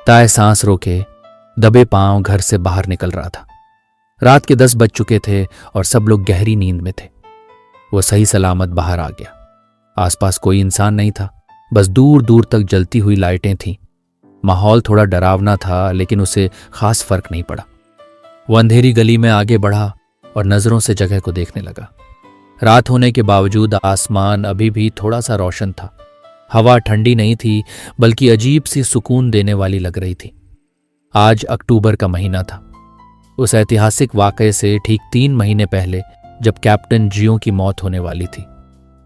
ताय सांस रोके दबे पांव घर से बाहर निकल रहा था। रात के 10 बज चुके थे और सब लोग गहरी नींद में थे। वो सही सलामत बाहर आ गया। आसपास कोई इंसान नहीं था, बस दूर दूर तक जलती हुई लाइटें थीं। माहौल थोड़ा डरावना था, लेकिन उसे खास फर्क नहीं पड़ा। वो अंधेरी गली में आगे बढ़ा और नजरों से जगह को देखने लगा। रात होने के बावजूद आसमान अभी भी थोड़ा सा रोशन था। हवा ठंडी नहीं थी, बल्कि अजीब सी सुकून देने वाली लग रही थी। आज अक्टूबर का महीना था, उस ऐतिहासिक वाकये से ठीक 3 महीने पहले, जब कैप्टन जियो की मौत होने वाली थी।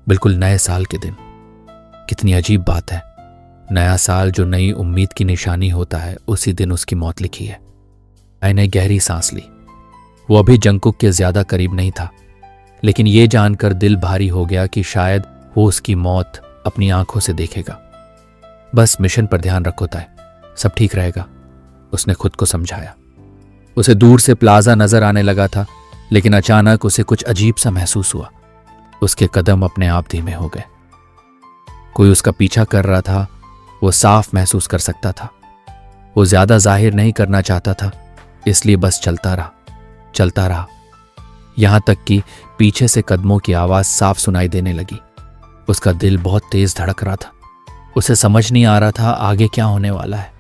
बिल्कुल नए साल के दिन। कितनी अजीब बात है, नया साल जो नई उम्मीद की निशानी होता है, उसी दिन उसकी मौत लिखी है। मैंने गहरी सांस ली। वो अभी जंगकुक के ज्यादा करीब नहीं था, लेकिन ये जानकर दिल भारी हो गया कि शायद वो उसकी मौत अपनी आंखों से देखेगा। बस मिशन पर ध्यान रखो ताय, सब ठीक रहेगा, उसने खुद को समझाया। उसे दूर से प्लाजा नजर आने लगा था, लेकिन अचानक उसे कुछ अजीब सा महसूस हुआ। उसके कदम अपने आप धीमे हो गए। कोई उसका पीछा कर रहा था, वो साफ महसूस कर सकता था। वो ज्यादा जाहिर नहीं करना चाहता था, इसलिए बस चलता रहा, यहां तक कि पीछे से कदमों की आवाज साफ सुनाई देने लगी। उसका दिल बहुत तेज धड़क रहा था। उसे समझ नहीं आ रहा था आगे क्या होने वाला है।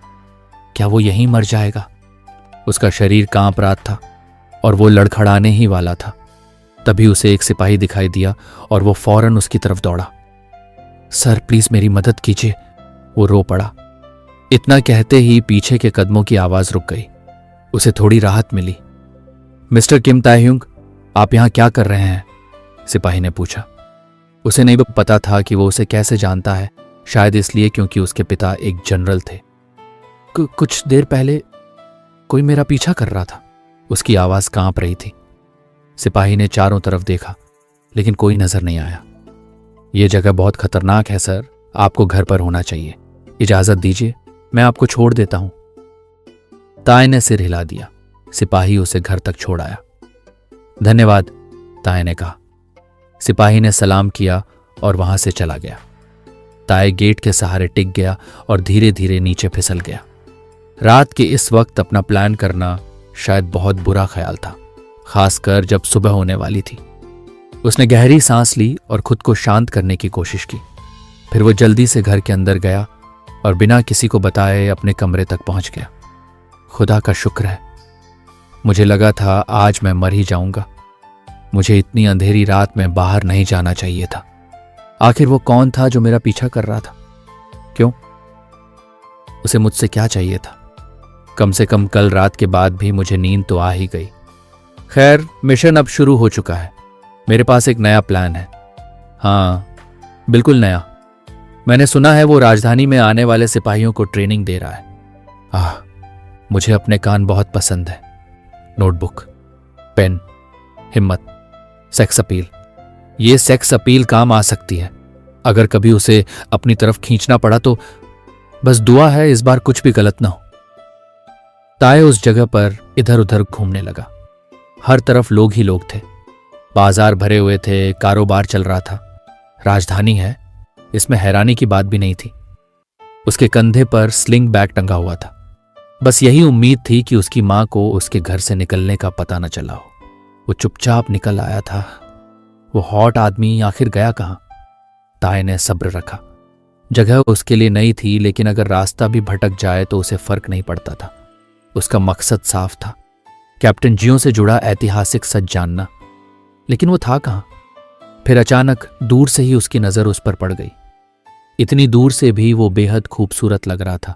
क्या वो यहीं मर जाएगा? उसका शरीर कांप रहा था और वो लड़खड़ाने ही वाला था। तभी उसे एक सिपाही दिखाई दिया और वो फौरन उसकी तरफ दौड़ा। सर प्लीज मेरी मदद कीजिए, वो रो पड़ा। इतना कहते ही पीछे के कदमों की आवाज रुक गई। उसे थोड़ी राहत मिली। मिस्टर किम तायहुंग, आप यहां क्या कर रहे हैं? सिपाही ने पूछा। उसे नहीं पता था कि वो उसे कैसे जानता है, शायद इसलिए क्योंकि उसके पिता एक जनरल थे। कुछ देर पहले कोई मेरा पीछा कर रहा था, उसकी आवाज कांप रही थी। सिपाही ने चारों तरफ देखा, लेकिन कोई नजर नहीं आया। यह जगह बहुत खतरनाक है सर, आपको घर पर होना चाहिए। इजाजत दीजिए, मैं आपको छोड़ देता हूं। ताय ने सिर हिला दिया। सिपाही उसे घर तक छोड़ आया। धन्यवाद, ताय ने कहा। सिपाही ने सलाम किया और वहां से चला गया। ताय गेट के सहारे टिक गया और धीरे धीरे नीचे फिसल गया। रात के इस वक्त अपना प्लान करना शायद बहुत बुरा ख्याल था, खासकर जब सुबह होने वाली थी। उसने गहरी सांस ली और खुद को शांत करने की कोशिश की। फिर वो जल्दी से घर के अंदर गया और बिना किसी को बताए अपने कमरे तक पहुंच गया। खुदा का शुक्र है, मुझे लगा था आज मैं मर ही जाऊंगा। मुझे इतनी अंधेरी रात में बाहर नहीं जाना चाहिए था। आखिर वो कौन था जो मेरा पीछा कर रहा था? क्यों? उसे मुझसे क्या चाहिए था? कम से कम कल रात के बाद भी मुझे नींद तो आ ही गई। खैर, मिशन अब शुरू हो चुका है। मेरे पास एक नया प्लान है। हाँ, बिल्कुल नया। मैंने सुना है वो राजधानी में आने वाले सिपाहियों को ट्रेनिंग दे रहा है। मुझे अपने कान बहुत पसंद है। नोटबुक, पेन, हिम्मत, सेक्स अपील। ये सेक्स अपील काम आ सकती है। अगर कभी उसे अपनी तरफ खींचना पड़ा तो बस दुआ है इस बार कुछ भी गलत ना हो। ताय उस जगह पर इधर उधर घूमने लगा। हर तरफ लोग ही लोग थे। बाजार भरे हुए थे, कारोबार चल रहा था। राजधानी है, इसमें हैरानी की बात भी नहीं थी। उसके कंधे पर स्लिंग बैग टंगा हुआ था। बस यही उम्मीद थी कि उसकी मां को उसके घर से निकलने का पता न चला हो। वो चुपचाप निकल आया था। वो हॉट आदमी आखिर गया कहां? ताय ने सब्र रखा। जगह उसके लिए नई थी, लेकिन अगर रास्ता भी भटक जाए तो उसे फर्क नहीं पड़ता था। उसका मकसद साफ था, कैप्टन जियो से जुड़ा ऐतिहासिक सच जानना। लेकिन वो था कहां? फिर अचानक दूर से ही उसकी नजर उस पर पड़ गई। इतनी दूर से भी वो बेहद खूबसूरत लग रहा था।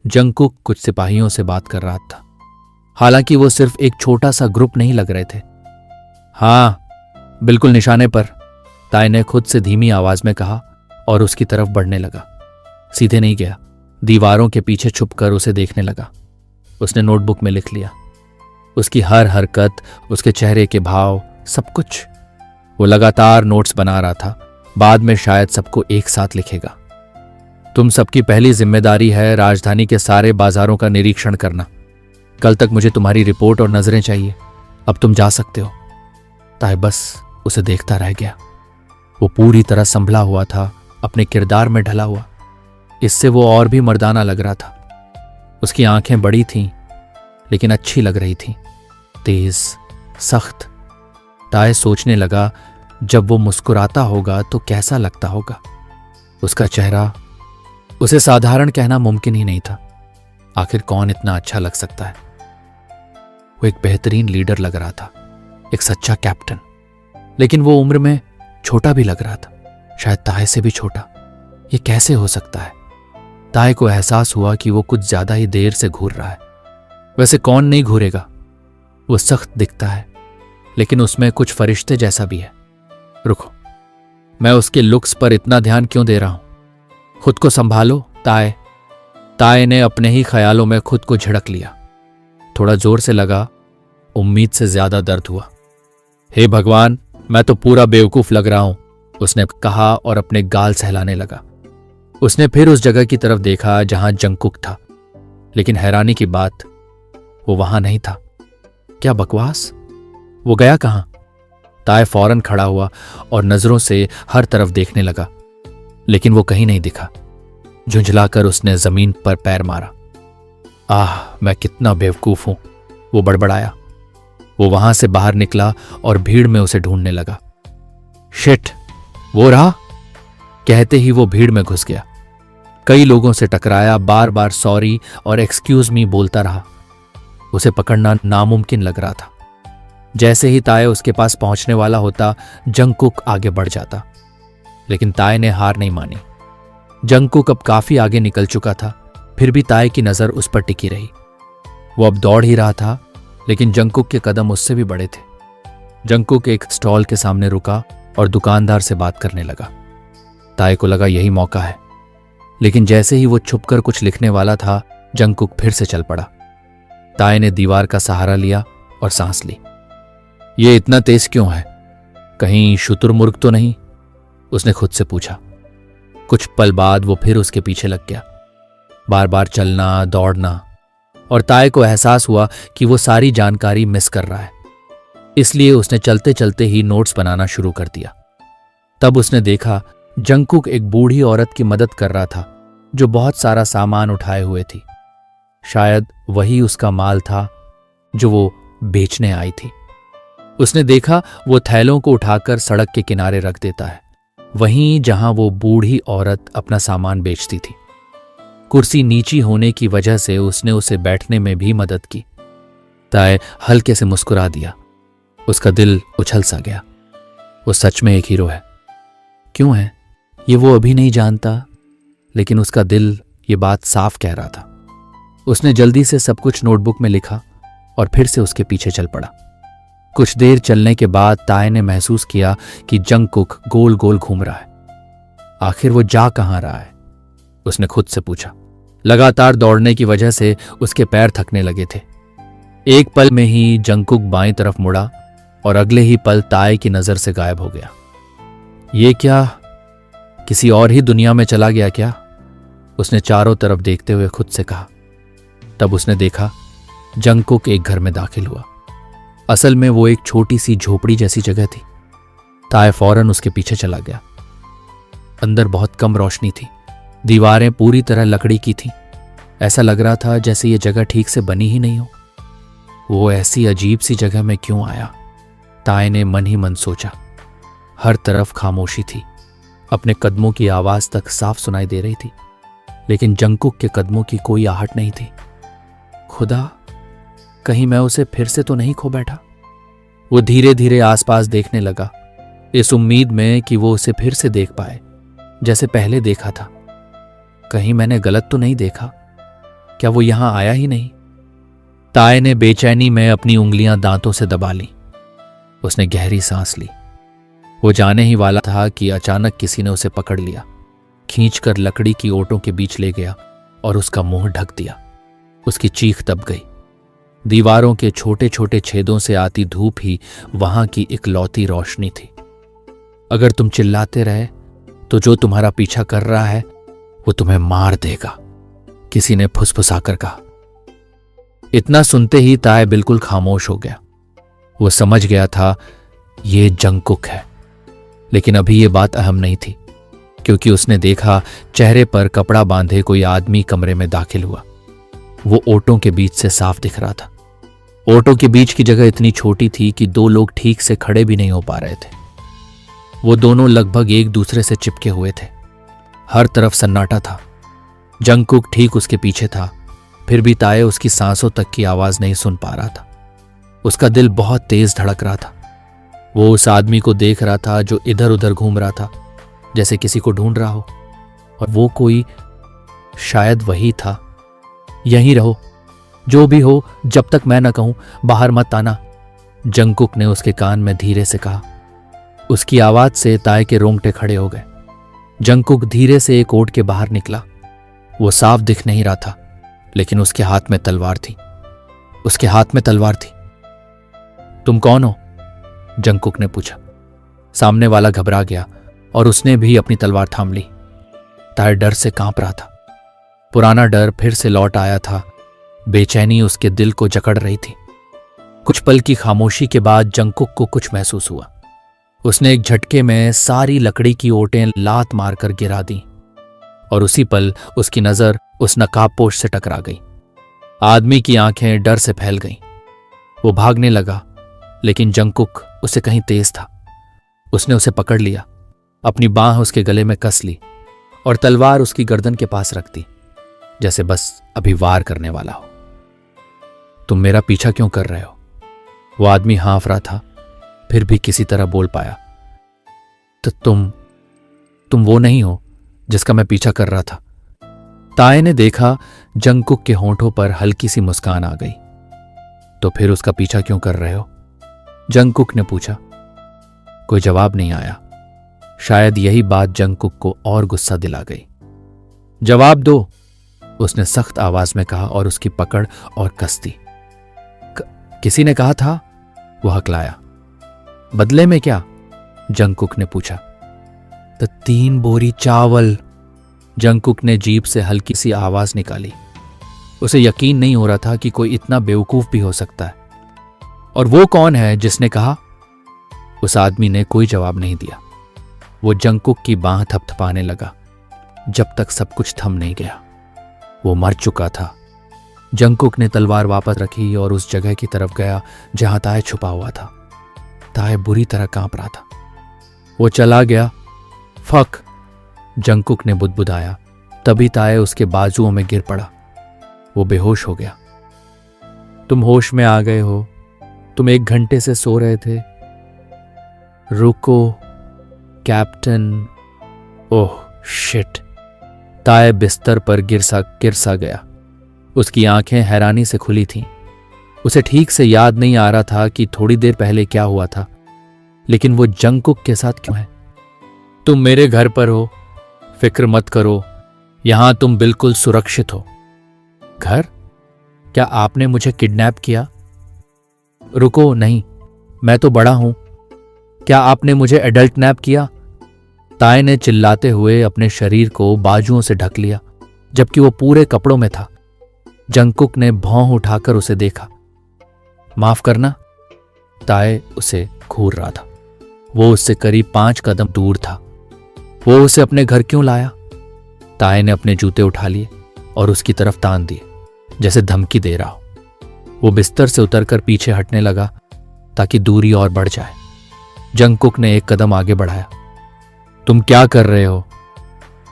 जंगकुक कुछ सिपाहियों से बात कर रहा था। हालांकि वो सिर्फ एक छोटा सा ग्रुप नहीं लग रहे थे। हाँ, बिल्कुल निशाने पर, ताय ने खुद से धीमी आवाज में कहा और उसकी तरफ बढ़ने लगा। सीधे नहीं गया, दीवारों के पीछे छुपकर उसे देखने लगा। उसने नोटबुक में लिख लिया। उसकी हर हरकत, उसके चेहरे के भाव, सब कुछ। वो लगातार नोट्स बना रहा था। बाद में शायद सबको एक साथ लिखेगा। तुम सबकी पहली जिम्मेदारी है राजधानी के सारे बाजारों का निरीक्षण करना। कल तक मुझे तुम्हारी रिपोर्ट और नजरें चाहिए। अब तुम जा सकते हो। ताय बस उसे देखता रह गया। वो पूरी तरह संभला हुआ था, अपने किरदार में ढला हुआ। इससे वो और भी मर्दाना लग रहा था। उसकी आंखें बड़ी थीं, लेकिन अच्छी लग रही थीं, तेज, सख्त। ताए सोचने लगा, जब वो मुस्कुराता होगा तो कैसा लगता होगा। उसका चेहरा, उसे साधारण कहना मुमकिन ही नहीं था। आखिर कौन इतना अच्छा लग सकता है। वो एक बेहतरीन लीडर लग रहा था, एक सच्चा कैप्टन, लेकिन वो उम्र में छोटा भी लग रहा था, शायद ताए से भी छोटा। ये कैसे हो सकता है? ताए को एहसास हुआ कि वो कुछ ज्यादा ही देर से घूर रहा है। वैसे कौन नहीं घूरेगा? वो सख्त दिखता है, लेकिन उसमें कुछ फरिश्ते जैसा भी है। रुको, मैं उसके लुक्स पर इतना ध्यान क्यों दे रहा हूं? खुद को संभालो ताए। ताए ने अपने ही ख्यालों में खुद को झिड़क लिया। थोड़ा जोर से लगा, उम्मीद से ज्यादा दर्द हुआ। हे भगवान, मैं तो पूरा बेवकूफ लग रहा हूं, उसने कहा और अपने गाल सहलाने लगा। उसने फिर उस जगह की तरफ देखा जहां जंगकुक था, लेकिन हैरानी की बात, वो वहां नहीं था। क्या बकवास? वो गया कहां? ताए फौरन खड़ा हुआ और नजरों से हर तरफ देखने लगा, लेकिन वो कहीं नहीं दिखा। झुंझलाकर उसने जमीन पर पैर मारा। आह, मैं कितना बेवकूफ हूं, वो बड़बड़ाया। वो वहां से बाहर निकला और भीड़ में उसे ढूंढने लगा। शिट, वो रहा। कहते ही वो भीड़ में घुस गया। कई लोगों से टकराया, बार बार सॉरी और एक्सक्यूज मी बोलता रहा। उसे पकड़ना नामुमकिन लग रहा था। जैसे ही ताए उसके पास पहुंचने वाला होता, जंगकुक आगे बढ़ जाता, लेकिन ताए ने हार नहीं मानी। जंगकुक अब काफी आगे निकल चुका था, फिर भी ताए की नजर उस पर टिकी रही। वो अब दौड़ ही रहा था, लेकिन जंगकुक के कदम उससे भी बड़े थे। जंगकुक एक स्टॉल के सामने रुका और दुकानदार से बात करने लगा। ताए को लगा यही मौका है, लेकिन जैसे ही वो छुपकर कुछ लिखने वाला था, जंगकुक फिर से चल पड़ा। ताए ने दीवार का सहारा लिया और सांस ली। ये इतना तेज क्यों है? कहीं शुतुरमुर्ग तो नहीं? उसने खुद से पूछा। कुछ पल बाद वो फिर उसके पीछे लग गया, बार बार चलना, दौड़ना, और ताए को एहसास हुआ कि वो सारी जानकारी मिस कर रहा है। इसलिए उसने चलते चलते ही नोट्स बनाना शुरू कर दिया। तब उसने देखा जंगकुक एक बूढ़ी औरत की मदद कर रहा था, जो बहुत सारा सामान उठाए हुए थी। शायद वही उसका माल था जो वो बेचने आई थी। उसने देखा वो थैलों को उठाकर सड़क के किनारे रख देता है, वहीं जहां वो बूढ़ी औरत अपना सामान बेचती थी। कुर्सी नीची होने की वजह से उसने उसे बैठने में भी मदद की। ताए हल्के से मुस्कुरा दिया। उसका दिल उछल सा गया। वो सच में एक हीरो है। क्यों है ये वो अभी नहीं जानता, लेकिन उसका दिल ये बात साफ कह रहा था। उसने जल्दी से सब कुछ नोटबुक में लिखा और फिर से उसके पीछे चल पड़ा। कुछ देर चलने के बाद ताए ने महसूस किया कि जंगकुक गोल गोल घूम रहा है। आखिर वो जा कहां रहा है? उसने खुद से पूछा। लगातार दौड़ने की वजह से उसके पैर थकने लगे थे। एक पल में ही जंगकुक बाईं तरफ मुड़ा और अगले ही पल ताए की नजर से गायब हो गया। ये क्या, किसी और ही दुनिया में चला गया क्या? उसने चारों तरफ देखते हुए खुद से कहा। तब उसने देखा जंगकुक एक घर में दाखिल हुआ। असल में वो एक छोटी सी झोपड़ी जैसी जगह थी। ताए फौरन उसके पीछे चला गया। अंदर बहुत कम रोशनी थी। दीवारें पूरी तरह लकड़ी की थीं। ऐसा लग रहा था जैसे ये जगह ठीक से बनी ही नहीं हो। वो ऐसी अजीब सी जगह में क्यों आया? ताए ने मन ही मन सोचा। हर तरफ खामोशी थी। अपने कदमों की आवाज तक साफ सुनाई दे रही थी, लेकिन जंगकुक के कदमों की कोई आहट नहीं थी। खुदा, कहीं मैं उसे फिर से तो नहीं खो बैठा? वो धीरे धीरे आसपास देखने लगा, इस उम्मीद में कि वो उसे फिर से देख पाए जैसे पहले देखा था। कहीं मैंने गलत तो नहीं देखा? क्या वो यहां आया ही नहीं? ताए ने बेचैनी में अपनी उंगलियां दांतों से दबा ली। उसने गहरी सांस ली। वो जाने ही वाला था कि अचानक किसी ने उसे पकड़ लिया, खींचकर लकड़ी की ओटों के बीच ले गया और उसका मुंह ढक दिया। उसकी चीख दब गई। दीवारों के छोटे छोटे छेदों से आती धूप ही वहां की इकलौती रोशनी थी। अगर तुम चिल्लाते रहे तो जो तुम्हारा पीछा कर रहा है वो तुम्हें मार देगा, किसी ने फुसफुसाकर कहा। इतना सुनते ही ताए बिल्कुल खामोश हो गया। वो समझ गया था ये जंगकुक है, लेकिन अभी ये बात अहम नहीं थी, क्योंकि उसने देखा चेहरे पर कपड़ा बांधे कोई आदमी कमरे में दाखिल हुआ। वो ओटों के बीच से साफ दिख रहा था। ओटों के बीच की जगह इतनी छोटी थी कि दो लोग ठीक से खड़े भी नहीं हो पा रहे थे। वो दोनों लगभग एक दूसरे से चिपके हुए थे। हर तरफ सन्नाटा था। जंगकुक ठीक उसके पीछे था, फिर भी ताए उसकी सांसों तक की आवाज नहीं सुन पा रहा था। उसका दिल बहुत तेज धड़क रहा था। वो उस आदमी को देख रहा था जो इधर उधर घूम रहा था, जैसे किसी को ढूंढ रहा हो। और वो कोई शायद वही था। यहीं रहो, जो भी हो, जब तक मैं न कहूं बाहर मत आना, जंगकुक ने उसके कान में धीरे से कहा। उसकी आवाज से ताए के रोंगटे खड़े हो गए। जंगकुक धीरे से एक ओट के बाहर निकला। वो साफ दिख नहीं रहा था, लेकिन उसके हाथ में तलवार थी। उसके हाथ में तलवार थी। तुम कौन हो? जंगकुक ने पूछा। सामने वाला घबरा गया और उसने भी अपनी तलवार थाम ली। ताए डर से कांप रहा था। पुराना डर फिर से लौट आया था। बेचैनी उसके दिल को जकड़ रही थी। कुछ पल की खामोशी के बाद जंगकुक को कुछ महसूस हुआ। उसने एक झटके में सारी लकड़ी की ओटें लात मारकर गिरा दी और उसी पल उसकी नजर उस नकाबपोश से टकरा गई। आदमी की आंखें डर से फैल गईं। वो भागने लगा, लेकिन जंगकुक उससे कहीं तेज था। उसने उसे पकड़ लिया, अपनी बांह उसके गले में कस ली और तलवार उसकी गर्दन के पास रख दी, जैसे बस अभी वार करने वाला हो। तुम मेरा पीछा क्यों कर रहे हो? वो आदमी हाँफ रहा था, फिर भी किसी तरह बोल पाया। तो तुम वो नहीं हो जिसका मैं पीछा कर रहा था। ताए ने देखा जंगकुक के होंठों पर हल्की सी मुस्कान आ गई। तो फिर उसका पीछा क्यों कर रहे हो? जंगकुक ने पूछा। कोई जवाब नहीं आया। शायद यही बात जंगकुक को और गुस्सा दिला गई। जवाब दो, उसने सख्त आवाज में कहा और उसकी पकड़ और कस दी। किसी ने कहा था, वो हकलाया। बदले में क्या? जंगकुक ने पूछा। तो 3 बोरी चावल। जंगकुक ने जीभ से हल्की सी आवाज निकाली। उसे यकीन नहीं हो रहा था कि कोई इतना बेवकूफ भी हो सकता है। और वो कौन है जिसने कहा? उस आदमी ने कोई जवाब नहीं दिया। वो जंगकुक की बांह थपथपाने लगा, जब तक सब कुछ थम नहीं गया। वो मर चुका था। जंगकुक ने तलवार वापस रखी और उस जगह की तरफ गया जहां ताए छुपा हुआ था। ताए बुरी तरह कांप रहा था। वो चला गया। फक, जंगकुक ने बुदबुदाया। तभी ताए उसके बाजुओं में गिर पड़ा। वो बेहोश हो गया। तुम होश में आ गए हो। तुम 1 घंटे से सो रहे थे। रुको कैप्टन। Oh shit. ताए बिस्तर पर गिर सा गया। उसकी आंखें हैरानी से खुली थीं। उसे ठीक से याद नहीं आ रहा था कि थोड़ी देर पहले क्या हुआ था, लेकिन वो जंगकुक के साथ क्यों है? तुम मेरे घर पर हो, फिक्र मत करो, यहां तुम बिल्कुल सुरक्षित हो। घर? क्या आपने मुझे किडनैप किया? रुको, नहीं, मैं तो बड़ा हूं। क्या आपने मुझे एडल्ट नैप किया? ताए ने चिल्लाते हुए अपने शरीर को बाजुओं से ढक लिया, जबकि वो पूरे कपड़ों में था। जंगकुक ने भौं उठाकर उसे देखा। माफ करना। ताए उसे घूर रहा था। वो उससे करीब 5 कदम दूर था। वो उसे अपने घर क्यों लाया? ताए ने अपने जूते उठा लिए और उसकी तरफ तान दिए, जैसे धमकी दे रहा हो। वो बिस्तर से उतरकर पीछे हटने लगा ताकि दूरी और बढ़ जाए। जंगकुक ने 1 कदम आगे बढ़ाया। तुम क्या कर रहे हो?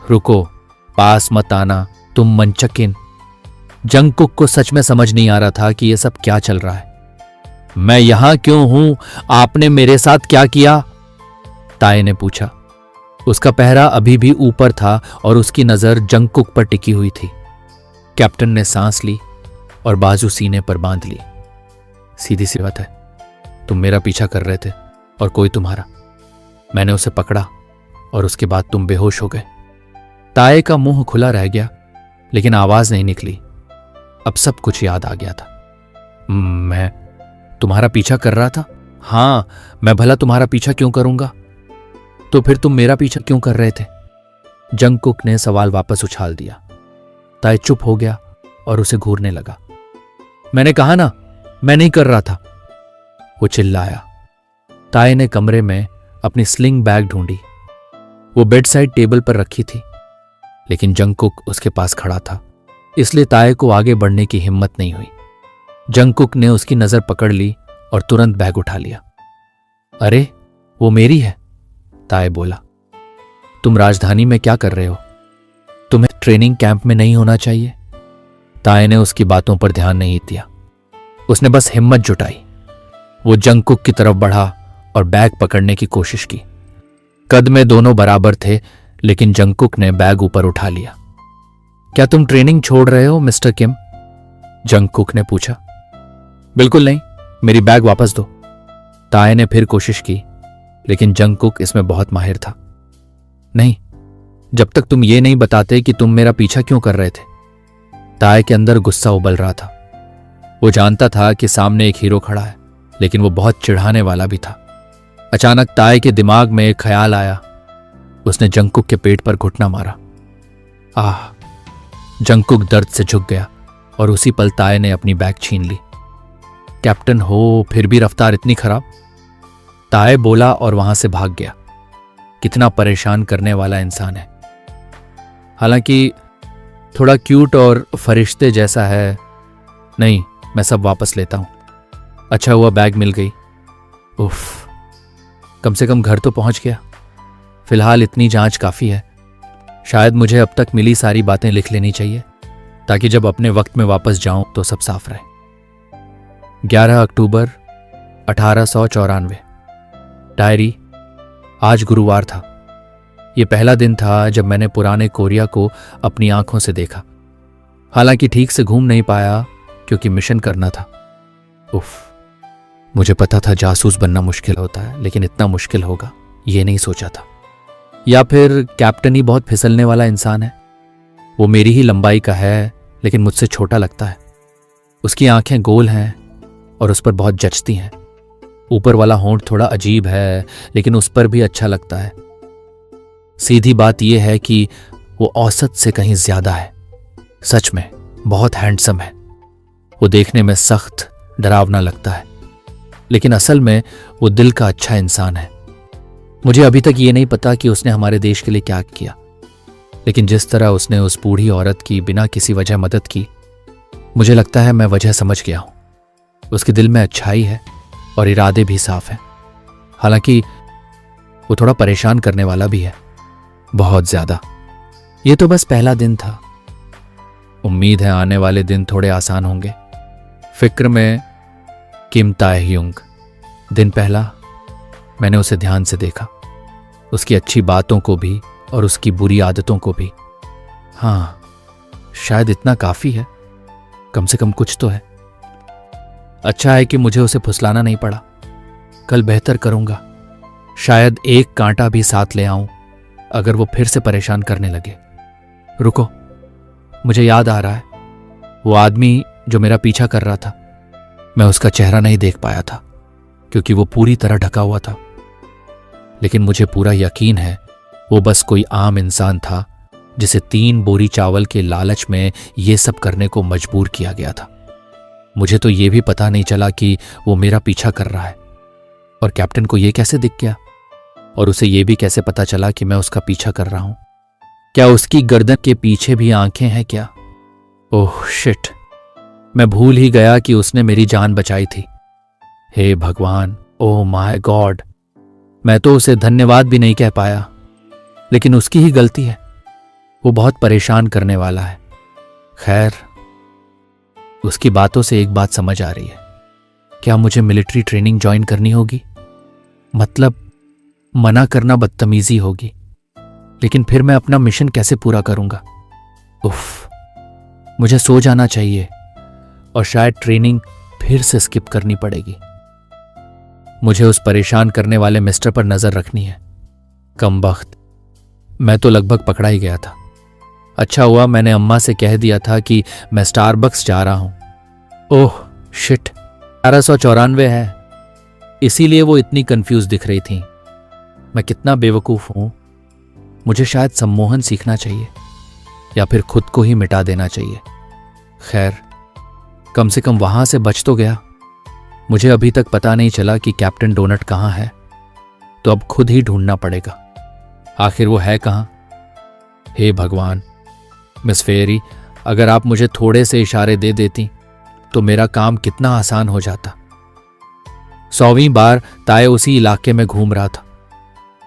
रुको, पास मत आना, तुम मनचकिन। जंगकुक को सच में समझ नहीं आ रहा था कि यह सब क्या चल रहा है। मैं यहां क्यों हूं? आपने मेरे साथ क्या किया? ताए ने पूछा। उसका पहरा अभी भी ऊपर था और उसकी नजर जंगकुक पर टिकी हुई थी। कैप्टन ने सांस ली और बाजू सीने पर बांध ली। सीधी सी बात है, तुम मेरा पीछा कर रहे थे और कोई तुम्हारा। मैंने उसे पकड़ा और उसके बाद तुम बेहोश हो गए। ताए का मुंह खुला रह गया, लेकिन आवाज नहीं निकली। अब सब कुछ याद आ गया था। मैं तुम्हारा पीछा कर रहा था? हां, मैं भला तुम्हारा पीछा क्यों करूंगा? तो फिर तुम मेरा पीछा क्यों कर रहे थे? जंगकुक ने सवाल वापस उछाल दिया। ताए चुप हो गया और उसे घूरने लगा। मैंने कहा ना, मैं नहीं कर रहा था, वो चिल्लाया। ताए ने कमरे में अपनी स्लिंग बैग ढूंढी। वो बेड साइड टेबल पर रखी थी, लेकिन जंगकुक उसके पास खड़ा था, इसलिए ताए को आगे बढ़ने की हिम्मत नहीं हुई। जंगकुक ने उसकी नजर पकड़ ली और तुरंत बैग उठा लिया। अरे वो मेरी है, ताए बोला। तुम राजधानी में क्या कर रहे हो? तुम्हें ट्रेनिंग कैंप में नहीं होना चाहिए? ताए ने उसकी बातों पर ध्यान नहीं दिया। उसने बस हिम्मत जुटाई। वो जंगकुक की तरफ बढ़ा और बैग पकड़ने की कोशिश की। कद में दोनों बराबर थे, लेकिन जंगकुक ने बैग ऊपर उठा लिया। क्या तुम ट्रेनिंग छोड़ रहे हो मिस्टर किम? जंगकुक ने पूछा। बिल्कुल नहीं, मेरी बैग वापस दो। ताए ने फिर कोशिश की, लेकिन जंगकुक इसमें बहुत माहिर था। नहीं, जब तक तुम ये नहीं बताते कि तुम मेरा पीछा क्यों कर रहे थे। ताए के अंदर गुस्सा उबल रहा था। वो जानता था कि सामने एक हीरो खड़ा है, लेकिन वो बहुत चिढ़ाने वाला भी था। अचानक ताए के दिमाग में एक ख्याल आया। उसने जंगकुक के पेट पर घुटना मारा। आह! जंगकुक दर्द से झुक गया और उसी पल ताए ने अपनी बैग छीन ली। कैप्टन हो, फिर भी रफ्तार इतनी खराब? ताए बोला और वहां से भाग गया। कितना परेशान करने वाला इंसान है। हालांकि थोड़ा क्यूट और फरिश्ते जैसा है। नहीं, मैं सब वापस लेता हूं। अच्छा हुआ बैग मिल गई। उफ, कम से कम घर तो पहुंच गया। फिलहाल इतनी जांच काफी है। शायद मुझे अब तक मिली सारी बातें लिख लेनी चाहिए, ताकि जब अपने वक्त में वापस जाऊं तो सब साफ रहे। 11 अक्टूबर 1894। डायरी। आज गुरुवार था। यह पहला दिन था जब मैंने पुराने कोरिया को अपनी आंखों से देखा। हालांकि ठीक से घूम नहीं पाया क्योंकि मिशन करना था। उफ, मुझे पता था जासूस बनना मुश्किल होता है, लेकिन इतना मुश्किल होगा ये नहीं सोचा था। या फिर कैप्टन ही बहुत फिसलने वाला इंसान है। वो मेरी ही लंबाई का है, लेकिन मुझसे छोटा लगता है। उसकी आंखें गोल हैं और उस पर बहुत जचती हैं। ऊपर वाला होंठ थोड़ा अजीब है, लेकिन उस पर भी अच्छा लगता है। सीधी बात यह है कि वो औसत से कहीं ज्यादा है। सच में बहुत हैंडसम है। वो देखने में सख्त, डरावना लगता है, लेकिन असल में वो दिल का अच्छा इंसान है। मुझे अभी तक ये नहीं पता कि उसने हमारे देश के लिए क्या किया, लेकिन जिस तरह उसने उस बूढ़ी औरत की बिना किसी वजह मदद की, मुझे लगता है मैं वजह समझ गया हूं। उसके दिल में अच्छाई है और इरादे भी साफ हैं। हालांकि वो थोड़ा परेशान करने वाला भी है, बहुत ज्यादा। ये तो बस पहला दिन था। उम्मीद है आने वाले दिन थोड़े आसान होंगे। फिक्र में किम ताe-hyung। दिन पहला। मैंने उसे ध्यान से देखा, उसकी अच्छी बातों को भी और उसकी बुरी आदतों को भी। हाँ, शायद इतना काफी है। कम से कम कुछ तो है। अच्छा है कि मुझे उसे फुसलाना नहीं पड़ा। कल बेहतर करूंगा। शायद एक कांटा भी साथ ले आऊं अगर वो फिर से परेशान करने लगे। रुको, मुझे याद आ रहा है। वो आदमी जो मेरा पीछा कर रहा था, मैं उसका चेहरा नहीं देख पाया था क्योंकि वो पूरी तरह ढका हुआ था। लेकिन मुझे पूरा यकीन है वो बस कोई आम इंसान था जिसे 3 बोरी चावल के लालच में ये सब करने को मजबूर किया गया था। मुझे तो ये भी पता नहीं चला कि वो मेरा पीछा कर रहा है। और कैप्टन को ये कैसे दिख गया? और उसे ये भी कैसे पता चला कि मैं उसका पीछा कर रहा हूं? क्या उसकी गर्दन के पीछे भी आंखें हैं क्या? ओह शिट, मैं भूल ही गया कि उसने मेरी जान बचाई थी। हे भगवान, ओह माय गॉड। मैं तो उसे धन्यवाद भी नहीं कह पाया, लेकिन उसकी ही गलती है। वो बहुत परेशान करने वाला है। खैर, उसकी बातों से एक बात समझ आ रही है। क्या मुझे मिलिट्री ट्रेनिंग ज्वाइन करनी होगी? मतलब मना करना बदतमीजी होगी, लेकिन फिर मैं अपना मिशन कैसे पूरा करूंगा? उफ, मुझे सो जाना चाहिए और शायद ट्रेनिंग फिर से स्किप करनी पड़ेगी। मुझे उस परेशान करने वाले मिस्टर पर नजर रखनी है। कमबख्त, मैं तो लगभग पकड़ा ही गया था। अच्छा हुआ मैंने अम्मा से कह दिया था कि मैं स्टारबक्स जा रहा हूं। ओह शिट, 1894 है, इसीलिए वो इतनी कंफ्यूज दिख रही थी। मैं कितना बेवकूफ हूं। मुझे शायद सम्मोहन सीखना चाहिए या फिर खुद को ही मिटा देना चाहिए। खैर, कम से कम वहां से बच तो गया। मुझे अभी तक पता नहीं चला कि कैप्टन डोनट कहां है, तो अब खुद ही ढूंढना पड़ेगा। आखिर वो है कहां? हे भगवान। मिस फेयरी, अगर आप मुझे थोड़े से इशारे दे देती तो मेरा काम कितना आसान हो जाता। 100वीं बार ताए उसी इलाके में घूम रहा था।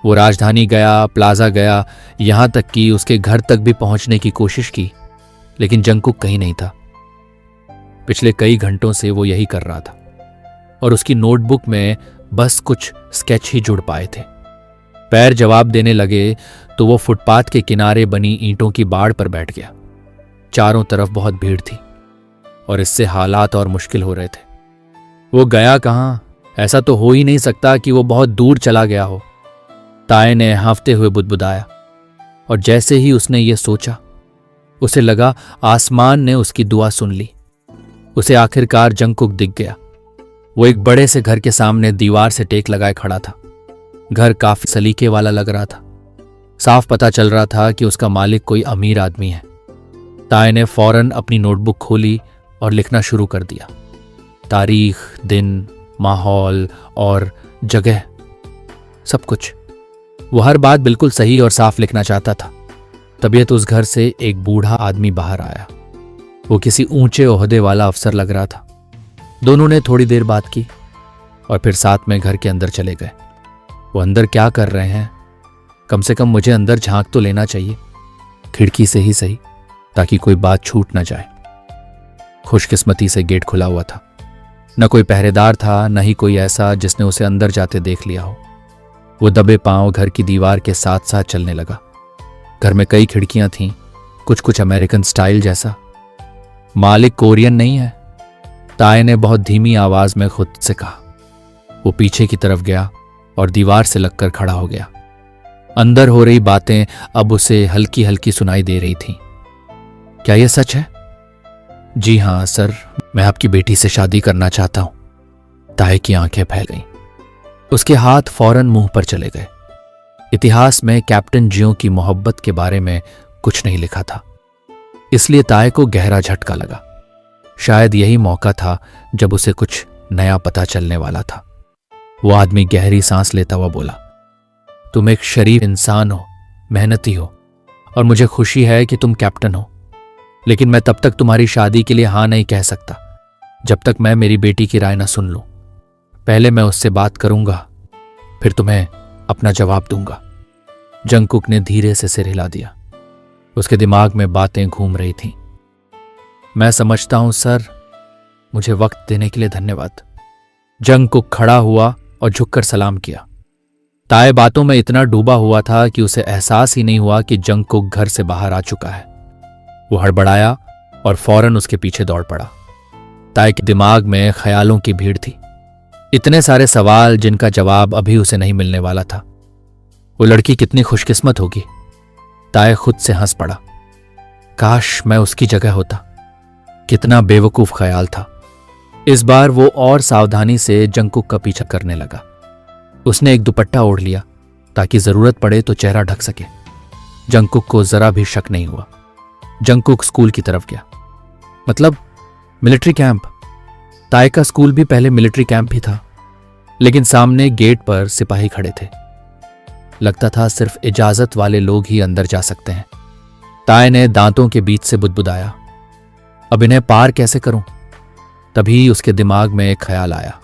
वो राजधानी गया, प्लाजा गया, यहां तक कि उसके घर तक भी पहुंचने की कोशिश की, लेकिन जंगकुक कहीं नहीं था। पिछले कई घंटों से वो यही कर रहा था और उसकी नोटबुक में बस कुछ स्केच ही जुड़ पाए थे। पैर जवाब देने लगे तो वो फुटपाथ के किनारे बनी ईंटों की बाड़ पर बैठ गया। चारों तरफ बहुत भीड़ थी और इससे हालात और मुश्किल हो रहे थे। वो गया कहाँ? ऐसा तो हो ही नहीं सकता कि वो बहुत दूर चला गया हो। ताए ने हांफते हुए बुदबुदाया और जैसे ही उसने ये सोचा, उसे लगा आसमान ने उसकी दुआ सुन ली। उसे आखिरकार जंगकुक दिख गया। वो एक बड़े से घर के सामने दीवार से टेक लगाए खड़ा था। घर काफी सलीके वाला लग रहा था। साफ पता चल रहा था कि उसका मालिक कोई अमीर आदमी है। ताए ने फौरन अपनी नोटबुक खोली और लिखना शुरू कर दिया। तारीख, दिन, माहौल और जगह, सब कुछ। वो हर बात बिल्कुल सही और साफ लिखना चाहता था। तबीयत उस घर से एक बूढ़ा आदमी बाहर आया। वो किसी ऊंचे ओहदे वाला अफसर लग रहा था। दोनों ने थोड़ी देर बात की और फिर साथ में घर के अंदर चले गए। वो अंदर क्या कर रहे हैं? कम से कम मुझे अंदर झांक तो लेना चाहिए, खिड़की से ही सही, ताकि कोई बात छूट ना जाए। खुशकिस्मती से गेट खुला हुआ था। न कोई पहरेदार था, न ही कोई ऐसा जिसने उसे अंदर जाते देख लिया हो। वो दबे पांव घर की दीवार के साथ साथ चलने लगा। घर में कई खिड़कियां थीं, कुछ अमेरिकन स्टाइल जैसा। मालिक कोरियन नहीं है, ताए ने बहुत धीमी आवाज में खुद से कहा। वो पीछे की तरफ गया और दीवार से लगकर खड़ा हो गया। अंदर हो रही बातें अब उसे हल्की हल्की सुनाई दे रही थीं। क्या यह सच है? जी हां सर, मैं आपकी बेटी से शादी करना चाहता हूं। ताए की आंखें फैल गईं। उसके हाथ फौरन मुंह पर चले गए। इतिहास में कैप्टन जियो की मोहब्बत के बारे में कुछ नहीं लिखा था, इसलिए ताए को गहरा झटका लगा। शायद यही मौका था जब उसे कुछ नया पता चलने वाला था। वो आदमी गहरी सांस लेता हुआ बोला, तुम एक शरीफ इंसान हो, मेहनती हो, और मुझे खुशी है कि तुम कैप्टन हो। लेकिन मैं तब तक तुम्हारी शादी के लिए हां नहीं कह सकता जब तक मैं मेरी बेटी की राय ना सुन लूं। पहले मैं उससे बात करूंगा, फिर तुम्हें अपना जवाब दूंगा। जंगकुक ने धीरे से सिर हिला दिया। उसके दिमाग में बातें घूम रही थीं। मैं समझता हूं सर, मुझे वक्त देने के लिए धन्यवाद। जंगकुक खड़ा हुआ और झुककर सलाम किया। ताए बातों में इतना डूबा हुआ था कि उसे एहसास ही नहीं हुआ कि जंगकुक घर से बाहर आ चुका है। वो हड़बड़ाया और फौरन उसके पीछे दौड़ पड़ा। ताए के दिमाग में ख्यालों की भीड़ थी, इतने सारे सवाल जिनका जवाब अभी उसे नहीं मिलने वाला था। वो लड़की कितनी खुशकिस्मत होगी। ताए खुद से हंस पड़ा। काश मैं उसकी जगह होता। कितना बेवकूफ ख्याल था। इस बार वो और सावधानी से जंगकुक का पीछा करने लगा। उसने एक दुपट्टा ओढ़ लिया ताकि जरूरत पड़े तो चेहरा ढक सके। जंगकुक को जरा भी शक नहीं हुआ। जंगकुक स्कूल की तरफ गया, मतलब मिलिट्री कैंप। ताए का स्कूल भी पहले मिलिट्री कैंप ही था, लेकिन सामने गेट पर सिपाही खड़े थे। लगता था सिर्फ इजाजत वाले लोग ही अंदर जा सकते हैं। ताए ने दांतों के बीच से बुदबुदाया, अब इन्हें पार कैसे करूं? तभी उसके दिमाग में एक ख्याल आया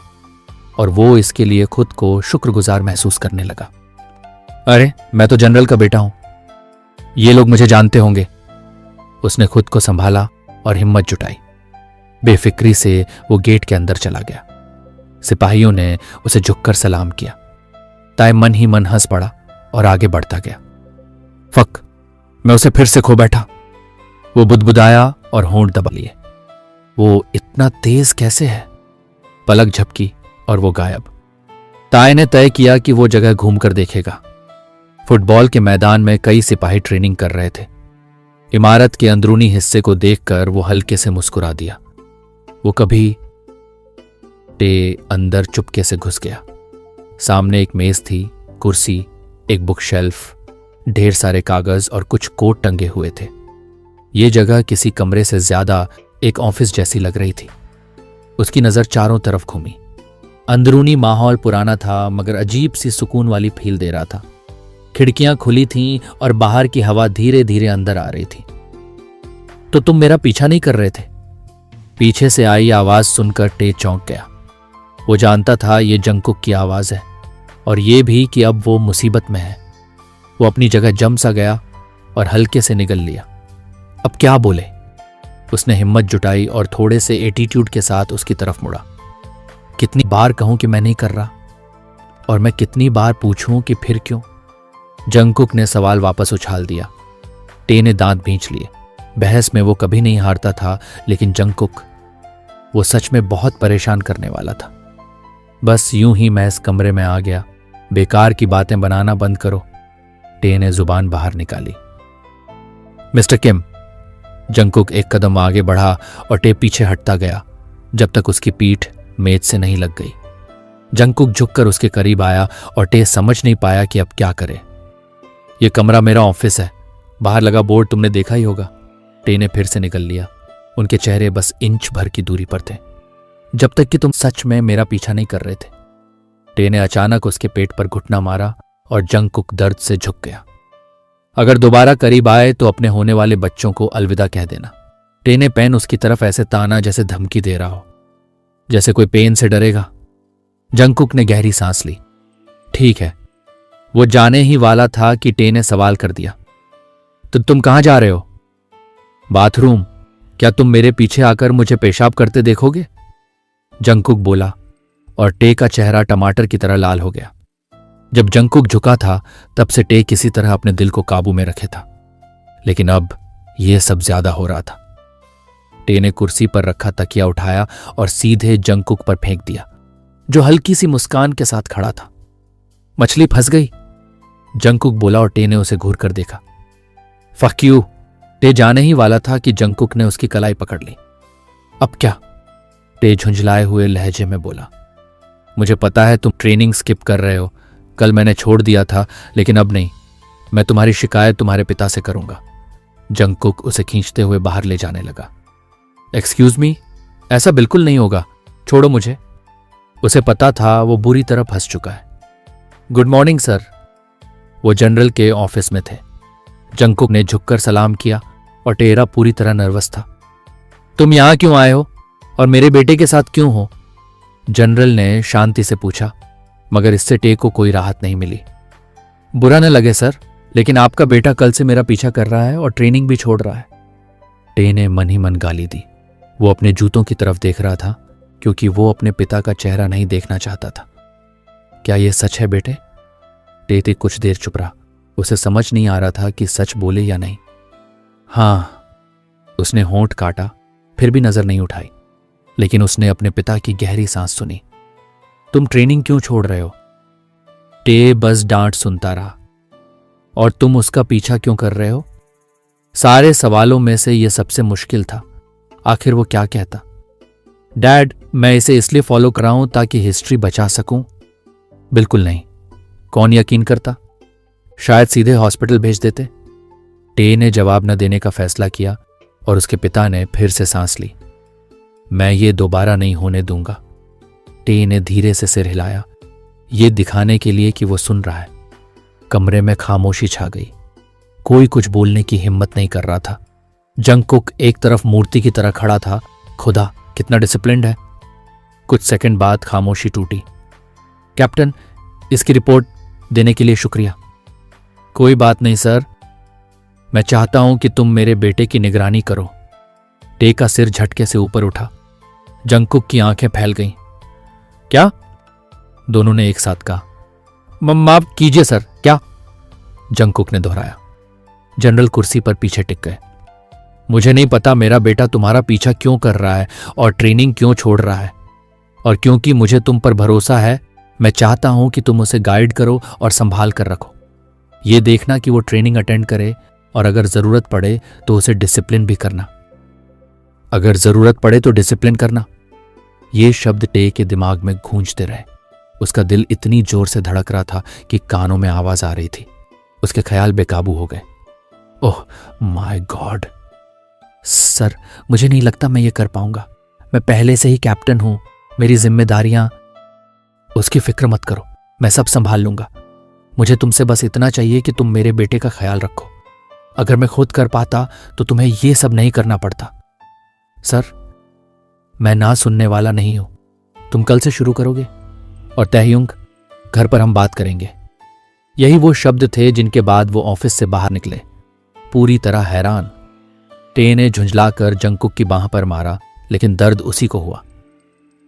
और वो इसके लिए खुद को शुक्रगुजार महसूस करने लगा। अरे, मैं तो जनरल का बेटा हूं, ये लोग मुझे जानते होंगे। उसने खुद को संभाला और हिम्मत जुटाई। बेफिक्री से वो गेट के अंदर चला गया। सिपाहियों ने उसे झुककर सलाम किया। ताए मन ही मन हंस पड़ा और आगे बढ़ता गया। फक, मैं उसे फिर से खो बैठा। वो बुदबुदाया और होंठ दबा लिए। वो इतना तेज कैसे है? पलक झपकी और वो गायब। ताए ने तय किया कि वो जगह घूमकर देखेगा। फुटबॉल के मैदान में कई सिपाही ट्रेनिंग कर रहे थे। इमारत के अंदरूनी हिस्से को देखकर वो हल्के से मुस्कुरा दिया। वो कभी अंदर चुपके से घुस गया। सामने एक मेज थी, कुर्सी, एक बुक शेल्फ, ढेर सारे कागज और कुछ कोट टंगे हुए थे। ये जगह किसी कमरे से ज्यादा एक ऑफिस जैसी लग रही थी। उसकी नजर चारों तरफ घूमी। अंदरूनी माहौल पुराना था मगर अजीब सी सुकून वाली फील दे रहा था। खिड़कियां खुली थीं और बाहर की हवा धीरे धीरे अंदर आ रही थी। तो तुम मेरा पीछा नहीं कर रहे थे? पीछे से आई आवाज सुनकर टे चौंक गया। वो जानता था ये जंगकुक की आवाज है और ये भी कि अब वो मुसीबत में है। वो अपनी जगह जम सा गया और हल्के से निगल लिया। अब क्या बोले? उसने हिम्मत जुटाई और थोड़े से एटीट्यूड के साथ उसकी तरफ मुड़ा। कितनी बार कहूं कि मैं नहीं कर रहा, और मैं कितनी बार पूछूं कि फिर क्यों? जंगकुक ने सवाल वापस उछाल दिया। टे ने दांत भींच लिए। बहस में वो कभी नहीं हारता था, लेकिन जंगकुक, वो सच में बहुत परेशान करने वाला था। बस यूं ही मैं इस कमरे में आ गया। बेकार की बातें बनाना बंद करो। टे ने जुबान बाहर निकाली। मिस्टर किम। जंगकुक एक कदम आगे बढ़ा और टे पीछे हटता गया जब तक उसकी पीठ मेज से नहीं लग गई। जंगकुक झुककर उसके करीब आया और टे समझ नहीं पाया कि अब क्या करे। यह कमरा मेरा ऑफिस है, बाहर लगा बोर्ड तुमने देखा ही होगा। टे ने फिर से निकल लिया। उनके चेहरे बस इंच भर की दूरी पर थे, जब तक कि तुम सच में मेरा पीछा नहीं कर रहे थे। टे ने अचानक उसके पेट पर घुटना मारा और जंगकुक दर्द से झुक गया। अगर दोबारा करीब आए तो अपने होने वाले बच्चों को अलविदा कह देना। टे ने पेन उसकी तरफ ऐसे ताना जैसे धमकी दे रहा हो, जैसे कोई पेन से डरेगा। जंगकुक ने गहरी सांस ली। ठीक है। वो जाने ही वाला था कि टे ने सवाल कर दिया। तो तुम कहां जा रहे हो? बाथरूम। क्या तुम मेरे पीछे आकर मुझे पेशाब करते देखोगे? जंगकुक बोला और टे का चेहरा टमाटर की तरह लाल हो गया। जब जंगकुक झुका था तब से टे किसी तरह अपने दिल को काबू में रखे था, लेकिन अब यह सब ज्यादा हो रहा था। टे ने कुर्सी पर रखा तकिया उठाया और सीधे जंगकुक पर फेंक दिया, जो हल्की सी मुस्कान के साथ खड़ा था। मछली फंस गई, जंगकुक बोला और टे ने उसे घूर कर देखा। Fuck you. टे जाने ही वाला था कि जंगकुक ने उसकी कलाई पकड़ ली। अब क्या? टे झुंझलाए हुए लहजे में बोला। मुझे पता है तुम ट्रेनिंग स्किप कर रहे हो। कल मैंने छोड़ दिया था, लेकिन अब नहीं। मैं तुम्हारी शिकायत तुम्हारे पिता से करूंगा। जंगकुक उसे खींचते हुए बाहर ले जाने लगा। एक्सक्यूज मी, ऐसा बिल्कुल नहीं होगा, छोड़ो मुझे। उसे पता था वो बुरी तरह फंस चुका है। Good morning sir. वो जनरल के ऑफिस में थे। जंगकुक ने झुककर सलाम किया और टेरा पूरी तरह नर्वस था। तुम यहां क्यों आए हो और मेरे बेटे के साथ क्यों हो? जनरल ने शांति से पूछा, मगर इससे टे को कोई राहत नहीं मिली। बुरा न लगे सर, लेकिन आपका बेटा कल से मेरा पीछा कर रहा है और ट्रेनिंग भी छोड़ रहा है। टे ने मन ही मन गाली दी। वो अपने जूतों की तरफ देख रहा था, क्योंकि वो अपने पिता का चेहरा नहीं देखना चाहता था। क्या यह सच है बेटे? टे कुछ देर चुप रहा। उसे समझ नहीं आ रहा था कि सच बोले या नहीं। हां, उसने होंठ काटा, फिर भी नजर नहीं उठाई। लेकिन उसने अपने पिता की गहरी सांस सुनी। तुम ट्रेनिंग क्यों छोड़ रहे हो? टे बस डांट सुनता रहा। और तुम उसका पीछा क्यों कर रहे हो? सारे सवालों में से यह सबसे मुश्किल था। आखिर वो क्या कहता? डैड, मैं इसे इसलिए फॉलो कर रहा हूं ताकि हिस्ट्री बचा सकूं। बिल्कुल नहीं। कौन यकीन करता? शायद सीधे हॉस्पिटल भेज देते। टे ने जवाब न देने का फैसला किया और उसके पिता ने फिर से सांस ली। मैं ये दोबारा नहीं होने दूंगा। टे ने धीरे से सिर हिलाया, ये दिखाने के लिए कि वो सुन रहा है। कमरे में खामोशी छा गई। कोई कुछ बोलने की हिम्मत नहीं कर रहा था। जंगकुक एक तरफ मूर्ति की तरह खड़ा था। खुदा, कितना डिसिप्लिन्ड है। कुछ सेकंड बाद खामोशी टूटी। कैप्टन, इसकी रिपोर्ट देने के लिए शुक्रिया। कोई बात नहीं सर, मैं चाहता हूं कि तुम मेरे बेटे की निगरानी करो। टे का सिर झटके से ऊपर उठा। जंगकुक की आंखें फैल गईं। क्या? दोनों ने एक साथ कहा। माफ कीजिए सर, क्या? जंगकुक ने दोहराया। जनरल कुर्सी पर पीछे टिक गए। मुझे नहीं पता मेरा बेटा तुम्हारा पीछा क्यों कर रहा है और ट्रेनिंग क्यों छोड़ रहा है, और क्योंकि मुझे तुम पर भरोसा है, मैं चाहता हूं कि तुम उसे गाइड करो और संभाल कर रखो। ये देखना कि वो ट्रेनिंग अटेंड करे, और अगर जरूरत पड़े तो उसे डिसिप्लिन भी करना। अगर जरूरत पड़े तो डिसिप्लिन करना। ये शब्द टे के दिमाग में गूंजते रहे। उसका दिल इतनी जोर से धड़क रहा था कि कानों में आवाज आ रही थी। उसके ख्याल बेकाबू हो गए। Oh my God. सर, मुझे नहीं लगता मैं ये कर पाऊंगा। मैं पहले से ही कैप्टन हूं, मेरी जिम्मेदारियां। उसकी फिक्र मत करो, मैं सब संभाल लूंगा। मुझे तुमसे बस इतना चाहिए कि तुम मेरे बेटे का ख्याल रखो। अगर मैं खुद कर पाता तो तुम्हें ये सब नहीं करना पड़ता। सर, मैं ना सुनने वाला नहीं हूं। तुम कल से शुरू करोगे और तहयुंग, घर पर हम बात करेंगे। यही वो शब्द थे जिनके बाद वो ऑफिस से बाहर निकले, पूरी तरह हैरान। टे ने झुंझलाकर जंगकुक की बांह पर मारा, लेकिन दर्द उसी को हुआ।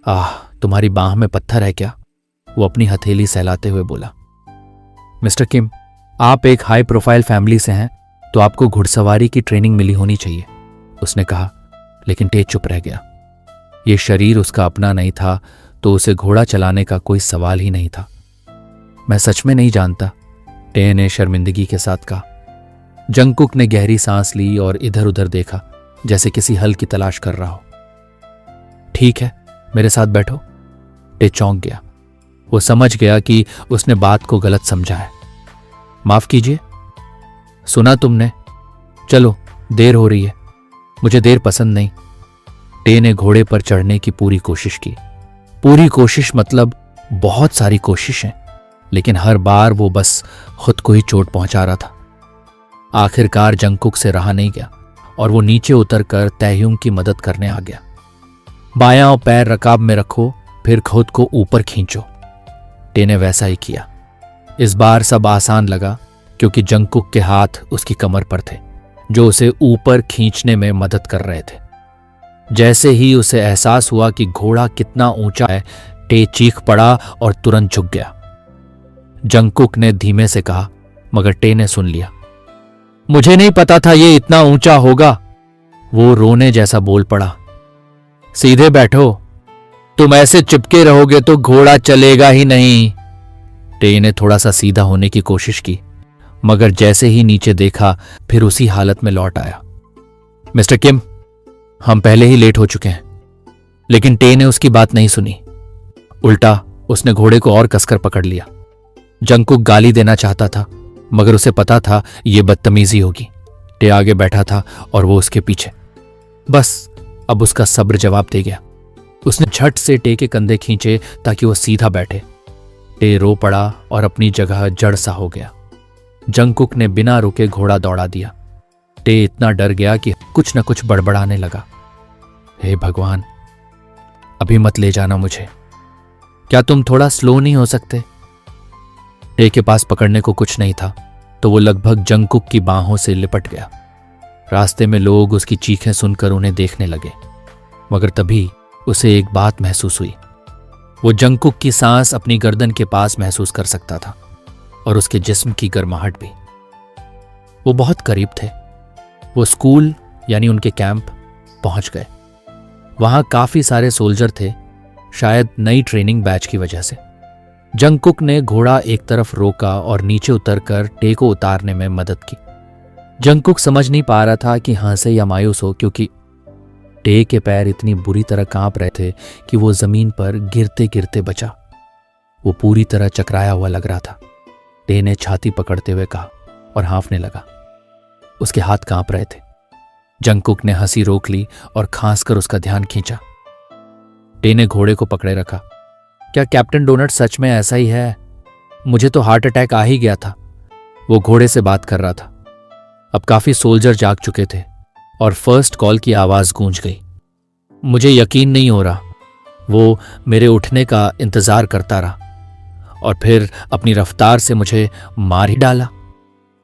आह, तुम्हारी बांह में पत्थर है क्या? वो अपनी हथेली सहलाते हुए बोला। मिस्टर किम, आप एक हाई प्रोफाइल फैमिली से हैं, तो आपको घुड़सवारी की ट्रेनिंग मिली होनी चाहिए, उसने कहा। लेकिन टे चुप रह गया। ये शरीर उसका अपना नहीं था, तो उसे घोड़ा चलाने का कोई सवाल ही नहीं था। मैं सच में नहीं जानता, टे ने शर्मिंदगी के साथ कहा। जंगकुक ने गहरी सांस ली और इधर उधर देखा, जैसे किसी हल की तलाश कर रहा हो। ठीक है, मेरे साथ बैठो। टे चौंक गया। वो समझ गया कि उसने बात को गलत समझा है। माफ कीजिए, सुना तुमने। चलो, देर हो रही है। मुझे देर पसंद नहीं। टे ने घोड़े पर चढ़ने की पूरी कोशिश की। पूरी कोशिश मतलब बहुत सारी कोशिशें, लेकिन हर बार वो बस खुद को ही चोट पहुंचा रहा था। आखिरकार जंगकुक से रहा नहीं गया और वो नीचे उतरकर तहयुंग की मदद करने आ गया। बायां पैर रकाब में रखो, फिर खुद को ऊपर खींचो। टे ने वैसा ही किया। इस बार सब आसान लगा, क्योंकि जंगकुक के हाथ उसकी कमर पर थे, जो उसे ऊपर खींचने में मदद कर रहे थे। जैसे ही उसे एहसास हुआ कि घोड़ा कितना ऊंचा है, टे चीख पड़ा और तुरंत झुक गया। जंगकुक ने धीमे से कहा, मगर टे ने सुन लिया। मुझे नहीं पता था ये इतना ऊंचा होगा। वो रोने जैसा बोल पड़ा। सीधे बैठो, तुम ऐसे चिपके रहोगे तो घोड़ा चलेगा ही नहीं। टे ने थोड़ा सा सीधा होने की कोशिश की, मगर जैसे ही नीचे देखा, फिर उसी हालत में लौट आया। मिस्टर किम, हम पहले ही लेट हो चुके हैं। लेकिन टे ने उसकी बात नहीं सुनी। उल्टा उसने घोड़े को और कसकर पकड़ लिया। जंगकुक गाली देना चाहता था, मगर उसे पता था यह बदतमीजी होगी। टे आगे बैठा था और वो उसके पीछे। बस अब उसका सब्र जवाब दे गया। उसने झट से टे के कंधे खींचे ताकि वो सीधा बैठे। टे रो पड़ा और अपनी जगह जड़ सा हो गया। जंगकुक ने बिना रुके घोड़ा दौड़ा दिया। टे इतना डर गया कि कुछ न कुछ बड़बड़ाने लगा। हे भगवान, अभी मत ले जाना मुझे। क्या तुम थोड़ा स्लो नहीं हो सकते? टे के पास पकड़ने को कुछ नहीं था, तो वो लगभग जंगकुक की बाहों से लिपट गया। रास्ते में लोग उसकी चीखें सुनकर उन्हें देखने लगे, मगर तभी उसे एक बात महसूस हुई। वो जंगकुक की सांस अपनी गर्दन के पास महसूस कर सकता था, और उसके जिस्म की गर्माहट भी। वो बहुत करीब थे। वो स्कूल यानी उनके कैंप पहुंच गए। वहां काफी सारे सोल्जर थे, शायद नई ट्रेनिंग बैच की वजह से। जंगकुक ने घोड़ा एक तरफ रोका और नीचे उतरकर टे को उतारने में मदद की। जंगकुक समझ नहीं पा रहा था कि हंसे या मायूस हो, क्योंकि टे के पैर इतनी बुरी तरह कांप रहे थे कि वो जमीन पर गिरते गिरते बचा। वो पूरी तरह चकराया हुआ लग रहा था। टे ने छाती पकड़ते हुए कहा और हाँफने लगा। उसके हाथ कांप रहे थे। जंगकुक ने हंसी रोक ली और खांसकर उसका ध्यान खींचा। टे ने घोड़े को पकड़े रखा। क्या कैप्टन डोनट सच में ऐसा ही है? मुझे तो हार्ट अटैक आ ही गया था। वो घोड़े से बात कर रहा था। अब काफी सोल्जर जाग चुके थे और फर्स्ट कॉल की आवाज गूंज गई। मुझे यकीन नहीं हो रहा। वो मेरे उठने का इंतजार करता रहा और फिर अपनी रफ्तार से मुझे मार ही डाला।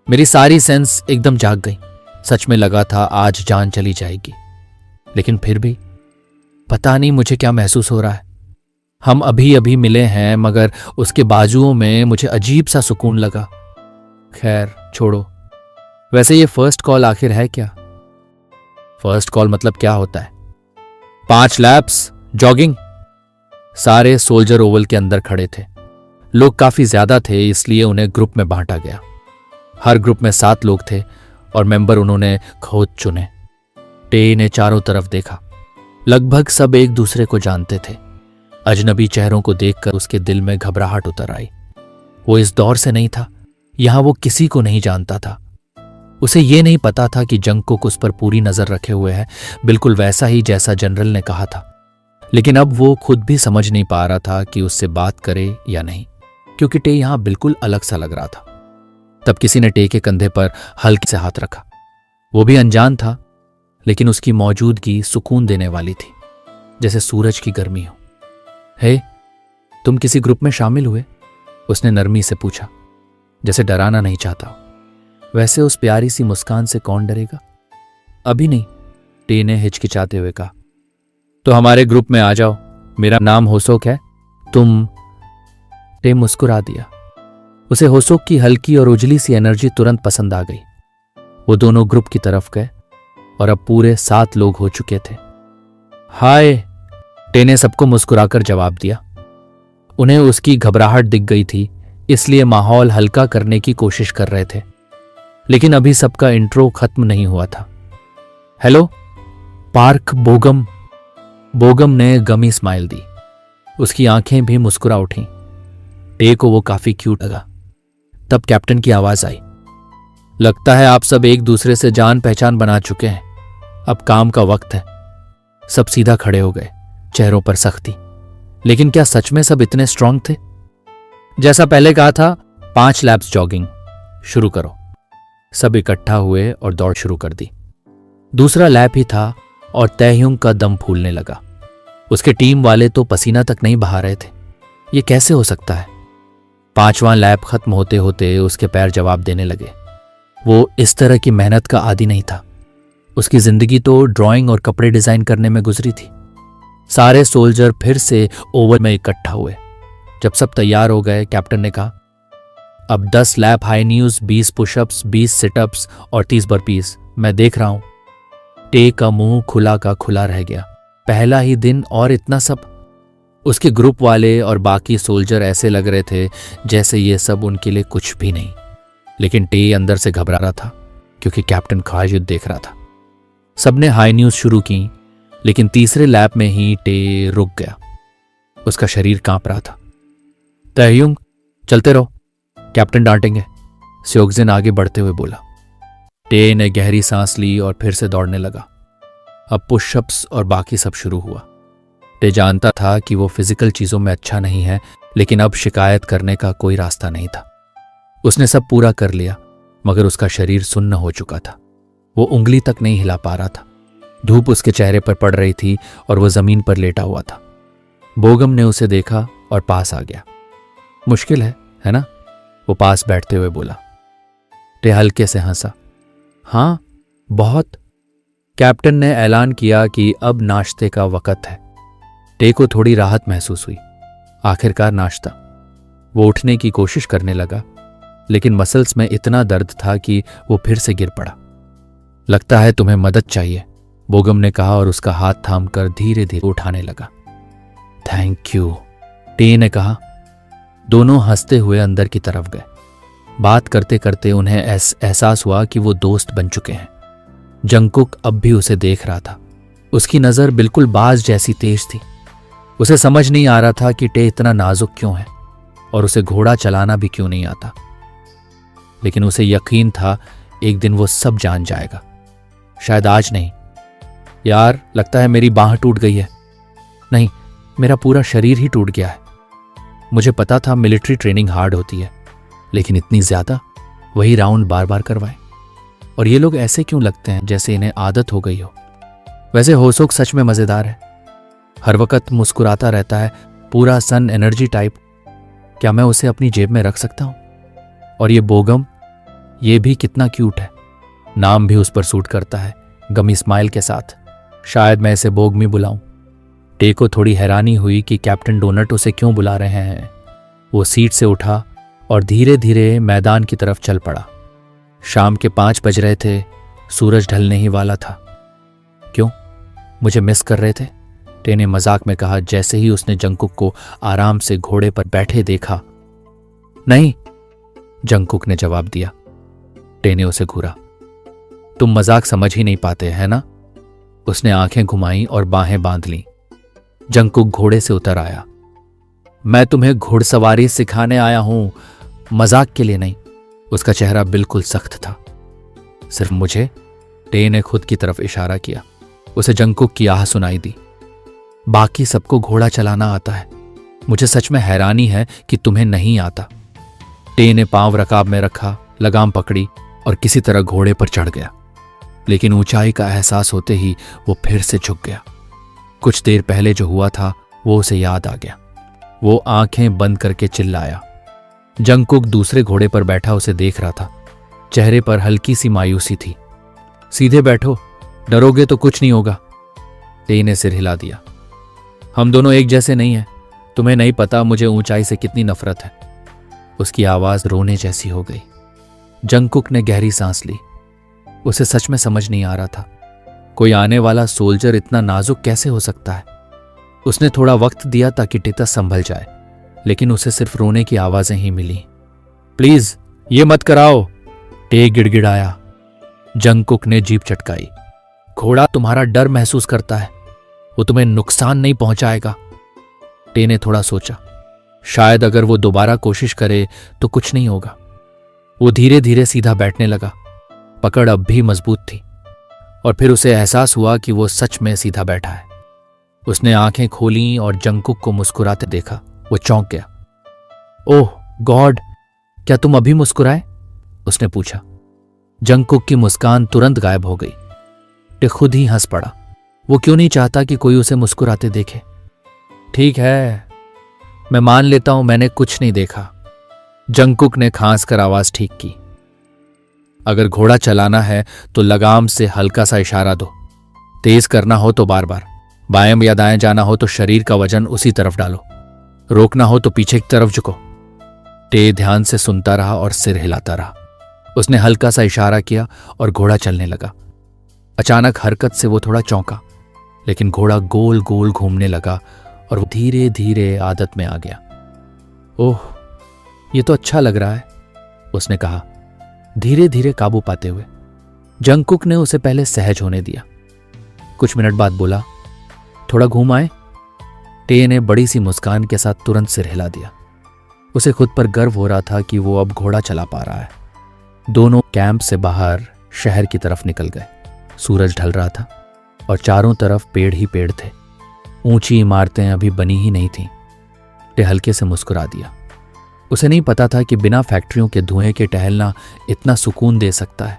मेरी सारी सेंस एकदम जाग गई। सच में लगा था आज जान चली जाएगी। लेकिन फिर भी पता नहीं मुझे क्या महसूस हो रहा है। हम अभी अभी मिले हैं, मगर उसके बाजुओं में मुझे अजीब सा सुकून लगा। खैर छोड़ो। वैसे ये फर्स्ट कॉल आखिर है क्या? फर्स्ट कॉल मतलब क्या होता है? 5 लैप्स जॉगिंग। सारे सोल्जर ओवल के अंदर खड़े थे। लोग काफी ज्यादा थे, इसलिए उन्हें ग्रुप में बांटा गया। हर ग्रुप में 7 लोग थे और मेंबर उन्होंने खुद चुने। टे ने चारों तरफ देखा। लगभग सब एक दूसरे को जानते थे। अजनबी चेहरों को देखकर उसके दिल में घबराहट उतर आई। वो इस दौर से नहीं था। यहां वो किसी को नहीं जानता था। उसे ये नहीं पता था कि जंगकुक उस पर पूरी नजर रखे हुए है, बिल्कुल वैसा ही जैसा जनरल ने कहा था। लेकिन अब वो खुद भी समझ नहीं पा रहा था कि उससे बात करे या नहीं, क्योंकि टे यहां बिल्कुल अलग सा लग रहा था। तब किसी ने टे के कंधे पर हल्के से हाथ रखा। वो भी अनजान था, लेकिन उसकी मौजूदगी सुकून देने वाली थी, जैसे सूरज की गर्मी हो। हे, तुम किसी ग्रुप में शामिल हुए? उसने नरमी से पूछा, जैसे डराना नहीं चाहता हो। वैसे उस प्यारी सी मुस्कान से कौन डरेगा? अभी नहीं, टे ने हिचकिचाते हुए कहा। तो हमारे ग्रुप में आ जाओ, मेरा नाम होसोक है। तुम? टे मुस्कुरा दिया। उसे होसोक की हल्की और उजली सी एनर्जी तुरंत पसंद आ गई। वो दोनों ग्रुप की तरफ गए और अब पूरे 7 लोग हो चुके थे। हाय, टे ने सबको मुस्कुराकर जवाब दिया। उन्हें उसकी घबराहट दिख गई थी, इसलिए माहौल हल्का करने की कोशिश कर रहे थे। लेकिन अभी सबका इंट्रो खत्म नहीं हुआ था। Hello, park बोगम। बोगम ने गमी स्माइल दी। उसकी आंखें भी मुस्कुरा उठीं। टे को वो काफी क्यूट लगा। तब कैप्टन की आवाज आई, लगता है आप सब एक दूसरे से जान पहचान बना चुके हैं, अब काम का वक्त है। सब सीधा खड़े हो गए, चेहरों पर सख्ती। लेकिन क्या सच में सब इतने स्ट्रांग थे? जैसा पहले कहा था, 5 लैप्स जॉगिंग, शुरू करो। सब इकट्ठा हुए और दौड़ शुरू कर दी। दूसरा लैप ही था और तैह्युंग का दम फूलने लगा। उसके टीम वाले तो पसीना तक नहीं बहा रहे थे। ये कैसे हो सकता है? 5वां लैप खत्म होते होते उसके पैर जवाब देने लगे। वो इस तरह की मेहनत का आदी नहीं था। उसकी जिंदगी तो ड्राइंग और कपड़े डिजाइन करने में गुजरी थी। सारे सोल्जर फिर से ओवल में इकट्ठा हुए। जब सब तैयार हो गए, कैप्टन ने कहा, अब 10 lap high news, 20 pushups, 20 sit-ups और 30 बर्पीज। मैं देख रहा हूं। टे का मुंह खुला का खुला रह गया। पहला ही दिन और इतना सब? उसके ग्रुप वाले और बाकी सोल्जर ऐसे लग रहे थे जैसे ये सब उनके लिए कुछ भी नहीं। लेकिन टे अंदर से घबरा रहा था, क्योंकि कैप्टन ख्वाहिश देख रहा था। सबने हाई न्यूज शुरू की, लेकिन तीसरे लैप में ही टे रुक गया। उसका शरीर कांप रहा था। तैह्युंग, चलते रहो, कैप्टन डांटेंगे, स्योक्जिन आगे बढ़ते हुए बोला। टे ने गहरी सांस ली और फिर से दौड़ने लगा। अब पुशअप्स और बाकी सब शुरू हुआ। टे जानता था कि वो फिजिकल चीजों में अच्छा नहीं है, लेकिन अब शिकायत करने का कोई रास्ता नहीं था। उसने सब पूरा कर लिया, मगर उसका शरीर सुन्न हो चुका था। वो उंगली तक नहीं हिला पा रहा था। धूप उसके चेहरे पर पड़ रही थी और वो जमीन पर लेटा हुआ था। बोगम ने उसे देखा और पास आ गया। मुश्किल है ना? वो पास बैठते हुए बोला। टे हल्के से हंसा। हाँ, बहुत। कैप्टन ने ऐलान किया कि अब नाश्ते का वक्त है। टे को थोड़ी राहत महसूस हुई। आखिरकार नाश्ता। वो उठने की कोशिश करने लगा, लेकिन मसल्स में इतना दर्द था कि वो फिर से गिर पड़ा। लगता है तुम्हें मदद चाहिए, बोगम ने कहा और उसका हाथ थामकर धीरे धीरे उठाने लगा। थैंक यू, टे ने कहा। दोनों हंसते हुए अंदर की तरफ गए। बात करते करते उन्हें एहसास हुआ कि वो दोस्त बन चुके हैं। जंगकुक अब भी उसे देख रहा था। उसकी नजर बिल्कुल बाज जैसी तेज थी। उसे समझ नहीं आ रहा था कि टे इतना नाजुक क्यों है और उसे घोड़ा चलाना भी क्यों नहीं आता। लेकिन उसे यकीन था एक दिन वो सब जान जाएगा। शायद आज नहीं। यार, लगता है मेरी बांह टूट गई है। नहीं, मेरा पूरा शरीर ही टूट गया है। मुझे पता था मिलिट्री ट्रेनिंग हार्ड होती है, लेकिन इतनी ज्यादा? वही राउंड बार बार करवाए। और ये लोग ऐसे क्यों लगते हैं जैसे इन्हें आदत हो गई हो। वैसे होसोक सच में मजेदार है। हर वक्त मुस्कुराता रहता है, पूरा सन एनर्जी टाइप। क्या मैं उसे अपनी जेब में रख सकता हूं? और ये बोगम, ये भी कितना क्यूट है। नाम भी उस पर सूट करता है, गमी स्माइल के साथ। शायद मैं इसे बोगमी बुलाऊं। टे को थोड़ी हैरानी हुई कि कैप्टन डोनट उसे क्यों बुला रहे हैं। वो सीट से उठा और धीरे धीरे मैदान की तरफ चल पड़ा। शाम के 5 बज रहे थे, सूरज ढलने ही वाला था। क्यों, मुझे मिस कर रहे थे? टे ने मजाक में कहा, जैसे ही उसने जंगकुक को आराम से घोड़े पर बैठे देखा। नहीं, जंगकुक ने जवाब दिया। टे ने उसे घूरा। तुम मजाक समझ ही नहीं पाते, है ना? उसने आंखें घुमाई और बाहें बांध लीं। जंगकुक घोड़े से उतर आया। मैं तुम्हें घुड़सवारी सिखाने आया हूं, मजाक के लिए नहीं। उसका चेहरा बिल्कुल सख्त था। सिर्फ मुझे? टे ने खुद की तरफ इशारा किया। उसे जंगकुक की आह सुनाई दी। बाकी सबको घोड़ा चलाना आता है। मुझे सच में हैरानी है कि तुम्हें नहीं आता। टे ने पांव रकाब में रखा, लगाम पकड़ी और किसी तरह घोड़े पर चढ़ गया। लेकिन ऊंचाई का एहसास होते ही वो फिर से झुक गया। कुछ देर पहले जो हुआ था वो उसे याद आ गया। वो आंखें बंद करके चिल्लाया। जंगकुक दूसरे घोड़े पर बैठा उसे देख रहा था। चेहरे पर हल्की सी मायूसी थी। सीधे बैठो, डरोगे तो कुछ नहीं होगा। टे ने सिर हिला दिया। हम दोनों एक जैसे नहीं हैं। तुम्हें नहीं पता मुझे ऊंचाई से कितनी नफरत है। उसकी आवाज रोने जैसी हो गई। जंगकुक ने गहरी सांस ली। उसे सच में समझ नहीं आ रहा था कोई आने वाला सोल्जर इतना नाजुक कैसे हो सकता है। उसने थोड़ा वक्त दिया ताकि टेता संभल जाए, लेकिन उसे सिर्फ रोने की आवाजें ही मिली। प्लीज ये मत कराओ, टे गिड़गिड़ाया। जंगकुक ने जीभ चटकाई। घोड़ा तुम्हारा डर महसूस करता है, वो तुम्हें नुकसान नहीं पहुंचाएगा। टे ने थोड़ा सोचा, शायद अगर वो दोबारा कोशिश करे तो कुछ नहीं होगा। वो धीरे धीरे सीधा बैठने लगा। पकड़ अब भी मजबूत थी और फिर उसे एहसास हुआ कि वो सच में सीधा बैठा है। उसने आंखें खोलीं और जंगकुक को मुस्कुराते देखा। वो चौंक गया। ओह गॉड, क्या तुम अभी मुस्कुराए? उसने पूछा। जंगकुक की मुस्कान तुरंत गायब हो गई। टे खुद ही हंस पड़ा। वो क्यों नहीं चाहता कि कोई उसे मुस्कुराते देखे। ठीक है, मैं मान लेता हूं मैंने कुछ नहीं देखा। जंगकुक ने खांस कर आवाज ठीक की। अगर घोड़ा चलाना है तो लगाम से हल्का सा इशारा दो। तेज करना हो तो बार बार, बाएं या दाएं जाना हो तो शरीर का वजन उसी तरफ डालो, रोकना हो तो पीछे की तरफ झुको। टे ध्यान से सुनता रहा और सिर हिलाता रहा। उसने हल्का सा इशारा किया और घोड़ा चलने लगा। अचानक हरकत से वो थोड़ा चौंका, लेकिन घोड़ा गोल गोल घूमने लगा और वो धीरे धीरे आदत में आ गया। ओह, ये तो अच्छा लग रहा है, उसने कहा, धीरे धीरे काबू पाते हुए। जंगकुक ने उसे पहले सहज होने दिया। कुछ मिनट बाद बोला, थोड़ा घूम आए। टे ने बड़ी सी मुस्कान के साथ तुरंत सिर हिला दिया। उसे खुद पर गर्व हो रहा था कि वो अब घोड़ा चला पा रहा है। दोनों कैंप से बाहर शहर की तरफ निकल गए। सूरज ढल रहा था और चारों तरफ पेड़ ही पेड़ थे। ऊंची इमारतें अभी बनी ही नहीं थीं। टे हल्के से मुस्कुरा दिया। उसे नहीं पता था कि बिना फैक्ट्रियों के धुएं के टहलना इतना सुकून दे सकता है।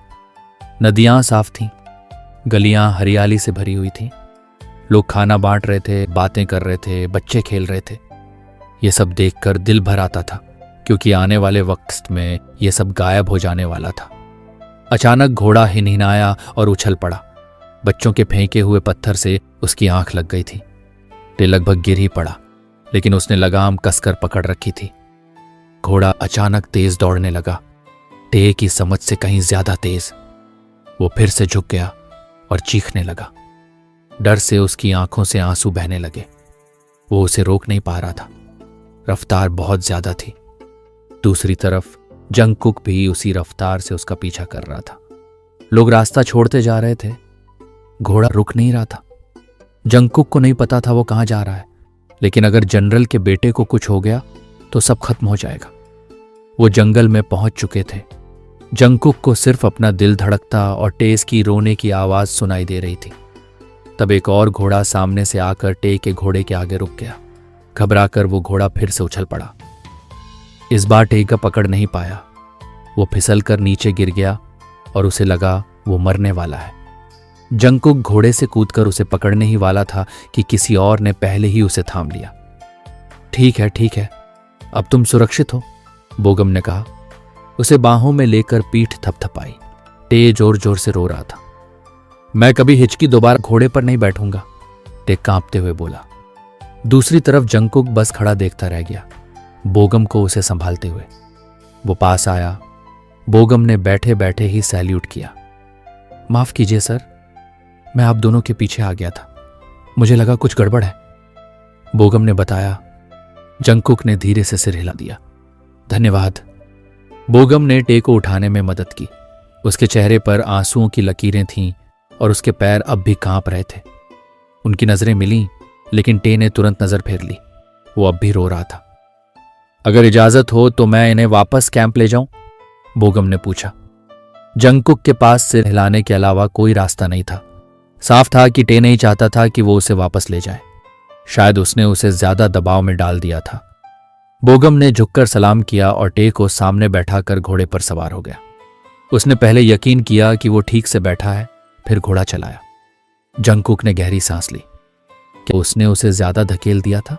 नदियां साफ थीं, गलियां हरियाली से भरी हुई थीं। लोग खाना बांट रहे थे, बातें कर रहे थे, बच्चे खेल रहे थे। ये सब देखकर दिल भर आता था, क्योंकि आने वाले वक्त में ये सब गायब हो जाने वाला था। अचानक घोड़ा हिनहिनाया और उछल पड़ा। बच्चों के फेंके हुए पत्थर से उसकी आंख लग गई थी। टे लगभग गिर ही पड़ा, लेकिन उसने लगाम कसकर पकड़ रखी थी। घोड़ा अचानक तेज दौड़ने लगा, टे की समझ से कहीं ज्यादा तेज। वो फिर से झुक गया और चीखने लगा। डर से उसकी आंखों से आंसू बहने लगे। वो उसे रोक नहीं पा रहा था, रफ्तार बहुत ज्यादा थी। दूसरी तरफ जंगकुक भी उसी रफ्तार से उसका पीछा कर रहा था। लोग रास्ता छोड़ते जा रहे थे, घोड़ा रुक नहीं रहा था। जंगकुक को नहीं पता था वो कहां जा रहा है, लेकिन अगर जनरल के बेटे को कुछ हो गया तो सब खत्म हो जाएगा। वो जंगल में पहुंच चुके थे। जंगकुक को सिर्फ अपना दिल धड़कता और टेस की रोने की आवाज सुनाई दे रही थी। तब एक और घोड़ा सामने से आकर टे के घोड़े के आगे रुक गया। घबराकर वो घोड़ा फिर से उछल पड़ा। इस बार टे का पकड़ नहीं पाया। वो फिसल कर नीचे गिर गया और उसे लगा वो मरने वाला है। जंगकुक घोड़े से कूदकर उसे पकड़ने ही वाला था कि किसी और ने पहले ही उसे थाम लिया। ठीक है, अब तुम सुरक्षित हो, बोगम ने कहा। उसे बाहों में लेकर पीठ थपथपाई। टे जोर जोर से रो रहा था। मैं कभी हिचकी दोबारा घोड़े पर नहीं बैठूंगा, टे कांपते हुए बोला। दूसरी तरफ जंगकुक बस खड़ा देखता रह गया, बोगम को उसे संभालते हुए। वो पास आया। बोगम ने बैठे बैठे ही सैल्यूट किया। माफ कीजिए सर, मैं आप दोनों के पीछे आ गया था, मुझे लगा कुछ गड़बड़ है, बोगम ने बताया। जंगकुक ने धीरे से सिर हिला दिया। धन्यवाद। बोगम ने टे को उठाने में मदद की। उसके चेहरे पर आंसुओं की लकीरें थीं और उसके पैर अब भी कांप रहे थे। उनकी नजरें मिलीं, लेकिन टे ने तुरंत नजर फेर ली। वो अब भी रो रहा था। अगर इजाजत हो तो मैं इन्हें वापस कैंप ले जाऊं, बोगम ने पूछा। जंगकुक के पास सिर हिलाने के अलावा कोई रास्ता नहीं था। साफ था कि टे नहीं चाहता था कि वो उसे वापस ले जाए। शायद उसने उसे ज्यादा दबाव में डाल दिया था। बोगम ने झुककर सलाम किया और टे को सामने बैठाकर घोड़े पर सवार हो गया। उसने पहले यकीन किया कि वो ठीक से बैठा है, फिर घोड़ा चलाया। जंगकुक ने गहरी सांस ली। क्या उसने उसे ज्यादा धकेल दिया था?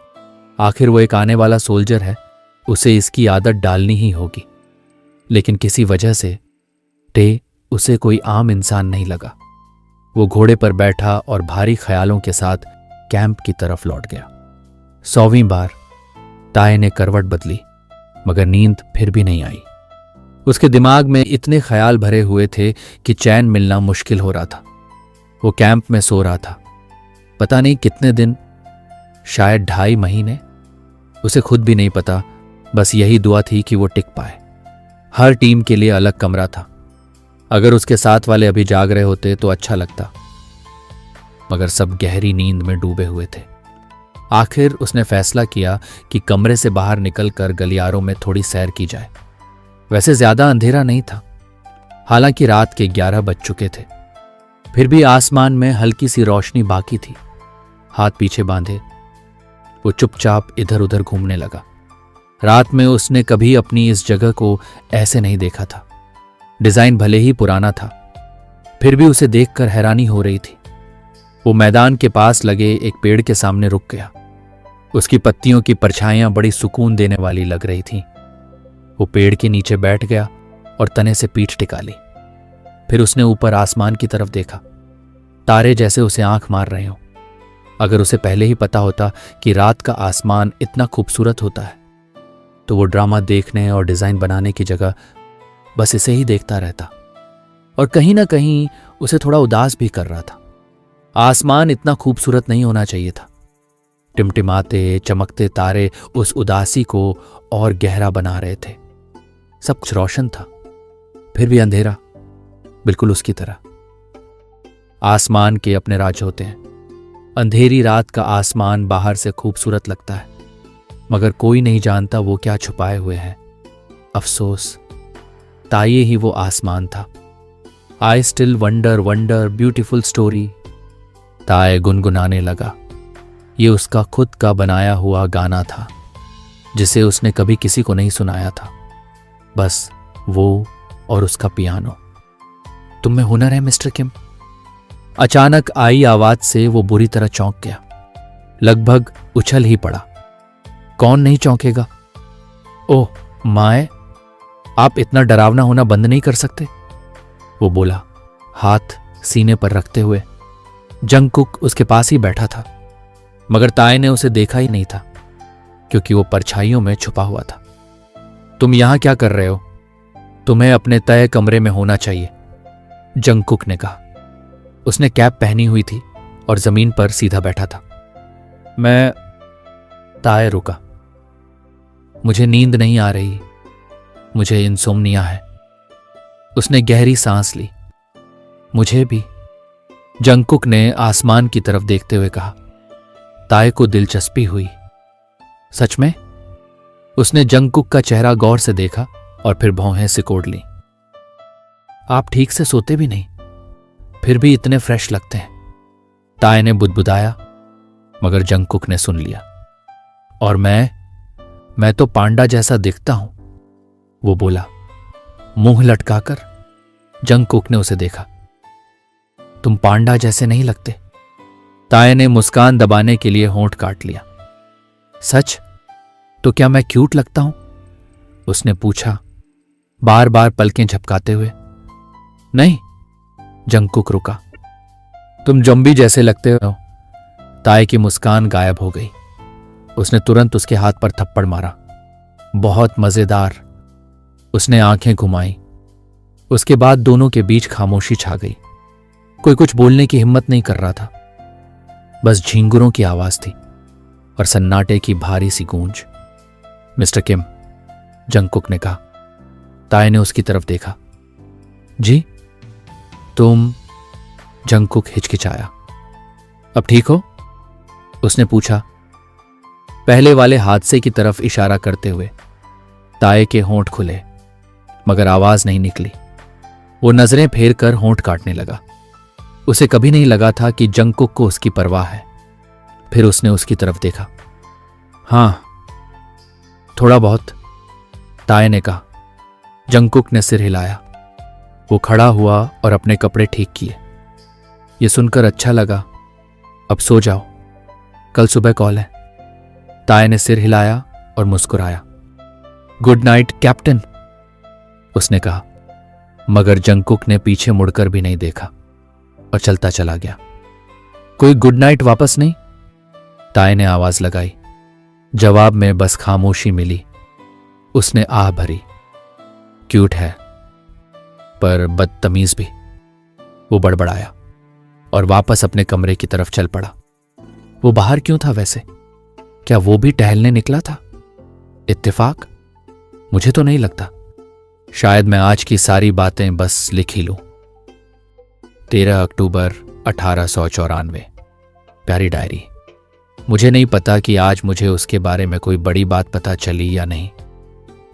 आखिर वो एक आने वाला सोल्जर है, उसे इसकी आदत डालनी ही होगी। लेकिन किसी वजह से टे उसे कोई आम इंसान नहीं लगा। वो घोड़े पर बैठा और भारी ख्यालों के साथ कैंप की तरफ लौट गया। 100वीं बार ताए ने करवट बदली, मगर नींद फिर भी नहीं आई। उसके दिमाग में इतने ख्याल भरे हुए थे कि चैन मिलना मुश्किल हो रहा था। वो कैंप में सो रहा था, पता नहीं कितने दिन, शायद 2.5 महीने। उसे खुद भी नहीं पता, बस यही दुआ थी कि वो टिक पाए। हर टीम के लिए अलग कमरा था। अगर उसके साथ वाले अभी जाग रहे होते तो अच्छा लगता, मगर सब गहरी नींद में डूबे हुए थे। आखिर उसने फैसला किया कि कमरे से बाहर निकलकर गलियारों में थोड़ी सैर की जाए। वैसे ज्यादा अंधेरा नहीं था, हालांकि रात के 11 बज चुके थे। फिर भी आसमान में हल्की सी रोशनी बाकी थी। हाथ पीछे बांधे वो चुपचाप इधर उधर घूमने लगा। रात में उसने कभी अपनी इस जगह को ऐसे नहीं देखा था। डिजाइन भले ही पुराना था, फिर भी उसे देखकर हैरानी हो रही थी। वो मैदान के पास लगे एक पेड़ के सामने रुक गया। उसकी पत्तियों की परछाइयां बड़ी सुकून देने वाली लग रही थीं। वो पेड़ के नीचे बैठ गया और तने से पीठ टिका ली। फिर उसने ऊपर आसमान की तरफ देखा। तारे जैसे उसे आंख मार रहे हों। अगर उसे पहले ही पता होता कि रात का आसमान इतना खूबसूरत होता है, तो वो ड्रामा देखने और डिजाइन बनाने की जगह बस इसे ही देखता रहता। और कहीं ना कहीं उसे थोड़ा उदास भी कर रहा था। आसमान इतना खूबसूरत नहीं होना चाहिए था। टिमटिमाते चमकते तारे उस उदासी को और गहरा बना रहे थे। सब कुछ रोशन था, फिर भी अंधेरा, बिल्कुल उसकी तरह। आसमान के अपने राज होते हैं। अंधेरी रात का आसमान बाहर से खूबसूरत लगता है, मगर कोई नहीं जानता वो क्या छुपाए हुए है। अफसोस, ताये ही वो आसमान था। I still wonder wonder beautiful story. ताए गुनगुनाने लगा। ये उसका खुद का बनाया हुआ गाना था, जिसे उसने कभी किसी को नहीं सुनाया था, बस वो और उसका पियानो। तुम में हुनर है मिस्टर किम? अचानक आई आवाज से वो बुरी तरह चौंक गया, लगभग उछल ही पड़ा। कौन नहीं चौंकेगा? ओह माए, आप इतना डरावना होना बंद नहीं कर सकते? वो बोला, हाथ सीने पर रखते हुए। जंगकुक उसके पास ही बैठा था, मगर ताए ने उसे देखा ही नहीं था, क्योंकि वो परछाइयों में छुपा हुआ था। तुम यहां क्या कर रहे हो? तुम्हें अपने तय कमरे में होना चाहिए, जंगकुक ने कहा। उसने कैप पहनी हुई थी और जमीन पर सीधा बैठा था। मैं ताए रुका। मुझे नींद नहीं आ रही, मुझे इंसोम्निया है। उसने गहरी सांस ली। मुझे भी, जंगकुक ने आसमान की तरफ देखते हुए कहा। ताए को दिलचस्पी हुई। सच में? उसने जंगकुक का चेहरा गौर से देखा और फिर भौहें सिकोड़ ली। आप ठीक से सोते भी नहीं, फिर भी इतने फ्रेश लगते हैं, ताए ने बुदबुदाया, मगर जंगकुक ने सुन लिया। और मैं तो पांडा जैसा दिखता हूं, वो बोला, मुंह लटकाकर। जंगकुक ने उसे देखा। तुम पांडा जैसे नहीं लगते। ताए ने मुस्कान दबाने के लिए होंठ काट लिया। सच? तो क्या मैं क्यूट लगता हूं? उसने पूछा, बार बार पलकें झपकाते हुए। नहीं, जंगकुक रुका। तुम जंबी जैसे लगते हो। ताए की मुस्कान गायब हो गई। उसने तुरंत उसके हाथ पर थप्पड़ मारा। बहुत मजेदार। उसने आंखें घुमाई। उसके बाद दोनों के बीच खामोशी छा गई। कोई कुछ बोलने की हिम्मत नहीं कर रहा था। बस झींगुरों की आवाज थी और सन्नाटे की भारी सी गूंज। मिस्टर किम, जंगकुक ने कहा। ताए ने उसकी तरफ देखा। जी? तुम? जंगकुक हिचकिचाया। अब ठीक हो? उसने पूछा, पहले वाले हादसे की तरफ इशारा करते हुए। ताए के होंठ खुले, मगर आवाज नहीं निकली। वो नजरें फेर कर होंठ काटने लगा। उसे कभी नहीं लगा था कि जंगकुक को उसकी परवाह है। फिर उसने उसकी तरफ देखा। हां, थोड़ा बहुत, ताए ने कहा। जंगकुक ने सिर हिलाया। वो खड़ा हुआ और अपने कपड़े ठीक किए। ये सुनकर अच्छा लगा। अब सो जाओ, कल सुबह कॉल है। ताए ने सिर हिलाया और मुस्कुराया। गुड नाइट कैप्टन, उसने कहा, मगर जंगकुक ने पीछे मुड़कर भी नहीं देखा और चलता चला गया। कोई गुड नाइट वापस नहीं? ताए ने आवाज लगाई। जवाब में बस खामोशी मिली। उसने आह भरी। क्यूट है पर बदतमीज भी, वो बड़बड़ाया और वापस अपने कमरे की तरफ चल पड़ा। वो बाहर क्यों था वैसे? क्या वो भी टहलने निकला था? इत्तेफाक? मुझे तो नहीं लगता। शायद मैं आज की सारी बातें बस लिख ही लूं। 13 अक्टूबर 1894। प्यारी डायरी। मुझे नहीं पता कि आज मुझे उसके बारे में कोई बड़ी बात पता चली या नहीं।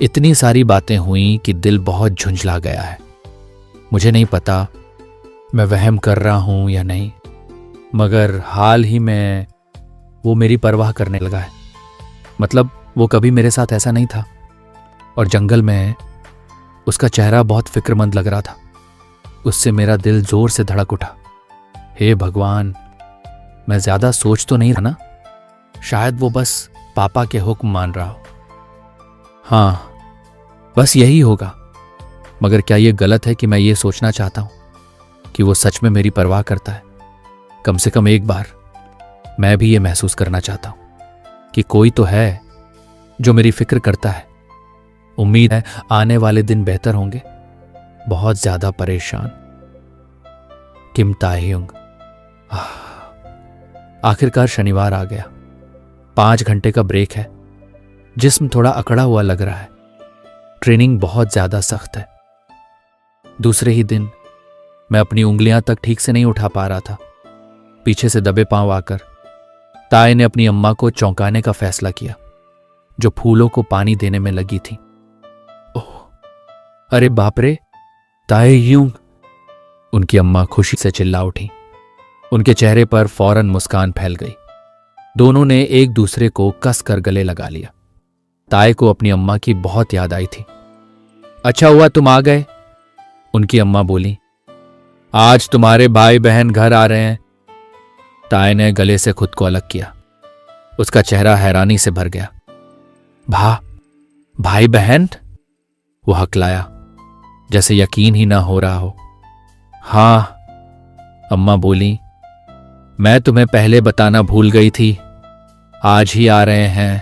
इतनी सारी बातें हुई कि दिल बहुत झुंझला गया है। मुझे नहीं पता मैं वहम कर रहा हूं या नहीं, मगर हाल ही में वो मेरी परवाह करने लगा है। मतलब वो कभी मेरे साथ ऐसा नहीं था। और जंगल में उसका चेहरा बहुत फिक्रमंद लग रहा था। उससे मेरा दिल जोर से धड़क उठा। हे भगवान, मैं ज्यादा सोच तो नहीं रहा ना? शायद वो बस पापा के हुक्म मान रहा हो। हाँ, बस यही होगा। मगर क्या ये गलत है कि मैं ये सोचना चाहता हूं कि वो सच में मेरी परवाह करता है? कम से कम एक बार मैं भी ये महसूस करना चाहता हूं कि कोई तो है जो मेरी फिक्र करता है। उम्मीद है आने वाले दिन बेहतर होंगे। बहुत ज्यादा परेशान। किम ताएह्युंग। आखिरकार शनिवार आ गया। 5 घंटे का ब्रेक है। जिस्म थोड़ा अकड़ा हुआ लग रहा है। ट्रेनिंग बहुत ज्यादा सख्त है। दूसरे ही दिन मैं अपनी उंगलियां तक ठीक से नहीं उठा पा रहा था। पीछे से दबे पांव आकर ताए ने अपनी अम्मा को चौंकाने का फैसला किया, जो फूलों को पानी देने में लगी थी। ओह, अरे बाप रे, ताएह्युंग! उनकी अम्मा खुशी से चिल्ला उठी। उनके चेहरे पर फौरन मुस्कान फैल गई। दोनों ने एक दूसरे को कस कर गले लगा लिया। ताए को अपनी अम्मा की बहुत याद आई थी। अच्छा हुआ तुम आ गए, उनकी अम्मा बोली। आज तुम्हारे भाई बहन घर आ रहे हैं। ताए ने गले से खुद को अलग किया। उसका चेहरा हैरानी से भर गया। भाई बहन? वो हकलाया, जैसे यकीन ही ना हो रहा हो। हाँ, अम्मा बोली, मैं तुम्हें पहले बताना भूल गई थी। आज ही आ रहे हैं।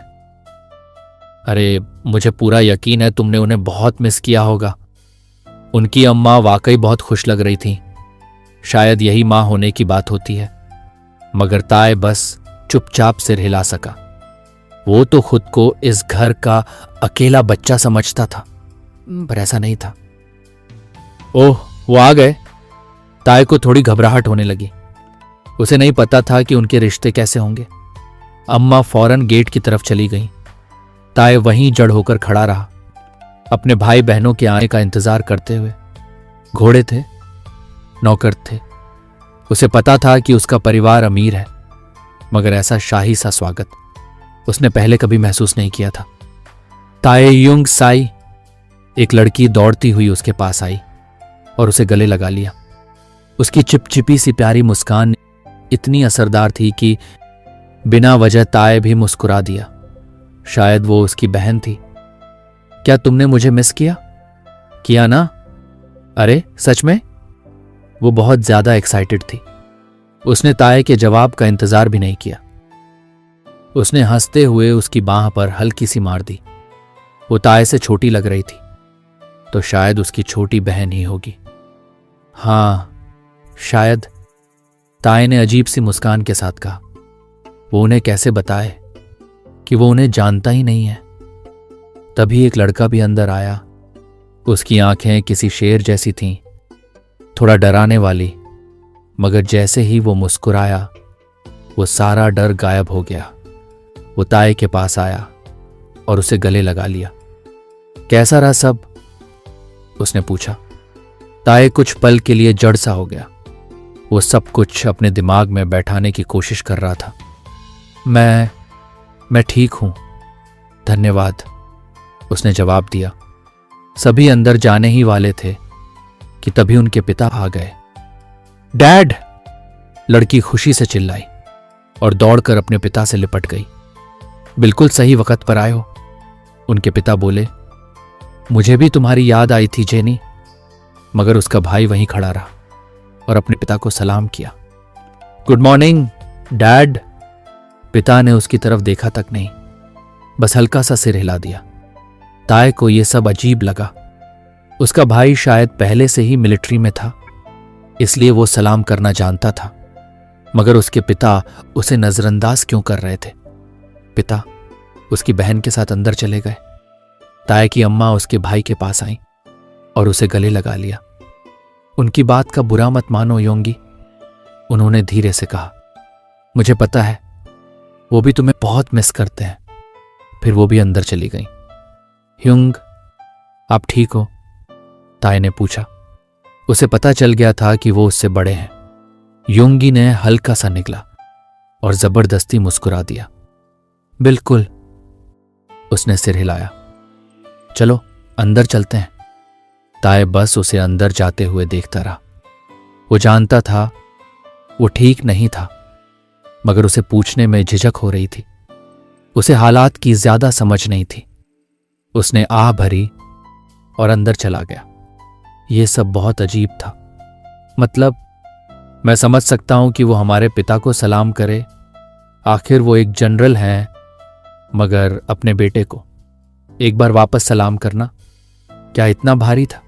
अरे, मुझे पूरा यकीन है तुमने उन्हें बहुत मिस किया होगा। उनकी अम्मा वाकई बहुत खुश लग रही थी। शायद यही मां होने की बात होती है। मगर ताए बस चुपचाप सिर हिला सका। वो तो खुद को इस घर का अकेला बच्चा समझता था, पर ऐसा नहीं था। ओह, वो आ गए। ताए को थोड़ी घबराहट होने लगी। उसे नहीं पता था कि उनके रिश्ते कैसे होंगे। अम्मा फौरन गेट की तरफ चली गईं। ताए वहीं जड़ होकर खड़ा रहा, अपने भाई बहनों के आने का इंतजार करते हुए। घोड़े थे, नौकर थे। उसे पता था कि उसका परिवार अमीर है, मगर ऐसा शाही सा स्वागत उसने पहले कभी महसूस नहीं किया था। ताएह्युंग साई, एक लड़की दौड़ती हुई उसके पास आई और उसे गले लगा लिया। उसकी चिपचिपी सी प्यारी मुस्कान इतनी असरदार थी कि बिना वजह ताए भी मुस्कुरा दिया। शायद वो उसकी बहन थी। क्या तुमने मुझे मिस किया? किया ना? अरे सच में? वो बहुत ज्यादा एक्साइटेड थी। उसने ताए के जवाब का इंतजार भी नहीं किया। उसने हंसते हुए उसकी बांह पर हल्की सी मार दी। वो ताए से छोटी लग रही थी, तो शायद उसकी छोटी बहन ही होगी। हाँ, शायद, ताए ने अजीब सी मुस्कान के साथ कहा। वो उन्हें कैसे बताए कि वो उन्हें जानता ही नहीं है। तभी एक लड़का भी अंदर आया। उसकी आंखें किसी शेर जैसी थीं, थोड़ा डराने वाली, मगर जैसे ही वो मुस्कुराया, वो सारा डर गायब हो गया। वो ताए के पास आया और उसे गले लगा लिया। कैसा रहा सब? उसने पूछा। ताए कुछ पल के लिए जड़ सा हो गया। वो सब कुछ अपने दिमाग में बैठाने की कोशिश कर रहा था। मैं ठीक हूं, धन्यवाद, उसने जवाब दिया। सभी अंदर जाने ही वाले थे कि तभी उनके पिता आ गए। डैड! लड़की खुशी से चिल्लाई और दौड़कर अपने पिता से लिपट गई। बिल्कुल सही वक्त पर आए हो, उनके पिता बोले। मुझे भी तुम्हारी याद आई थी जेनी। मगर उसका भाई वहीं खड़ा रहा और अपने पिता को सलाम किया। Good morning dad. पिता ने उसकी तरफ देखा तक नहीं, बस हल्का सा सिर हिला दिया। ताए को यह सब अजीब लगा। उसका भाई शायद पहले से ही मिलिट्री में था, इसलिए वो सलाम करना जानता था। मगर उसके पिता उसे नजरअंदाज क्यों कर रहे थे? पिता उसकी बहन के साथ अंदर चले गए। ताए की अम्मा उसके भाई के पास आई और उसे गले लगा लिया। उनकी बात का बुरा मत मानो योंगी, उन्होंने धीरे से कहा। मुझे पता है, वो भी तुम्हें बहुत मिस करते हैं। फिर वो भी अंदर चली गई। ह्युंग, आप ठीक हो? ताए ने पूछा। उसे पता चल गया था कि वो उससे बड़े हैं। योंगी ने हल्का सा निकला और जबरदस्ती मुस्कुरा दिया। बिल्कुल, उसने सिर हिलाया। चलो अंदर चलते हैं। ताए बस उसे अंदर जाते हुए देखता रहा। वो जानता था वो ठीक नहीं था, मगर उसे पूछने में झिझक हो रही थी। उसे हालात की ज्यादा समझ नहीं थी। उसने आह भरी और अंदर चला गया। यह सब बहुत अजीब था। मतलब, मैं समझ सकता हूं कि वो हमारे पिता को सलाम करे, आखिर वो एक जनरल हैं, मगर अपने बेटे को एक बार वापस सलाम करना क्या इतना भारी था?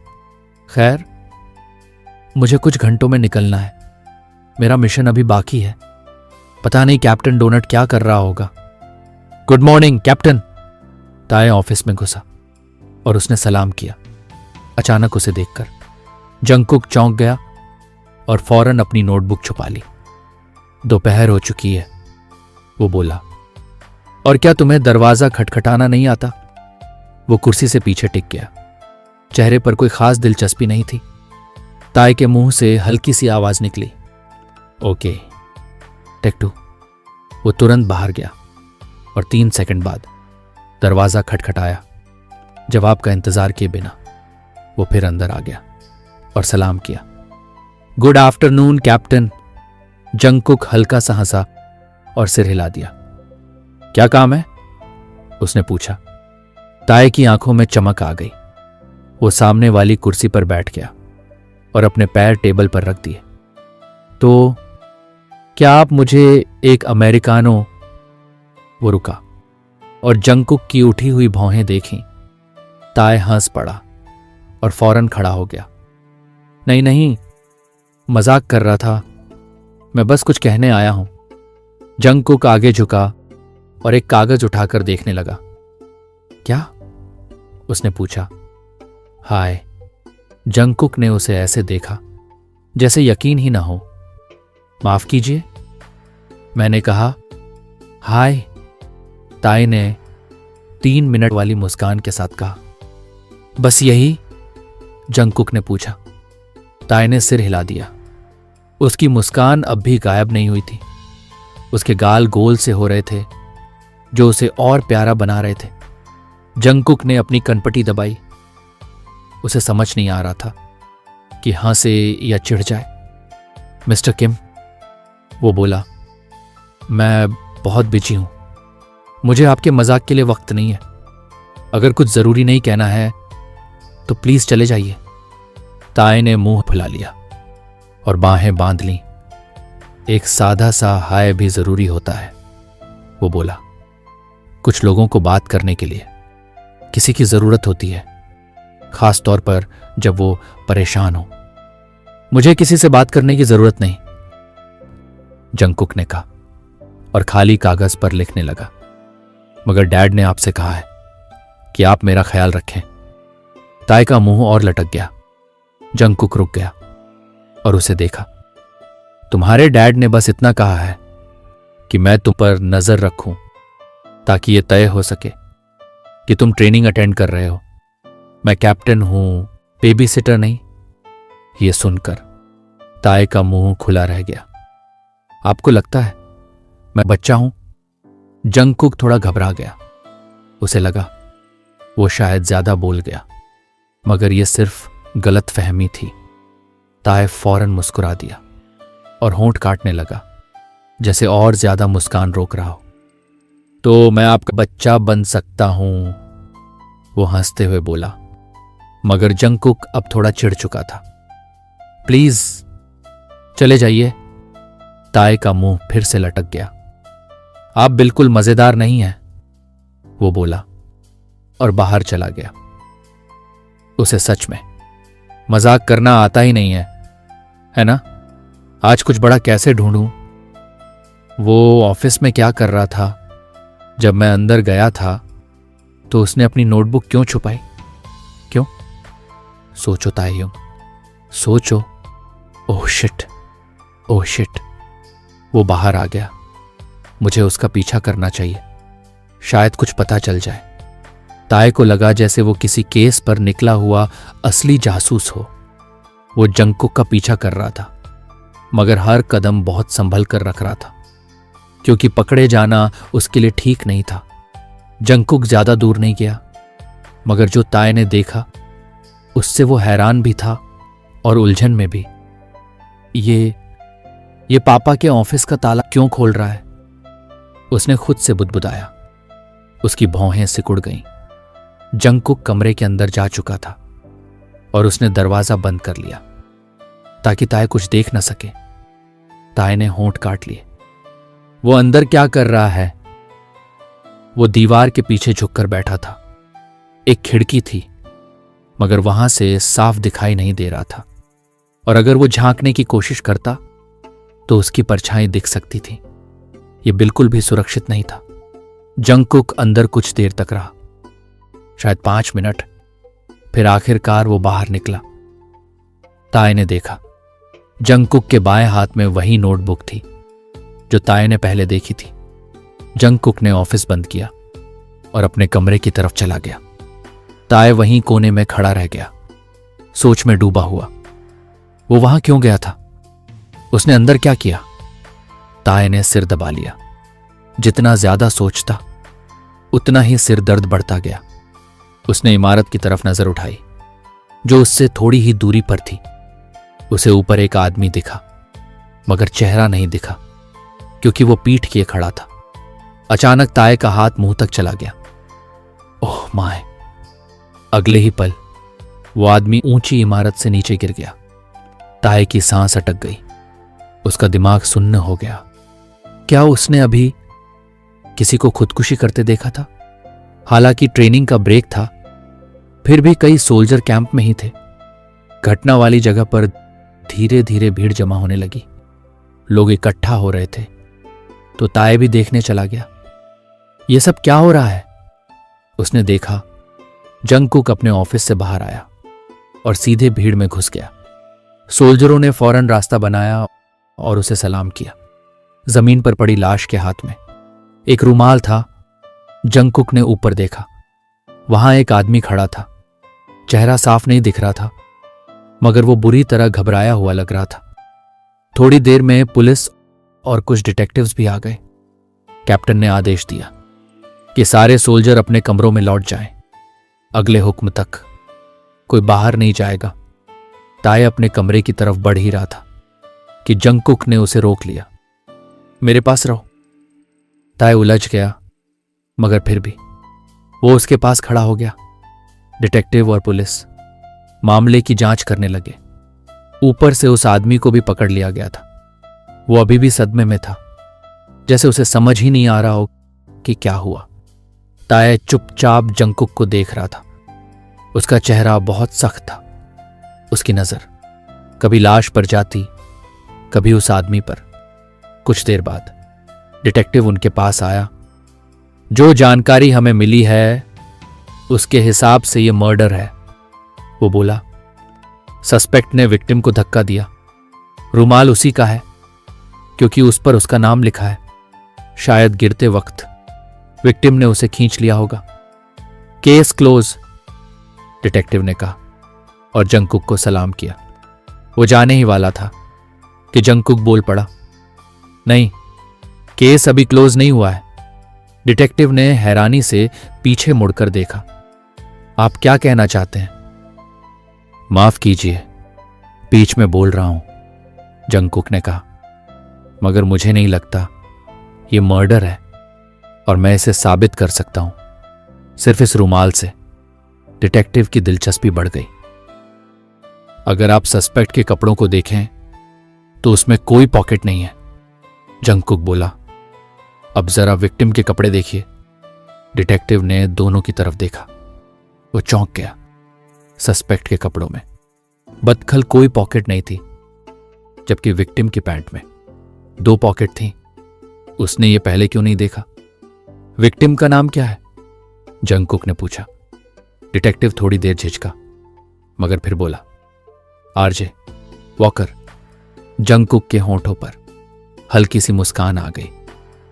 खैर, मुझे कुछ घंटों में निकलना है। मेरा मिशन अभी बाकी है। पता नहीं कैप्टन डोनट क्या कर रहा होगा। Good morning captain. ताए ऑफिस में घुसा और उसने सलाम किया। अचानक उसे देखकर जंगकुक चौंक गया और फौरन अपनी नोटबुक छुपा ली। दोपहर हो चुकी है, वो बोला। और क्या तुम्हें दरवाजा खटखटाना नहीं आता? वो कुर्सी से पीछे टिक गया। चेहरे पर कोई खास दिलचस्पी नहीं थी। ताए के मुंह से हल्की सी आवाज निकली, ओके टेक 2। वो तुरंत बाहर गया और 3 सेकंड बाद दरवाजा खटखटाया। जवाब का इंतजार किए बिना वो फिर अंदर आ गया और सलाम किया। Good afternoon captain. जंगकुक हल्का सा हंसा और सिर हिला दिया। क्या काम है? उसने पूछा। ताए की आंखों में चमक आ गई। वो सामने वाली कुर्सी पर बैठ गया और अपने पैर टेबल पर रख दिए। तो क्या आप मुझे एक अमेरिकानो? वो रुका और जंगकुक की उठी हुई भौहें देखीं। ताए हंस पड़ा और फौरन खड़ा हो गया। नहीं नहीं, मजाक कर रहा था, मैं बस कुछ कहने आया हूं। जंगकुक आगे झुका और एक कागज उठाकर देखने लगा। क्या? उसने पूछा। हाय। जंगकुक ने उसे ऐसे देखा जैसे यकीन ही ना हो। माफ कीजिए, मैंने कहा हाय। ताए ने 3 मिनट वाली मुस्कान के साथ कहा। बस यही? जंगकुक ने पूछा। ताए ने सिर हिला दिया। उसकी मुस्कान अब भी गायब नहीं हुई थी। उसके गाल गोल से हो रहे थे जो उसे और प्यारा बना रहे थे। जंगकुक ने अपनी कनपटी दबाई। उसे समझ नहीं आ रहा था कि हंसे या चिढ़ जाए। मिस्टर किम, वो बोला, मैं बहुत बिजी हूं। मुझे आपके मजाक के लिए वक्त नहीं है। अगर कुछ जरूरी नहीं कहना है तो प्लीज चले जाइए। ताए ने मुंह फुला लिया और बाहें बांध लीं। एक सादा सा हाय भी जरूरी होता है, वो बोला। कुछ लोगों को बात करने के लिए किसी की जरूरत होती है, खास तौर पर जब वो परेशान हो। मुझे किसी से बात करने की जरूरत नहीं, जंगकुक ने कहा और खाली कागज पर लिखने लगा। मगर डैड ने आपसे कहा है कि आप मेरा ख्याल रखें। ताए का मुंह और लटक गया। जंगकुक रुक गया और उसे देखा। तुम्हारे डैड ने बस इतना कहा है कि मैं तुम पर नजर रखूं ताकि यह तय हो सके कि तुम ट्रेनिंग अटेंड कर रहे हो। मैं कैप्टन हूं, बेबी सिटर नहीं। यह सुनकर ताए का मुंह खुला रह गया। आपको लगता है मैं बच्चा हूं? जंगकुक थोड़ा घबरा गया। उसे लगा वो शायद ज्यादा बोल गया, मगर यह सिर्फ गलत फहमी थी। ताए फौरन मुस्कुरा दिया। और होंठ काटने लगा, जैसे और ज्यादा मुस्कान रोक रहा हो। तो मैं आपका बच्चा बन सकता हूं, वो हंसते हुए बोला। मगर जंगकुक अब थोड़ा चिढ़ चुका था। प्लीज चले जाइए। ताए का मुंह फिर से लटक गया। आप बिल्कुल मजेदार नहीं हैं, वो बोला और बाहर चला गया। उसे सच में मजाक करना आता ही नहीं है ना? आज कुछ बड़ा कैसे ढूंढूं? वो ऑफिस में क्या कर रहा था? जब मैं अंदर गया था तो उसने अपनी नोटबुक क्यों छुपाई? क्यों? सोचो ताएयुंग, सोचो। Oh shit, oh shit. वो बाहर आ गया। मुझे उसका पीछा करना चाहिए, शायद कुछ पता चल जाए। ताए को लगा जैसे वो किसी केस पर निकला हुआ असली जासूस हो। वो जंगकुक का पीछा कर रहा था, मगर हर कदम बहुत संभल कर रख रहा था, क्योंकि पकड़े जाना उसके लिए ठीक नहीं था। जंगकुक ज्यादा दूर नहीं गया, मगर जो ताए ने देखा उससे वो हैरान भी था और उलझन में भी। ये पापा के ऑफिस का ताला क्यों खोल रहा है? उसने खुद से बुदबुदाया। उसकी भौहें सिकुड़ गईं। जंगकुक कमरे के अंदर जा चुका था और उसने दरवाजा बंद कर लिया ताकि ताए कुछ देख न सके। ताए ने होंठ काट लिए। वो अंदर क्या कर रहा है? वो दीवार के पीछे झुककर बैठा था। एक खिड़की थी, मगर वहां से साफ दिखाई नहीं दे रहा था, और अगर वो झांकने की कोशिश करता तो उसकी परछाई दिख सकती थी। ये बिल्कुल भी सुरक्षित नहीं था। जंगकुक अंदर कुछ देर तक रहा, शायद 5 मिनट। फिर आखिरकार वो बाहर निकला। ताए ने देखा जंगकुक के बाएं हाथ में वही नोटबुक थी जो ताए ने पहले देखी थी। जंगकुक ने ऑफिस बंद किया और अपने कमरे की तरफ चला गया। ताए वहीं कोने में खड़ा रह गया, सोच में डूबा हुआ। वो वहां क्यों गया था? उसने अंदर क्या किया? ताए ने सिर दबा लिया। जितना ज्यादा सोचता उतना ही सिर दर्द बढ़ता गया। उसने इमारत की तरफ नजर उठाई जो उससे थोड़ी ही दूरी पर थी। उसे ऊपर एक आदमी दिखा, मगर चेहरा नहीं दिखा क्योंकि वो पीठ किए खड़ा था। अचानक ताए का हाथ मुंह तक चला गया। Oh my! अगले ही पल वो आदमी ऊंची इमारत से नीचे गिर गया। ताए की सांस अटक गई। उसका दिमाग सुन्न हो गया। क्या उसने अभी किसी को खुदकुशी करते देखा था? हालांकि ट्रेनिंग का ब्रेक था, फिर भी कई सोल्जर कैंप में ही थे। घटना वाली जगह पर धीरे धीरे भीड़ जमा होने लगी। लोग इकट्ठा हो रहे थे, तो ताए भी देखने चला गया। यह सब क्या हो रहा है? उसने देखा जंगकुक अपने ऑफिस से बाहर आया और सीधे भीड़ में घुस गया। सोल्जरों ने फौरन रास्ता बनाया और उसे सलाम किया। जमीन पर पड़ी लाश के हाथ में एक रुमाल था। जंगकुक ने ऊपर देखा। वहां एक आदमी खड़ा था। चेहरा साफ नहीं दिख रहा था, मगर वो बुरी तरह घबराया हुआ लग रहा था। थोड़ी देर में पुलिस और कुछ डिटेक्टिव्स भी आ गए। कैप्टन ने आदेश दिया कि सारे सोल्जर अपने कमरों में लौट जाएं। अगले हुक्म तक कोई बाहर नहीं जाएगा। ताए अपने कमरे की तरफ बढ़ ही रहा था कि जंगकुक ने उसे रोक लिया। मेरे पास रहो। ताए उलझ गया, मगर फिर भी वो उसके पास खड़ा हो गया। डिटेक्टिव और पुलिस मामले की जांच करने लगे। ऊपर से उस आदमी को भी पकड़ लिया गया था। वो अभी भी सदमे में था, जैसे उसे समझ ही नहीं आ रहा हो कि क्या हुआ। ताए चुपचाप जंगकुक को देख रहा था। उसका चेहरा बहुत सख्त था। उसकी नजर कभी लाश पर जाती, कभी उस आदमी पर। कुछ देर बाद डिटेक्टिव उनके पास आया। जो जानकारी हमें मिली है उसके हिसाब से यह मर्डर है, वो बोला। सस्पेक्ट ने विक्टिम को धक्का दिया। रुमाल उसी का है क्योंकि उस पर उसका नाम लिखा है। शायद गिरते वक्त विक्टिम ने उसे खींच लिया होगा। केस क्लोज, डिटेक्टिव ने कहा और जंगकुक को सलाम किया। वो जाने ही वाला था कि जंगकुक बोल पड़ा, नहीं, केस अभी क्लोज नहीं हुआ है। डिटेक्टिव ने हैरानी से पीछे मुड़कर देखा। आप क्या कहना चाहते हैं? माफ कीजिए, बीच में बोल रहा हूं, जंगकुक ने कहा। मगर मुझे नहीं लगता ये मर्डर है और मैं इसे साबित कर सकता हूं सिर्फ इस रुमाल से। डिटेक्टिव की दिलचस्पी बढ़ गई। अगर आप सस्पेक्ट के कपड़ों को देखें तो उसमें कोई पॉकेट नहीं है, जंगकुक बोला। अब जरा विक्टिम के कपड़े देखिए। डिटेक्टिव ने दोनों की तरफ देखा। वो चौंक गया। सस्पेक्ट के कपड़ों में बदखल कोई पॉकेट नहीं थी, जबकि विक्टिम की पैंट में 2 पॉकेट थी। उसने ये पहले क्यों नहीं देखा? विक्टिम का नाम क्या है? जंगकुक ने पूछा। डिटेक्टिव थोड़ी देर झिझका, मगर फिर बोला, आरजे वॉकर। जंगकुक के होंठों पर हल्की सी मुस्कान आ गई,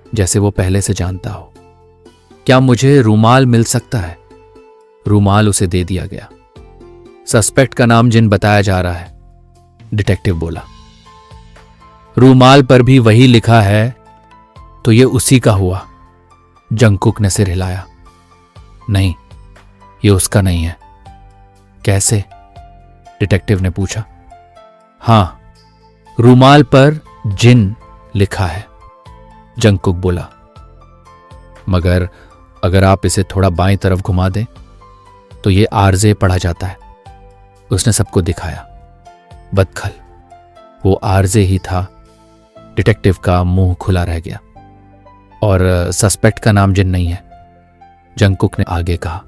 जैसे वो पहले से जानता हो। क्या मुझे रूमाल मिल सकता है? रूमाल उसे दे दिया गया। सस्पेक्ट का नाम जिन बताया जा रहा है, डिटेक्टिव बोला। रूमाल पर भी वही लिखा है, तो ये उसी का हुआ। जंगकुक ने सिर हिलाया। नहीं, ये उसका नहीं है। कैसे? डिटेक्टिव ने पूछा। हां, रूमाल पर जिन लिखा है, जंगकुक बोला। मगर अगर आप इसे थोड़ा बाईं तरफ घुमा दें तो ये आरजे पढ़ा जाता है। उसने सबको दिखाया। बदखल, वो आरजे ही था। डिटेक्टिव का मुंह खुला रह गया। और सस्पेक्ट का नाम जिन नहीं है, जंगकुक ने आगे कहा।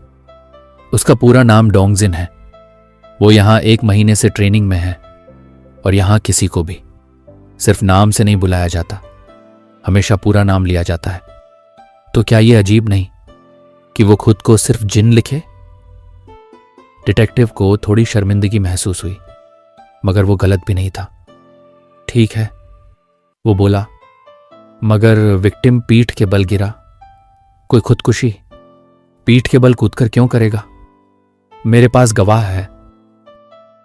उसका पूरा नाम डोंगजिन है। वो यहां 1 महीने से ट्रेनिंग में है और यहां किसी को भी सिर्फ नाम से नहीं बुलाया जाता, हमेशा पूरा नाम लिया जाता है। तो क्या यह अजीब नहीं कि वो खुद को सिर्फ जिन लिखे? डिटेक्टिव को थोड़ी शर्मिंदगी महसूस हुई, मगर वो गलत भी नहीं था। ठीक है, वो बोला, मगर विक्टिम पीठ के बल गिरा। कोई खुदकुशी पीठ के बल कूदकर क्यों करेगा? मेरे पास गवाह है।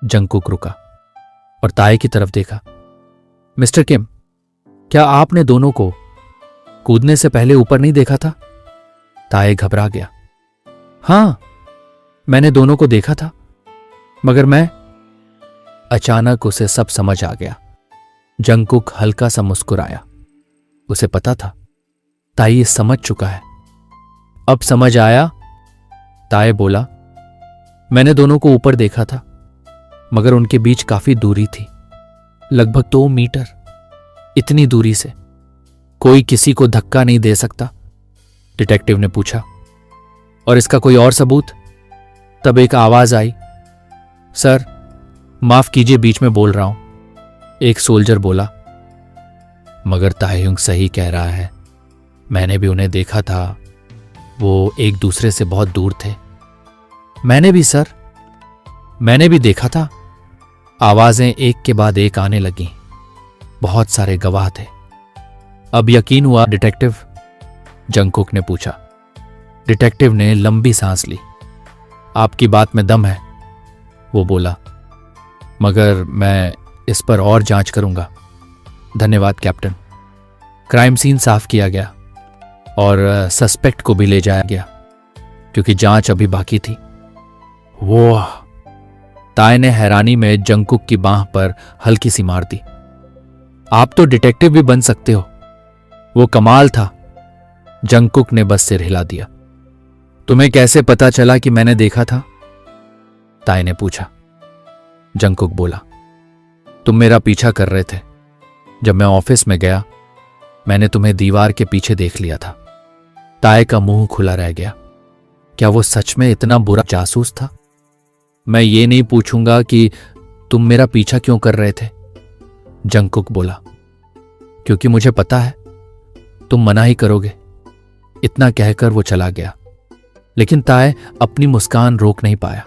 जंगकुक रुका और ताए की तरफ देखा। मिस्टर किम, क्या आपने दोनों को कूदने से पहले ऊपर नहीं देखा था? ताए घबरा गया। हां, मैंने दोनों को देखा था, मगर मैं। अचानक उसे सब समझ आ गया। जंगकुक हल्का सा मुस्कुराया। उसे पता था ताई ये समझ चुका है। अब समझ आया? ताए बोला, मैंने दोनों को ऊपर देखा था, मगर उनके बीच काफी दूरी थी, लगभग 2 मीटर। इतनी दूरी से कोई किसी को धक्का नहीं दे सकता, डिटेक्टिव ने पूछा। और इसका कोई और सबूत? तब एक आवाज आई। सर, माफ कीजिए, बीच में बोल रहा हूं, एक सोल्जर बोला। मगर ताह्युंग सही कह रहा है, मैंने भी उन्हें देखा था। वो एक दूसरे से बहुत दूर थे। मैंने भी सर, मैंने भी देखा था। आवाजें एक के बाद एक आने लगीं। बहुत सारे गवाह थे। अब यकीन हुआ डिटेक्टिव? जंगकुक ने पूछा। डिटेक्टिव ने लंबी सांस ली। आपकी बात में दम है, वो बोला, मगर मैं इस पर और जांच करूंगा। धन्यवाद कैप्टन। क्राइम सीन साफ किया गया और सस्पेक्ट को भी ले जाया गया, क्योंकि जांच अभी बाकी थी। वो, ताए ने हैरानी में जंगकुक की बांह पर हल्की सी मार दी। आप तो डिटेक्टिव भी बन सकते हो। वो कमाल था। जंगकुक ने बस सिर हिला दिया। तुम्हें कैसे पता चला कि मैंने देखा था? ताए ने पूछा। जंगकुक बोला, तुम मेरा पीछा कर रहे थे। जब मैं ऑफिस में गया, मैंने तुम्हें दीवार के पीछे देख लिया था। ताए का मुंह खुला रह गया। क्या वो सच में इतना बुरा जासूस था? मैं ये नहीं पूछूंगा कि तुम मेरा पीछा क्यों कर रहे थे, जंगकुक बोला, क्योंकि मुझे पता है तुम मना ही करोगे। इतना कहकर वो चला गया, लेकिन ताए अपनी मुस्कान रोक नहीं पाया।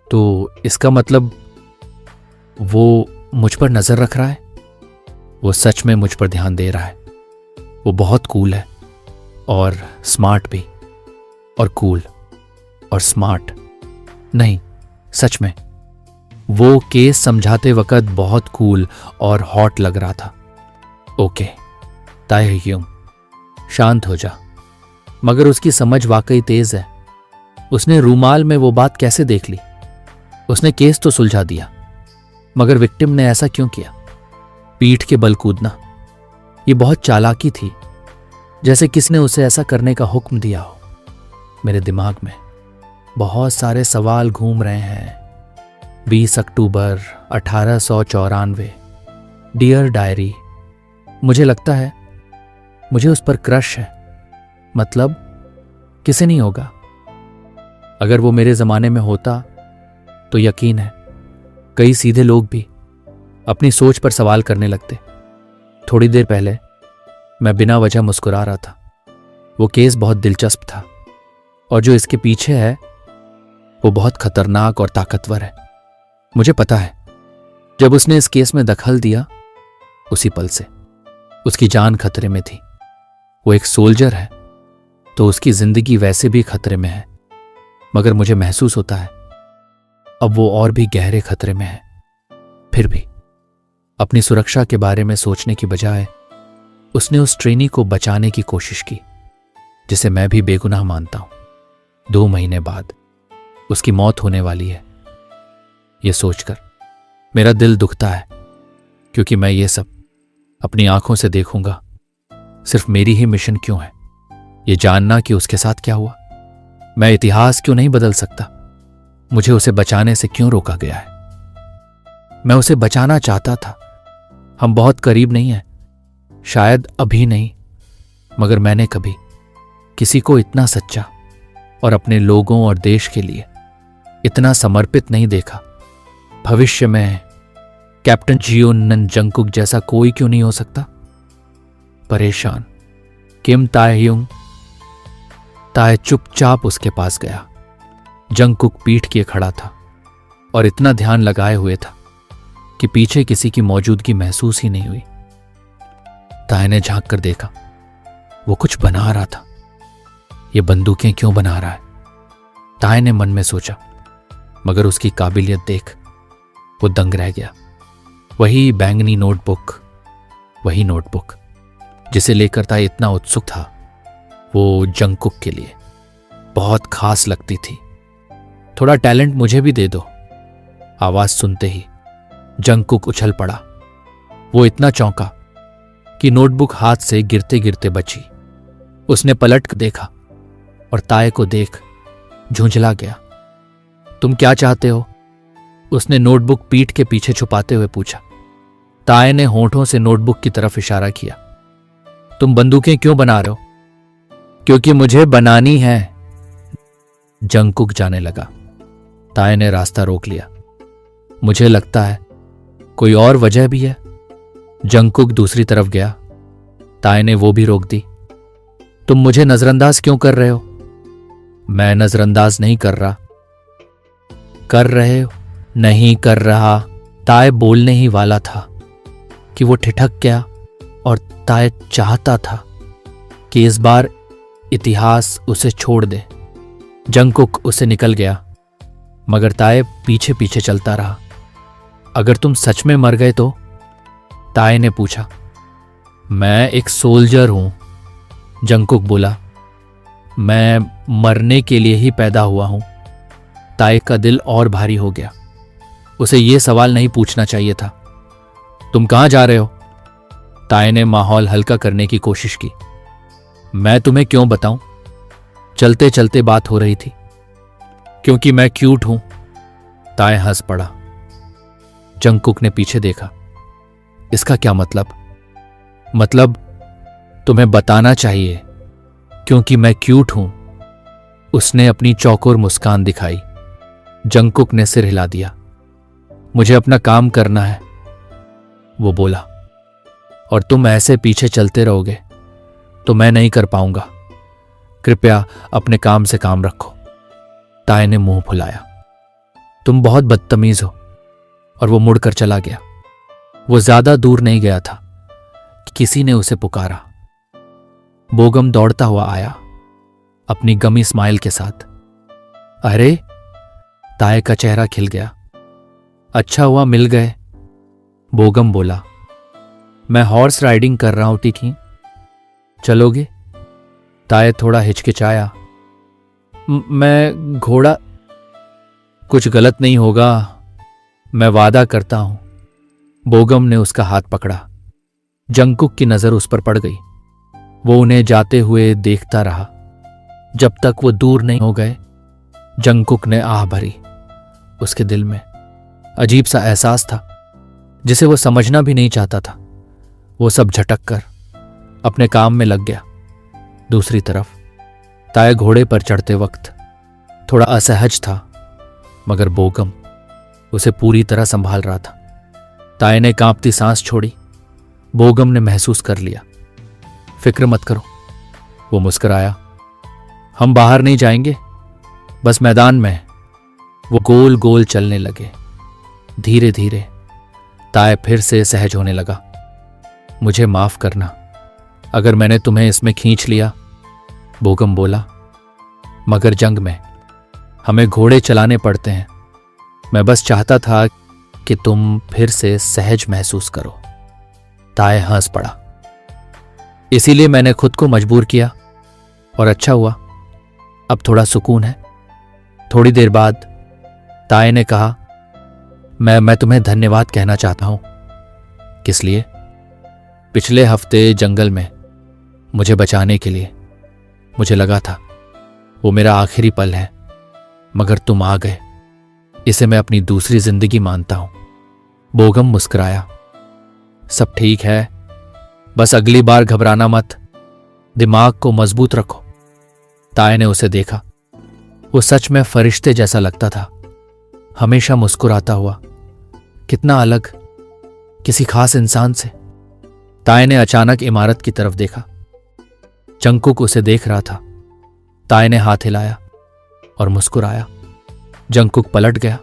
तो इसका मतलब वो मुझ पर नजर रख रहा है? वो सच में मुझ पर ध्यान दे रहा है। वो बहुत कूल है और स्मार्ट भी। और कूल और स्मार्ट नहीं, सच में वो केस समझाते वक्त बहुत कूल और हॉट लग रहा था। ओके ताह्युंग, शांत हो जा। मगर उसकी समझ वाकई तेज है। उसने रूमाल में वो बात कैसे देख ली? उसने केस तो सुलझा दिया, मगर विक्टिम ने ऐसा क्यों किया? पीठ के बल कूदना, ये बहुत चालाकी थी, जैसे किसी ने उसे ऐसा करने का हुक्म दिया हो। मेरे दिमाग में बहुत सारे सवाल घूम रहे हैं। 20 अक्टूबर 1894, डियर डायरी। मुझे लगता है मुझे उस पर क्रश है। मतलब किसे नहीं होगा। अगर वो मेरे जमाने में होता तो यकीन है कई सीधे लोग भी अपनी सोच पर सवाल करने लगते। थोड़ी देर पहले मैं बिना वजह मुस्कुरा रहा था। वो केस बहुत दिलचस्प था और जो इसके पीछे है वो बहुत खतरनाक और ताकतवर है। मुझे पता है जब उसने इस केस में दखल दिया उसी पल से उसकी जान खतरे में थी। वो एक सोल्जर है तो उसकी जिंदगी वैसे भी खतरे में है, मगर मुझे महसूस होता है अब वो और भी गहरे खतरे में है। फिर भी अपनी सुरक्षा के बारे में सोचने की बजाय उसने उस ट्रेनी को बचाने की कोशिश की जिसे मैं भी बेगुनाह मानता हूं। 2 महीने बाद उसकी मौत होने वाली है। यह सोचकर मेरा दिल दुखता है, क्योंकि मैं ये सब अपनी आंखों से देखूंगा। सिर्फ मेरी ही मिशन क्यों है ये जानना कि उसके साथ क्या हुआ। मैं इतिहास क्यों नहीं बदल सकता। मुझे उसे बचाने से क्यों रोका गया है। मैं उसे बचाना चाहता था। हम बहुत करीब नहीं हैं, शायद अभी नहीं, मगर मैंने कभी किसी को इतना सच्चा और अपने लोगों और देश के लिए इतना समर्पित नहीं देखा। भविष्य में कैप्टन जियोनन जंगकुक जैसा कोई क्यों नहीं हो सकता। परेशान किम ताएह्युंग। ताए चुपचाप उसके पास गया। जंगकुक पीठ किए खड़ा था और इतना ध्यान लगाए हुए था कि पीछे किसी की मौजूदगी महसूस ही नहीं हुई। ताए ने झांक कर देखा, वो कुछ बना रहा था। ये बंदूकें क्यों बना रहा है, ताए ने मन में सोचा, मगर उसकी काबिलियत देख वो दंग रह गया। वही बैंगनी नोटबुक, वही नोटबुक जिसे लेकर ताए इतना उत्सुक था। वो जंगकुक के लिए बहुत खास लगती थी। थोड़ा टैलेंट मुझे भी दे दो। आवाज सुनते ही जंगकुक उछल पड़ा। वो इतना चौंका कि नोटबुक हाथ से गिरते गिरते बची। उसने पलट कर देखा और ताए को देख झुंझला गया। तुम क्या चाहते हो? उसने नोटबुक पीठ के पीछे छुपाते हुए पूछा। ताए ने होठों से नोटबुक की तरफ इशारा किया। तुम बंदूकें क्यों बना रहे हो? क्योंकि मुझे बनानी है। जंगकुक जाने लगा। ताए ने रास्ता रोक लिया। मुझे लगता है कोई और वजह भी है। जंगकुक दूसरी तरफ गया। ताए ने वो भी रोक दी। तुम मुझे नजरअंदाज क्यों कर रहे हो? मैं नजरअंदाज नहीं कर रहा। कर रहे हो? नहीं कर रहा। ताए बोलने ही वाला था कि वो ठिठक गया और ताए चाहता था कि इस बार इतिहास उसे छोड़ दे। जंगकुक उसे निकल गया, मगर ताए पीछे पीछे चलता रहा। अगर तुम सच में मर गए तो? ताए ने पूछा। मैं एक सोल्जर हूं, जंगकुक बोला। मैं मरने के लिए ही पैदा हुआ हूं। ताए का दिल और भारी हो गया। उसे यह सवाल नहीं पूछना चाहिए था। तुम कहां जा रहे हो? ताए ने माहौल हल्का करने की कोशिश की। मैं तुम्हें क्यों बताऊं? चलते चलते बात हो रही थी। क्योंकि मैं क्यूट हूं। ताए हंस पड़ा। जंगकुक ने पीछे देखा। इसका क्या मतलब? मतलब तुम्हें बताना चाहिए क्योंकि मैं क्यूट हूं। उसने अपनी चौकोर मुस्कान दिखाई। जंगकुक ने सिर हिला दिया। मुझे अपना काम करना है, वो बोला, और तुम ऐसे पीछे चलते रहोगे तो मैं नहीं कर पाऊंगा। कृपया अपने काम से काम रखो। ताए ने मुंह फुलाया। तुम बहुत बदतमीज हो। और वो मुड़कर चला गया। वो ज्यादा दूर नहीं गया था कि किसी ने उसे पुकारा। बोगम दौड़ता हुआ आया, अपनी गमी स्माइल के साथ। अरे, ताए का चेहरा खिल गया। अच्छा हुआ मिल गए, बोगम बोला। मैं हॉर्स राइडिंग कर रहा हूं, टिकी, चलोगे? ताए थोड़ा हिचकिचाया। मैं घोड़ा? कुछ गलत नहीं होगा, मैं वादा करता हूं। बोगम ने उसका हाथ पकड़ा। जंगकुक की नजर उस पर पड़ गई। वो उन्हें जाते हुए देखता रहा जब तक वो दूर नहीं हो गए। जंगकुक ने आह भरी। उसके दिल में अजीब सा एहसास था जिसे वो समझना भी नहीं चाहता था। वो सब झटक कर अपने काम में लग गया। दूसरी तरफ ताय घोड़े पर चढ़ते वक्त थोड़ा असहज था, मगर बोगम उसे पूरी तरह संभाल रहा था। ताय ने कांपती सांस छोड़ी। बोगम ने महसूस कर लिया। फिक्र मत करो, वो मुस्कुराया। हम बाहर नहीं जाएंगे, बस मैदान में। वो गोल गोल चलने लगे। धीरे धीरे ताय फिर से सहज होने लगा। मुझे माफ करना अगर मैंने तुम्हें इसमें खींच लिया, बोगम बोला, मगर जंग में हमें घोड़े चलाने पड़ते हैं। मैं बस चाहता था कि तुम फिर से सहज महसूस करो। ताय हंस पड़ा। इसीलिए मैंने खुद को मजबूर किया और अच्छा हुआ, अब थोड़ा सुकून है। थोड़ी देर बाद ताय ने कहा, मैं तुम्हें धन्यवाद कहना चाहता हूं। किस लिए? पिछले हफ्ते जंगल में मुझे बचाने के लिए। मुझे लगा था वो मेरा आखिरी पल है, मगर तुम आ गए। इसे मैं अपनी दूसरी जिंदगी मानता हूं। बोगम मुस्कुराया। सब ठीक है, बस अगली बार घबराना मत, दिमाग को मजबूत रखो। ताय ने उसे देखा। वो सच में फरिश्ते जैसा लगता था, हमेशा मुस्कुराता हुआ। कितना अलग किसी खास इंसान से। ताय ने अचानक इमारत की तरफ देखा। जंगकुक उसे देख रहा था। ताय ने हाथ हिलाया और मुस्कुराया। जंगकुक पलट गया।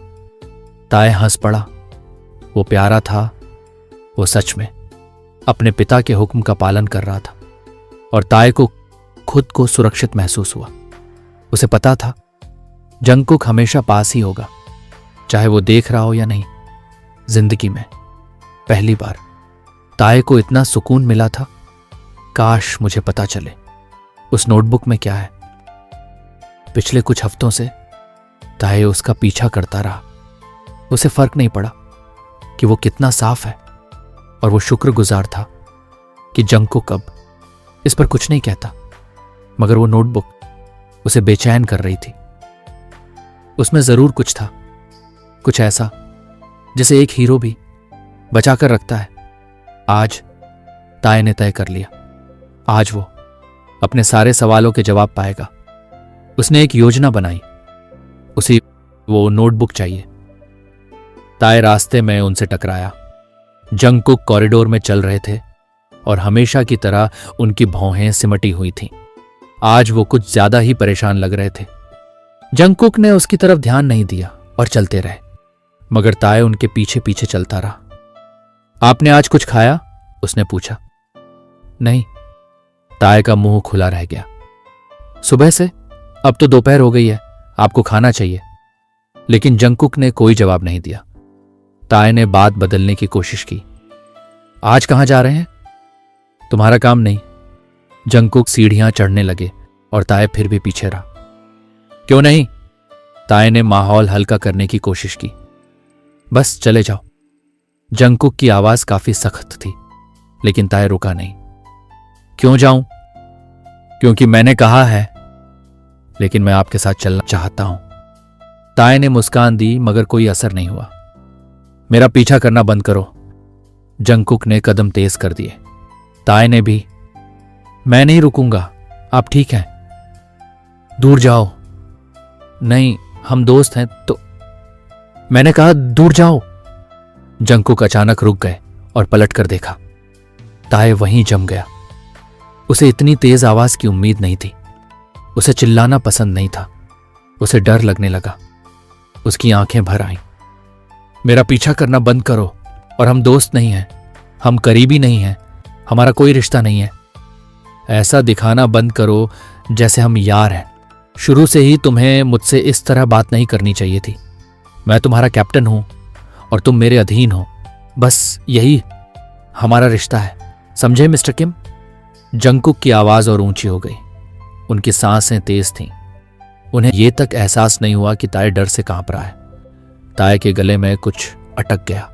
ताय हंस पड़ा। वो प्यारा था। वो सच में अपने पिता के हुक्म का पालन कर रहा था और ताय को खुद को सुरक्षित महसूस हुआ। उसे पता था जंगकुक हमेशा पास ही होगा, चाहे वो देख रहा हो या नहीं। जिंदगी में पहली बार ताय को इतना सुकून मिला था। काश मुझे पता चले उस नोटबुक में क्या है। पिछले कुछ हफ्तों से ताय उसका पीछा करता रहा। उसे फर्क नहीं पड़ा कि वो कितना साफ है, और वो शुक्रगुजार था कि जंगकुक अब इस पर कुछ नहीं कहता। मगर वो नोटबुक उसे बेचैन कर रही थी। उसमें जरूर कुछ था, कुछ ऐसा जिसे एक हीरो भी बचा कर रखता है। आज ताय ने तय कर लिया, आज वो अपने सारे सवालों के जवाब पाएगा। उसने एक योजना बनाई। उसे वो नोटबुक चाहिए। ताय रास्ते में उनसे टकराया। जंगकुक कॉरिडोर में चल रहे थे और हमेशा की तरह उनकी भौहें सिमटी हुई थीं। आज वो कुछ ज्यादा ही परेशान लग रहे थे। जंगकुक ने उसकी तरफ ध्यान नहीं दिया और चलते रहे, मगर ताय उनके पीछे पीछे चलता रहा। आपने आज कुछ खाया? उसने पूछा। नहीं। ताय का मुंह खुला रह गया। सुबह से? अब तो दोपहर हो गई है, आपको खाना चाहिए। लेकिन जंगकुक ने कोई जवाब नहीं दिया। ताय ने बात बदलने की कोशिश की। आज कहां जा रहे हैं? तुम्हारा काम नहीं। जंगकुक सीढ़ियां चढ़ने लगे और ताय फिर भी पीछे रहा। क्यों नहीं? ताय ने माहौल हल्का करने की कोशिश की। बस चले जाओ। जंगकुक की आवाज काफी सख्त थी, लेकिन ताय रुका नहीं। क्यों जाऊं? क्योंकि मैंने कहा है, लेकिन मैं आपके साथ चलना चाहता हूं। ताय ने मुस्कान दी, मगर कोई असर नहीं हुआ। मेरा पीछा करना बंद करो। जंगकुक ने कदम तेज कर दिए। ताय ने भी। मैं नहीं रुकूंगा, आप ठीक हैं? दूर जाओ। नहीं, हम दोस्त हैं तो। मैंने कहा दूर जाओ। जंगकुक अचानक रुक गए और पलट कर देखा। ताय वहीं जम गया। उसे इतनी तेज आवाज की उम्मीद नहीं थी। उसे चिल्लाना पसंद नहीं था। उसे डर लगने लगा। उसकी आंखें भर आईं। मेरा पीछा करना बंद करो, और हम दोस्त नहीं हैं, हम करीबी नहीं हैं, हमारा कोई रिश्ता नहीं है। ऐसा दिखाना बंद करो जैसे हम यार हैं। शुरू से ही तुम्हें मुझसे इस तरह बात नहीं करनी चाहिए थी। मैं तुम्हारा कैप्टन हूं और तुम मेरे अधीन हो। बस यही हमारा रिश्ता है, समझे मिस्टर किम? जंगकुक की आवाज और ऊंची हो गई। उनकी सांसें तेज थीं। उन्हें यह तक एहसास नहीं हुआ कि ताय डर से कांप रहा है। ताय के गले में कुछ अटक गया।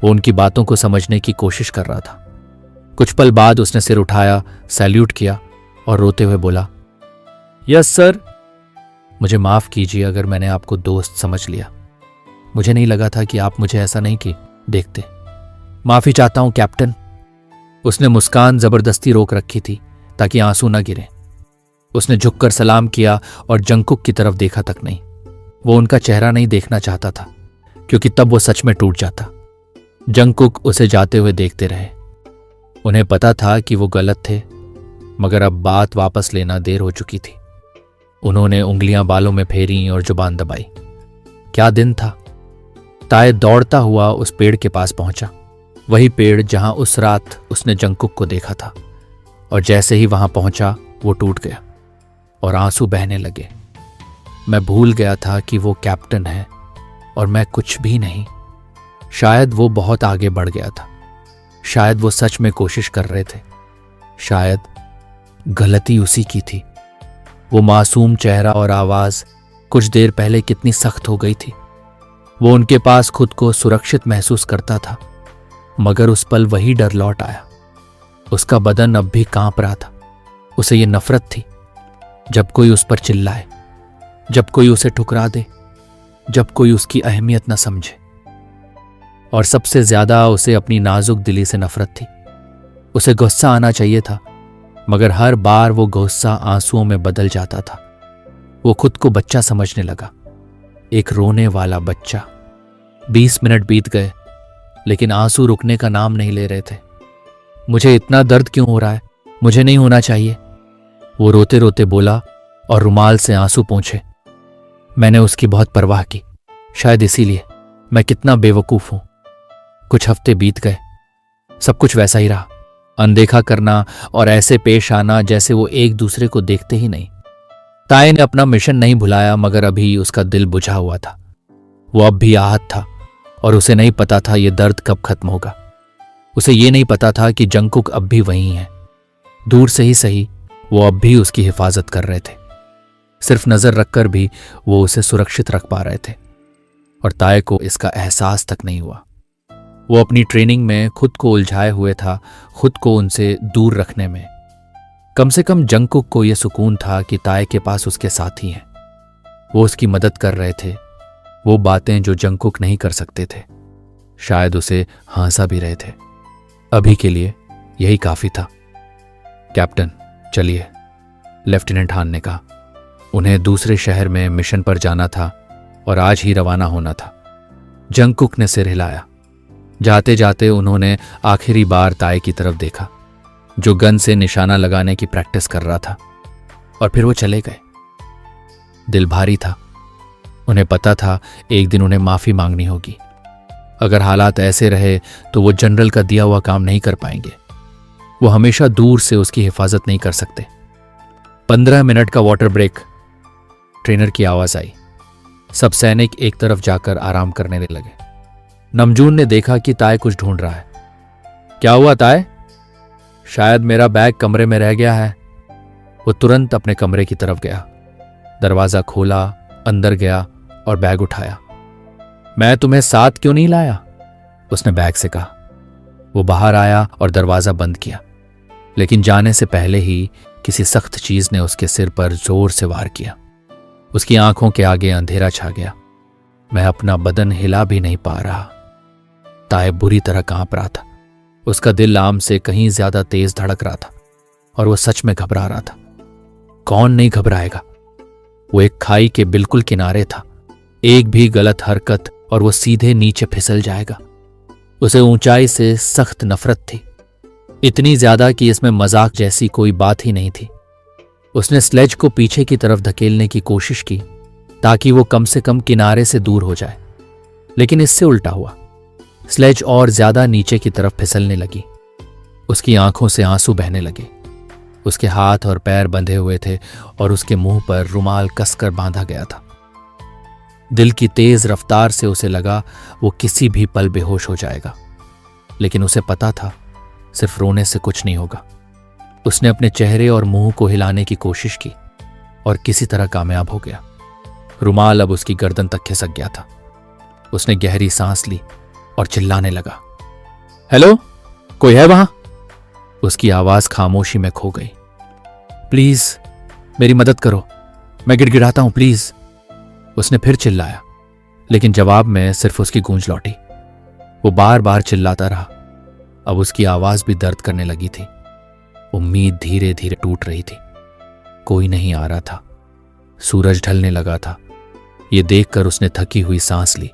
वो उनकी बातों को समझने की कोशिश कर रहा था। कुछ पल बाद उसने सिर उठाया, सैल्यूट किया और रोते हुए बोला, यस सर। मुझे माफ कीजिए अगर मैंने आपको दोस्त समझ लिया। मुझे नहीं लगा था कि आप मुझे ऐसा नहीं कि देखते। माफी चाहता हूं कैप्टन। उसने मुस्कान जबरदस्ती रोक रखी थी ताकि आंसू न गिरे। उसने झुककर सलाम किया और जंगकुक की तरफ देखा तक नहीं। वो उनका चेहरा नहीं देखना चाहता था क्योंकि तब वो सच में टूट जाता। जंगकुक उसे जाते हुए देखते रहे। उन्हें पता था कि वो गलत थे, मगर अब बात वापस लेना देर हो चुकी थी। उन्होंने उंगलियां बालों में फेरी और जुबान दबाई। क्या दिन था। ताए दौड़ता हुआ उस पेड़ के पास पहुंचा, वही पेड़ जहां उस रात उसने जंगकुक को देखा था। और जैसे ही वहां पहुंचा वो टूट गया और आंसू बहने लगे। मैं भूल गया था कि वो कैप्टन है और मैं कुछ भी नहीं। शायद वो बहुत आगे बढ़ गया था। शायद वो सच में कोशिश कर रहे थे। शायद गलती उसी की थी। वो मासूम चेहरा और आवाज कुछ देर पहले कितनी सख्त हो गई थी। वो उनके पास खुद को सुरक्षित महसूस करता था, मगर उस पल वही डर लौट आया। उसका बदन अब भी कांप रहा था। उसे ये नफरत थी जब कोई उस पर चिल्लाए, जब कोई उसे ठुकरा दे, जब कोई उसकी अहमियत न समझे। और सबसे ज्यादा उसे अपनी नाजुक दिली से नफरत थी। उसे गुस्सा आना चाहिए था, मगर हर बार वो गुस्सा आंसुओं में बदल जाता था। वो खुद को बच्चा समझने लगा, एक रोने वाला बच्चा। 20 मिनट बीत गए, लेकिन आंसू रुकने का नाम नहीं ले रहे थे। मुझे इतना दर्द क्यों हो रहा है? मुझे नहीं होना चाहिए, वो रोते रोते बोला और रुमाल से आंसू पोंछे। मैंने उसकी बहुत परवाह की, शायद इसीलिए। मैं कितना बेवकूफ हूं। कुछ हफ्ते बीत गए, सब कुछ वैसा ही रहा। अनदेखा करना और ऐसे पेश आना जैसे वो एक दूसरे को देखते ही नहीं। ताए ने अपना मिशन नहीं भुलाया, मगर अभी उसका दिल बुझा हुआ था। वो अब भी आहत था और उसे नहीं पता था ये दर्द कब खत्म होगा। उसे ये नहीं पता था कि जंगकुक अब भी वहीं है। दूर से ही सही, वो अब भी उसकी हिफाजत कर रहे थे। सिर्फ नजर रखकर भी वो उसे सुरक्षित रख पा रहे थे और ताए को इसका एहसास तक नहीं हुआ। वो अपनी ट्रेनिंग में खुद को उलझाए हुए था, खुद को उनसे दूर रखने में। कम से कम जंगकुक को यह सुकून था कि ताए के पास उसके साथी हैं। वो उसकी मदद कर रहे थे, वो बातें जो जंगकुक नहीं कर सकते थे। शायद उसे हंसा भी रहे थे। अभी के लिए यही काफी था। कैप्टन चलिए, लेफ्टिनेंट हान ने कहा। उन्हें दूसरे शहर में मिशन पर जाना था और आज ही रवाना होना था। जंगकुक ने सिर हिलाया। जाते जाते उन्होंने आखिरी बार ताए की तरफ देखा, जो गन से निशाना लगाने की प्रैक्टिस कर रहा था, और फिर वो चले गए। दिल भारी था। उन्हें पता था एक दिन उन्हें माफी मांगनी होगी। अगर हालात ऐसे रहे तो वो जनरल का दिया हुआ काम नहीं कर पाएंगे। वो हमेशा दूर से उसकी हिफाजत नहीं कर सकते। 15 मिनट का वाटर ब्रेक। ट्रेनर की आवाज आई। सब सैनिक एक तरफ जाकर आराम करने लगे। नमजून ने देखा कि ताए कुछ ढूंढ रहा है। क्या हुआ ताए? शायद मेरा बैग कमरे में रह गया है। वो तुरंत अपने कमरे की तरफ गया, दरवाजा खोला, अंदर गया और बैग उठाया। मैं तुम्हें साथ क्यों नहीं लाया? उसने बैग से कहा। वो बाहर आया और दरवाजा बंद किया, लेकिन जाने से पहले ही किसी सख्त चीज ने उसके सिर पर जोर से वार किया। उसकी आंखों के आगे अंधेरा छा गया। मैं अपना बदन हिला भी नहीं पा रहा। ताए बुरी तरह कांप रहा था। उसका दिल आम से कहीं ज्यादा तेज धड़क रहा था और वो सच में घबरा रहा था। कौन नहीं घबराएगा? वो एक खाई के बिल्कुल किनारे था। एक भी गलत हरकत और वो सीधे नीचे फिसल जाएगा। उसे ऊंचाई से सख्त नफरत थी, इतनी ज्यादा कि इसमें मजाक जैसी कोई बात ही नहीं थी। उसने स्लेज को पीछे की तरफ धकेलने की कोशिश की ताकि वो कम से कम किनारे से दूर हो जाए, लेकिन इससे उल्टा हुआ। स्लेज और ज्यादा नीचे की तरफ फिसलने लगी। उसकी आंखों से आंसू बहने लगे। उसके हाथ और पैर बंधे हुए थे और उसके मुंह पर रुमाल कसकर बांधा गया था। दिल की तेज रफ्तार से उसे लगा वो किसी भी पल बेहोश हो जाएगा, लेकिन उसे पता था सिर्फ रोने से कुछ नहीं होगा। उसने अपने चेहरे और मुंह को हिलाने की कोशिश की और किसी तरह कामयाब हो गया। रुमाल अब उसकी गर्दन तक खिसक गया था। उसने गहरी सांस ली और चिल्लाने लगा, हेलो, कोई है वहां? उसकी आवाज खामोशी में खो गई। प्लीज मेरी मदद करो, मैं गिड़गिड़ाता हूं, प्लीज। उसने फिर चिल्लाया, लेकिन जवाब में सिर्फ उसकी गूंज लौटी। वो बार बार चिल्लाता रहा। अब उसकी आवाज भी दर्द करने लगी थी। उम्मीद धीरे धीरे टूट रही थी। कोई नहीं आ रहा था। सूरज ढलने लगा था। ये देखकर उसने थकी हुई सांस ली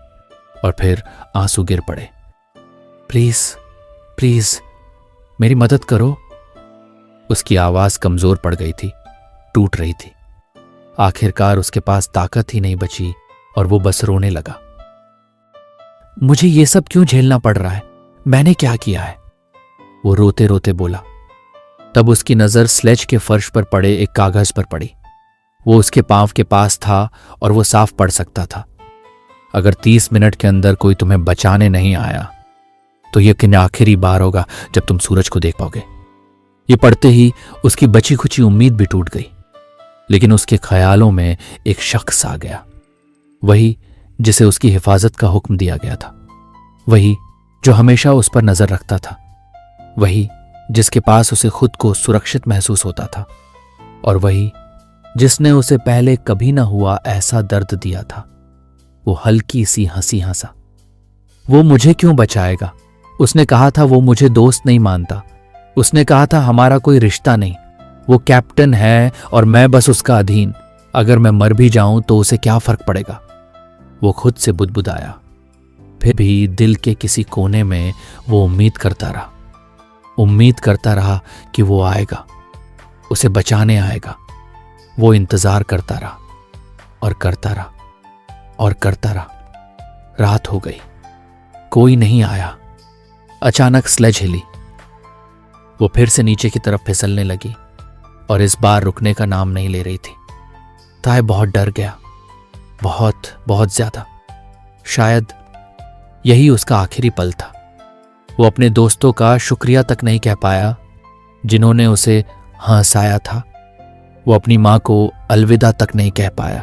और फिर आंसू गिर पड़े। प्लीज प्लीज मेरी मदद करो। उसकी आवाज कमजोर पड़ गई थी, टूट रही थी। आखिरकार उसके पास ताकत ही नहीं बची और वो बस रोने लगा। मुझे ये सब क्यों झेलना पड़ रहा है? मैंने क्या किया है? वो रोते रोते बोला। तब उसकी नजर स्लेज के फर्श पर पड़े एक कागज पर पड़ी। वो उसके पांव के पास था और वो साफ पढ़ सकता था। अगर 30 मिनट के अंदर कोई तुम्हें बचाने नहीं आया तो यकीन आखिरी बार होगा जब तुम सूरज को देख पाओगे। ये पढ़ते ही उसकी बची खुची उम्मीद भी टूट गई। लेकिन उसके ख्यालों में एक शख्स आ गया, वही जिसे उसकी हिफाजत का हुक्म दिया गया था, वही जो हमेशा उस पर नजर रखता था, वही जिसके पास उसे खुद को सुरक्षित महसूस होता था, और वही जिसने उसे पहले कभी ना हुआ ऐसा दर्द दिया था। वो हल्की सी हंसी हंसा। वो मुझे क्यों बचाएगा? उसने कहा था वो मुझे दोस्त नहीं मानता। उसने कहा था हमारा कोई रिश्ता नहीं। वो कैप्टन है और मैं बस उसका अधीन। अगर मैं मर भी जाऊं तो उसे क्या फर्क पड़ेगा? वो खुद से बुदबुदाया। फिर भी दिल के किसी कोने में वो उम्मीद करता रहा कि वो आएगा, उसे बचाने आएगा। वो इंतजार करता रहा और करता रहा और करता रहा। रात हो गई, कोई नहीं आया। अचानक स्लेज हिली। वो फिर से नीचे की तरफ फिसलने लगी और इस बार रुकने का नाम नहीं ले रही थी। ताय बहुत डर गया, बहुत बहुत ज्यादा। शायद यही उसका आखिरी पल था। वो अपने दोस्तों का शुक्रिया तक नहीं कह पाया जिन्होंने उसे हंसाया था। वो अपनी मां को अलविदा तक नहीं कह पाया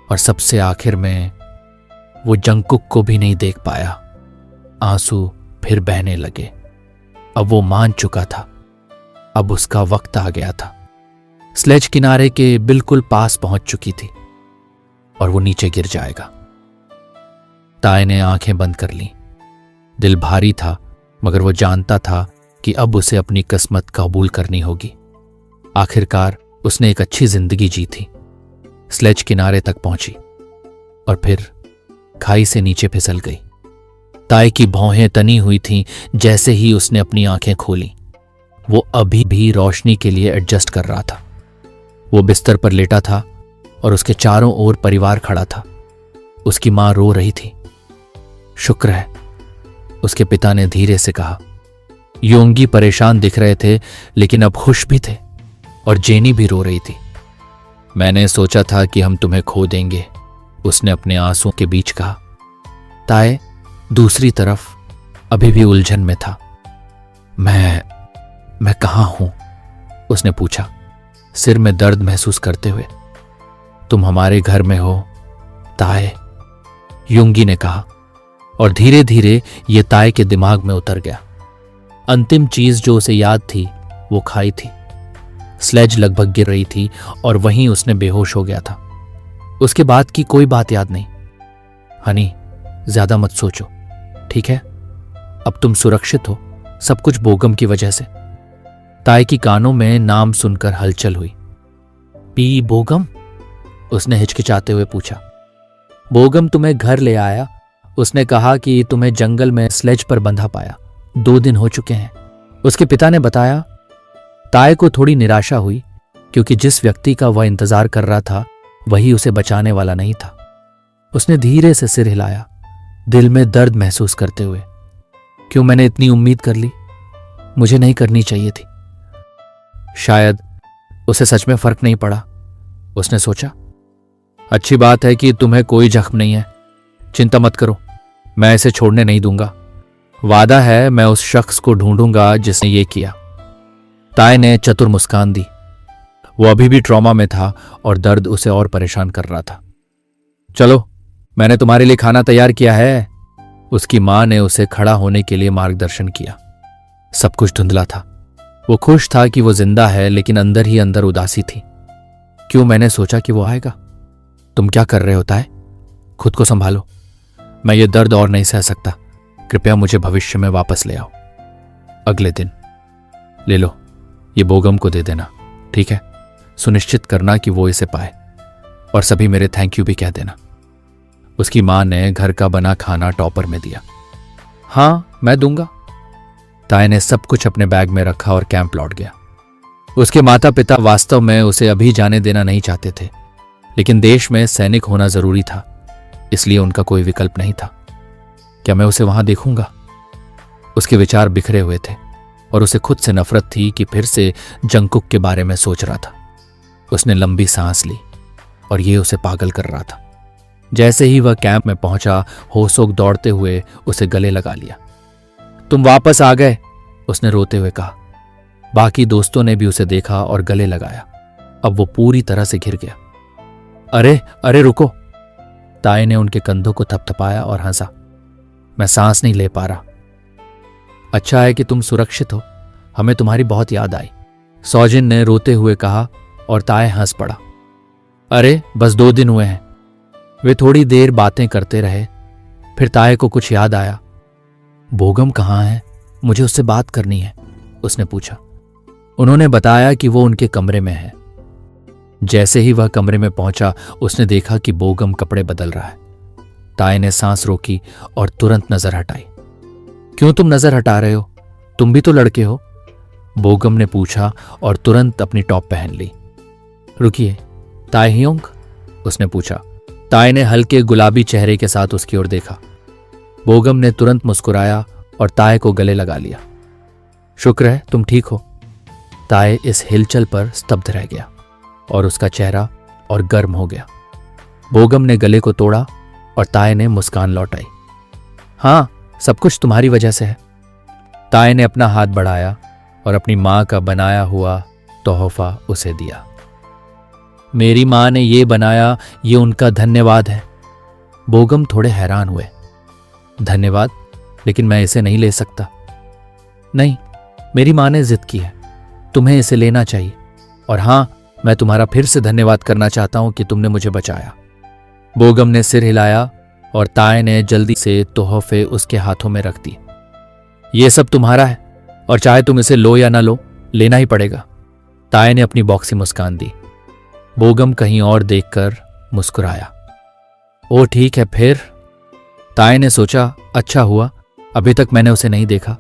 और सबसे आखिर में वो जंकुक को भी नहीं देख पाया। आंसू फिर बहने लगे। अब वो मान चुका था, अब उसका वक्त आ गया था। स्लेज किनारे के बिल्कुल पास पहुंच चुकी थी और वो नीचे गिर जाएगा। ताय ने आंखें बंद कर लीं। दिल भारी था, मगर वो जानता था कि अब उसे अपनी किस्मत कबूल करनी होगी। आखिरकार उसने एक अच्छी जिंदगी जी थी। स्लेज किनारे तक पहुंची और फिर खाई से नीचे फिसल गई। ताय की भौहें तनी हुई थीं जैसे ही उसने अपनी आंखें खोली। वो अभी भी रोशनी के लिए एडजस्ट कर रहा था। वो बिस्तर पर लेटा था और उसके चारों ओर परिवार खड़ा था। उसकी मां रो रही थी। शुक्र है, उसके पिता ने धीरे से कहा। योंगी परेशान दिख रहे थे लेकिन अब खुश भी थे और जेनी भी रो रही थी। मैंने सोचा था कि हम तुम्हें खो देंगे, उसने अपने आंसुओं के बीच कहा। ताय दूसरी तरफ अभी भी उलझन में था। मैं कहां हूं? उसने पूछा, सिर में दर्द महसूस करते हुए। तुम हमारे घर में हो, ताय, युंगी ने कहा, और धीरे धीरे ये ताय के दिमाग में उतर गया। अंतिम चीज जो उसे याद थी वो खाई थी। स्लेज लगभग गिर रही थी और वहीं उसने बेहोश हो गया था। उसके बाद की कोई बात याद नहीं। हनी, ज्यादा मत सोचो, ठीक है? अब तुम सुरक्षित हो, सब कुछ बोगम की वजह से। ताय की कानों में नाम सुनकर हलचल हुई। पी बोगम? उसने हिचकिचाते हुए पूछा। बोगम तुम्हें घर ले आया। उसने कहा कि तुम्हें जंगल में स्लेज पर बंधा पाया। 2 दिन हो चुके हैं, उसके पिता ने बताया। ताय को थोड़ी निराशा हुई क्योंकि जिस व्यक्ति का वह इंतजार कर रहा था वही उसे बचाने वाला नहीं था। उसने धीरे से सिर हिलाया, दिल में दर्द महसूस करते हुए। क्यों मैंने इतनी उम्मीद कर ली? मुझे नहीं करनी चाहिए थी। शायद उसे सच में फर्क नहीं पड़ा, उसने सोचा। अच्छी बात है कि तुम्हें कोई जख्म नहीं है। चिंता मत करो, मैं इसे छोड़ने नहीं दूंगा। वादा है मैं उस शख्स को ढूंढूंगा जिसने ये किया। ताय ने चतुर मुस्कान दी। वो अभी भी ट्रॉमा में था और दर्द उसे और परेशान कर रहा था। चलो, मैंने तुम्हारे लिए खाना तैयार किया है। उसकी मां ने उसे खड़ा होने के लिए मार्गदर्शन किया। सब कुछ धुंधला था। वो खुश था कि वो जिंदा है, लेकिन अंदर ही अंदर उदासी थी। क्यों मैंने सोचा कि वो आएगा। तुम क्या कर रहे होता है? खुद को संभालो। मैं ये दर्द और नहीं सह सकता। कृपया मुझे भविष्य में वापस ले आओ। अगले दिन, ले लो, ये बोगम को दे देना, ठीक है? सुनिश्चित करना कि वो इसे पाए, और सभी मेरे थैंक यू भी कह देना। उसकी मां ने घर का बना खाना टॉपर में दिया। हां, मैं दूंगा। ताए ने सब कुछ अपने बैग में रखा और कैंप लौट गया। उसके माता पिता वास्तव में उसे अभी जाने देना नहीं चाहते थे, लेकिन देश में सैनिक होना जरूरी था, इसलिए उनका कोई विकल्प नहीं था। क्या मैं उसे वहां देखूंगा? उसके विचार बिखरे हुए थे और उसे खुद से नफरत थी कि फिर से जंगकुक के बारे में सोच रहा था। उसने लंबी सांस ली और ये उसे पागल कर रहा था। जैसे ही वह कैंप में पहुंचा, होसोक दौड़ते हुए उसे गले लगा लिया। तुम वापस आ गए, उसने रोते हुए कहा। बाकी दोस्तों ने भी उसे देखा और गले लगाया। अब वो पूरी तरह से घिर गया। अरे अरे रुको। ताए ने उनके कंधों को थपथपाया और हंसा। मैं सांस नहीं ले पा रहा। अच्छा है कि तुम सुरक्षित हो, हमें तुम्हारी बहुत याद आई, सौजिन ने रोते हुए कहा और ताए हंस पड़ा। अरे बस 2 दिन हुए हैं। वे थोड़ी देर बातें करते रहे, फिर ताए को कुछ याद आया। बोगम कहाँ है? मुझे उससे बात करनी है, उसने पूछा। उन्होंने बताया कि वो उनके कमरे में है। जैसे ही वह कमरे में पहुंचा, उसने देखा कि बोगम कपड़े बदल रहा है। ताए ने सांस रोकी और तुरंत नजर हटाई। क्यों तुम नजर हटा रहे हो? तुम भी तो लड़के हो, बोगम ने पूछा और तुरंत अपनी टॉप पहन ली। रुकिए, ताए हियोंग? उसने पूछा। ताए ने हल्के गुलाबी चेहरे के साथ उसकी ओर देखा। बोगम ने तुरंत मुस्कुराया और ताए को गले लगा लिया। शुक्र है तुम ठीक हो। ताए इस हिलचल पर स्तब्ध रह गया और उसका चेहरा और गर्म हो गया। बोगम ने गले को तोड़ा और ताए ने मुस्कान लौटाई। हाँ, सब कुछ तुम्हारी वजह से है। ताए ने अपना हाथ बढ़ाया और अपनी मां का बनाया हुआ तोहफा उसे दिया। मेरी मां ने ये बनाया, ये उनका धन्यवाद है। बोगम थोड़े हैरान हुए। धन्यवाद? लेकिन मैं इसे नहीं ले सकता। नहीं, मेरी मां ने जिद की है, तुम्हें इसे लेना चाहिए। और हां, मैं तुम्हारा फिर से धन्यवाद करना चाहता हूं कि तुमने मुझे बचाया। बोगम ने सिर हिलाया और ताए ने जल्दी से तोहफे उसके हाथों में रख दी। ये सब तुम्हारा है और चाहे तुम इसे लो या ना लो, लेना ही पड़ेगा। ताए ने अपनी बॉक्सी मुस्कान दी। बोगम कहीं और देखकर मुस्कुराया। ओ ठीक है फिर। ताए ने सोचा, अच्छा हुआ अभी तक मैंने उसे नहीं देखा।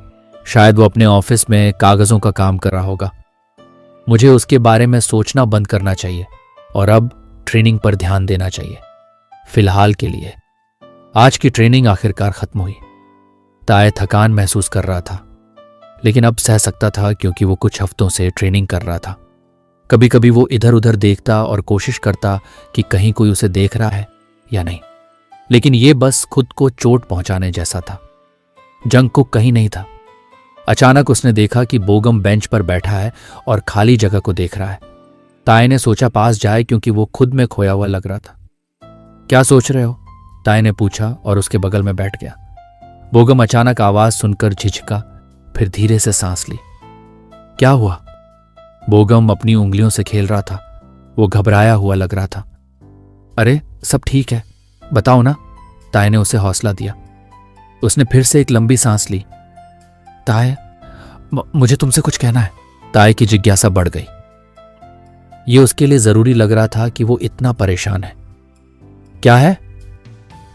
शायद वो अपने ऑफिस में कागजों का काम कर रहा होगा। मुझे उसके बारे में सोचना बंद करना चाहिए और अब ट्रेनिंग पर ध्यान देना चाहिए, फिलहाल के लिए। आज की ट्रेनिंग आखिरकार खत्म हुई। ताए थकान महसूस कर रहा था, लेकिन अब सह सकता था क्योंकि वो कुछ हफ्तों से ट्रेनिंग कर रहा था। कभी कभी वो इधर उधर देखता और कोशिश करता कि कहीं कोई उसे देख रहा है या नहीं, लेकिन ये बस खुद को चोट पहुंचाने जैसा था। जंगकुक कहीं नहीं था। अचानक उसने देखा कि बोगम बेंच पर बैठा है और खाली जगह को देख रहा है। ताए ने सोचा पास जाए क्योंकि वो खुद में खोया हुआ लग रहा था। क्या सोच रहे हो? ताए ने पूछा और उसके बगल में बैठ गया। बोगम अचानक आवाज सुनकर झिझका, फिर धीरे से सांस ली। क्या हुआ? बोगम अपनी उंगलियों से खेल रहा था। वो घबराया हुआ लग रहा था। अरे सब ठीक है, बताओ ना, ताए ने उसे हौसला दिया। उसने फिर से एक लंबी सांस ली। ताए, मुझे तुमसे कुछ कहना है। ताए की जिज्ञासा बढ़ गई। ये उसके लिए जरूरी लग रहा था कि वो इतना परेशान है। क्या है?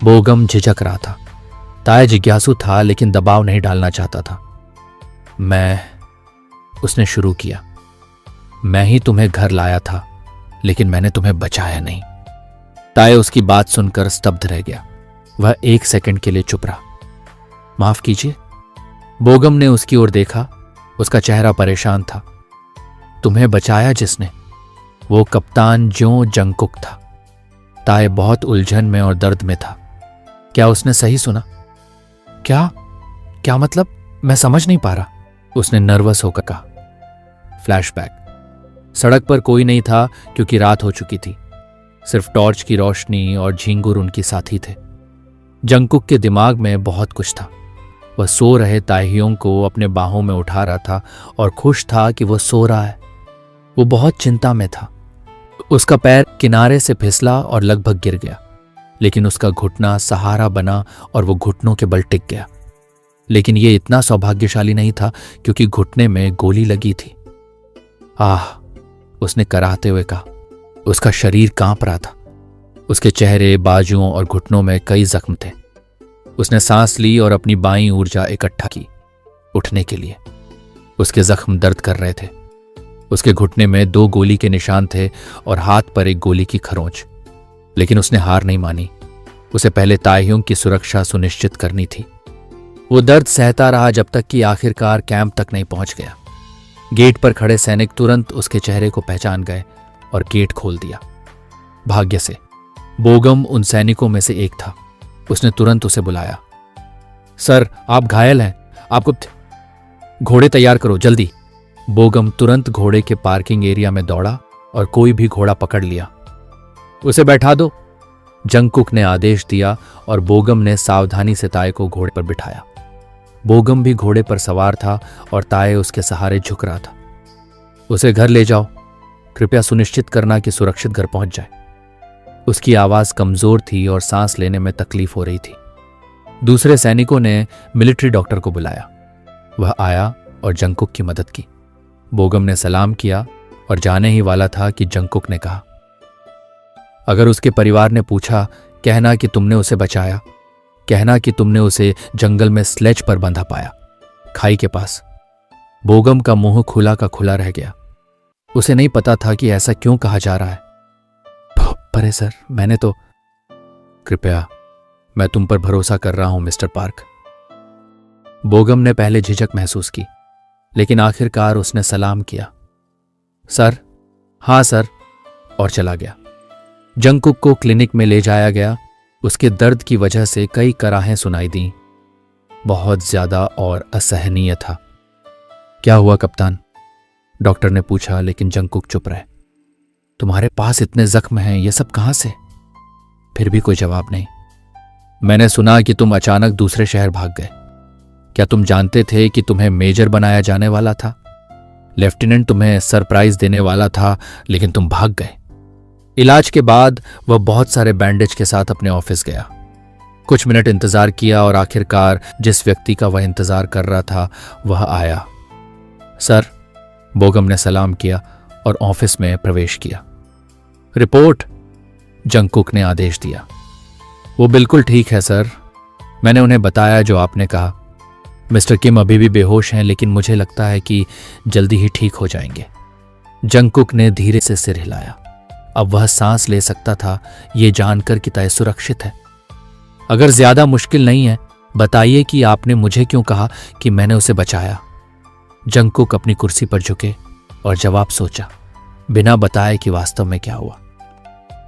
बोगम झिझक रहा था। ताए जिज्ञासु था लेकिन दबाव नहीं डालना चाहता था। उसने शुरू किया, मैं ही तुम्हें घर लाया था, लेकिन मैंने तुम्हें बचाया नहीं। ताए उसकी बात सुनकर स्तब्ध रह गया। वह 1 सेकंड के लिए चुप रहा। माफ कीजिए। बोगम ने उसकी ओर देखा। उसका चेहरा परेशान था। तुम्हें बचाया जिसने, वो कप्तान जो जंगकुक था। ताए बहुत उलझन में और दर्द में था। क्या उसने सही सुना? क्या मतलब? मैं समझ नहीं पा रहा, उसने नर्वस होकर कहा। फ्लैशबैक। सड़क पर कोई नहीं था क्योंकि रात हो चुकी थी। सिर्फ टॉर्च की रोशनी और झिंगुर उनकी साथी थे। जंगकुक के दिमाग में बहुत कुछ था। वह सो रहे ताहियों को अपने बाहों में उठा रहा था और खुश था कि वह सो रहा है। वो बहुत चिंता में था। उसका पैर किनारे से फिसला और लगभग गिर गया, लेकिन उसका घुटना सहारा बना और वो घुटनों के बल टिक गया। लेकिन ये इतना सौभाग्यशाली नहीं था क्योंकि घुटने में गोली लगी थी। आह, उसने कराहते हुए कहा। उसका शरीर कांप रहा था। उसके चेहरे, बाजुओं और घुटनों में कई जख्म थे। उसने सांस ली और अपनी बाईं ऊर्जा इकट्ठा की उठने के लिए। उसके जख्म दर्द कर रहे थे। उसके घुटने में 2 गोली के निशान थे और हाथ पर एक गोली की खरोंच। लेकिन उसने हार नहीं मानी। उसे पहले ताहियों की सुरक्षा सुनिश्चित करनी थी। वो दर्द सहता रहा जब तक कि आखिरकार कैंप तक नहीं पहुंच गया। गेट पर खड़े सैनिक तुरंत उसके चेहरे को पहचान गए और गेट खोल दिया। भाग्य से बोगम उन सैनिकों में से एक था। उसने तुरंत उसे बुलाया। सर, आप घायल हैं, आपको घोड़े तैयार करो जल्दी। बोगम तुरंत घोड़े के पार्किंग एरिया में दौड़ा और कोई भी घोड़ा पकड़ लिया। उसे बैठा दो, जंगकुक ने आदेश दिया और बोगम ने सावधानी से ताए को घोड़े पर बिठाया। बोगम भी घोड़े पर सवार था और ताए उसके सहारे झुक रहा था। उसे घर ले जाओ, कृपया सुनिश्चित करना कि सुरक्षित घर पहुंच जाए। उसकी आवाज कमजोर थी और सांस लेने में तकलीफ हो रही थी। दूसरे सैनिकों ने मिलिट्री डॉक्टर को बुलाया। वह आया और जंगकुक की मदद की। बोगम ने सलाम किया और जाने ही वाला था कि जंगकुक ने कहा, अगर उसके परिवार ने पूछा, कहना कि तुमने उसे बचाया। कहना कि तुमने उसे जंगल में स्लेज पर बंधा पाया, खाई के पास। बोगम का मुंह खुला का खुला रह गया। उसे नहीं पता था कि ऐसा क्यों कहा जा रहा है। परे सर, मैंने तो। कृपया, मैं तुम पर भरोसा कर रहा हूं मिस्टर पार्क। बोगम ने पहले झिझक महसूस की, लेकिन आखिरकार उसने सलाम किया। सर, हां सर, और चला गया। जंगकुक को क्लिनिक में ले जाया गया। उसके दर्द की वजह से कई कराहें सुनाई दी। बहुत ज्यादा और असहनीय था। क्या हुआ कप्तान? डॉक्टर ने पूछा, लेकिन जंगकुक चुप रहे। तुम्हारे पास इतने जख्म हैं, ये सब कहां से? फिर भी कोई जवाब नहीं। मैंने सुना कि तुम अचानक दूसरे शहर भाग गए। क्या तुम जानते थे कि तुम्हें मेजर बनाया जाने वाला था? लेफ्टिनेंट तुम्हें सरप्राइज देने वाला था, लेकिन तुम भाग गए। इलाज के बाद वह बहुत सारे बैंडेज के साथ अपने ऑफिस गया। कुछ मिनट इंतजार किया और आखिरकार जिस व्यक्ति का वह इंतजार कर रहा था वह आया। सर, बोगम ने सलाम किया और ऑफिस में प्रवेश किया। रिपोर्ट, जंगकुक ने आदेश दिया। वो बिल्कुल ठीक है सर, मैंने उन्हें बताया जो आपने कहा। मिस्टर किम अभी भी बेहोश हैं, लेकिन मुझे लगता है कि जल्दी ही ठीक हो जाएंगे। जंगकुक ने धीरे से सिर हिलाया। अब वह सांस ले सकता था, ये जानकर कि ताए सुरक्षित है। अगर ज्यादा मुश्किल नहीं है, बताइए कि आपने मुझे क्यों कहा कि मैंने उसे बचाया। जंगकुक अपनी कुर्सी पर झुके और जवाब सोचा, बिना बताए कि वास्तव में क्या हुआ।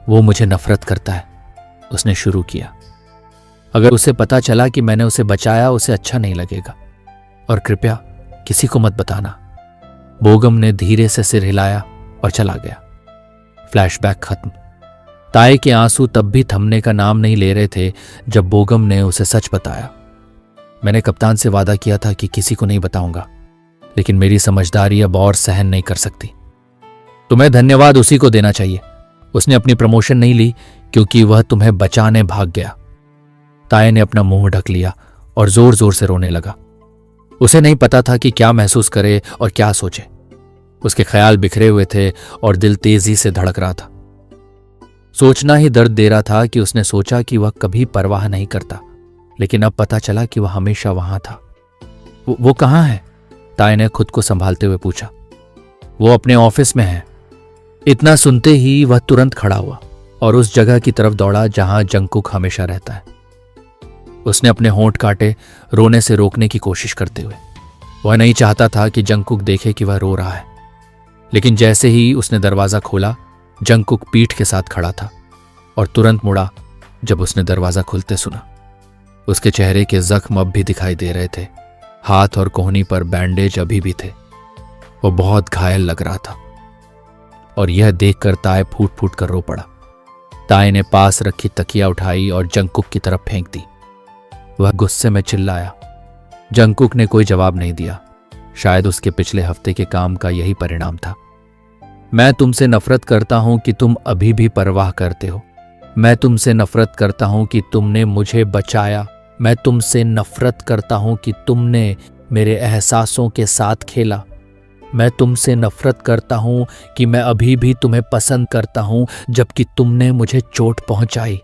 वो मुझे नफरत करता है, उसने शुरू किया। अगर उसे पता चला कि मैंने उसे बचाया, उसे अच्छा नहीं लगेगा। और कृपया किसी को मत बताना। बोगम ने धीरे से सिर हिलाया और चला गया। फ्लैशबैक खत्म। ताए के आंसू तब भी थमने का नाम नहीं ले रहे थे जब बोगम ने उसे सच बताया। मैंने कप्तान से वादा किया था कि किसी को नहीं बताऊंगा, लेकिन मेरी समझदारी अब और सहन नहीं कर सकती। तुम्हें धन्यवाद उसी को देना चाहिए। उसने अपनी प्रमोशन नहीं ली क्योंकि वह तुम्हें बचाने भाग गया। ताए ने अपना मुंह ढक लिया और जोर जोर से रोने लगा। उसे नहीं पता था कि क्या महसूस करे और क्या सोचे। उसके ख्याल बिखरे हुए थे और दिल तेजी से धड़क रहा था। सोचना ही दर्द दे रहा था कि उसने सोचा कि वह कभी परवाह नहीं करता, लेकिन अब पता चला कि वह हमेशा वहां था। वो कहाँ है? ताए ने खुद को संभालते हुए पूछा। वो अपने ऑफिस में है। इतना सुनते ही वह तुरंत खड़ा हुआ और उस जगह की तरफ दौड़ा जहां जंगकुक हमेशा रहता है। उसने अपने होंठ काटे, रोने से रोकने की कोशिश करते हुए। वह नहीं चाहता था कि जंगकुक देखे कि वह रो रहा है, लेकिन जैसे ही उसने दरवाजा खोला, जंगकुक पीठ के साथ खड़ा था और तुरंत मुड़ा जब उसने दरवाजा खुलते सुना। उसके चेहरे के जख्म अब भी दिखाई दे रहे थे। हाथ और कोहनी पर बैंडेज अभी भी थे। वो बहुत घायल लग रहा था और यह देखकर ताए फूट फूट कर रो पड़ा। ताए ने पास रखी तकिया उठाई और जंगकुक की तरफ फेंक दी। वह गुस्से में चिल्लाया, जंगकुक ने कोई जवाब नहीं दिया। शायद उसके पिछले हफ्ते के काम का यही परिणाम था। मैं तुमसे नफरत करता हूं कि तुम अभी भी परवाह करते हो। मैं तुमसे नफरत करता हूं कि तुमने मुझे बचाया। मैं तुमसे नफरत करता हूं कि तुमने मेरे एहसासों के साथ खेला। मैं तुमसे नफरत करता हूं कि मैं अभी भी तुम्हें पसंद करता हूं जबकि तुमने मुझे चोट पहुंचाई।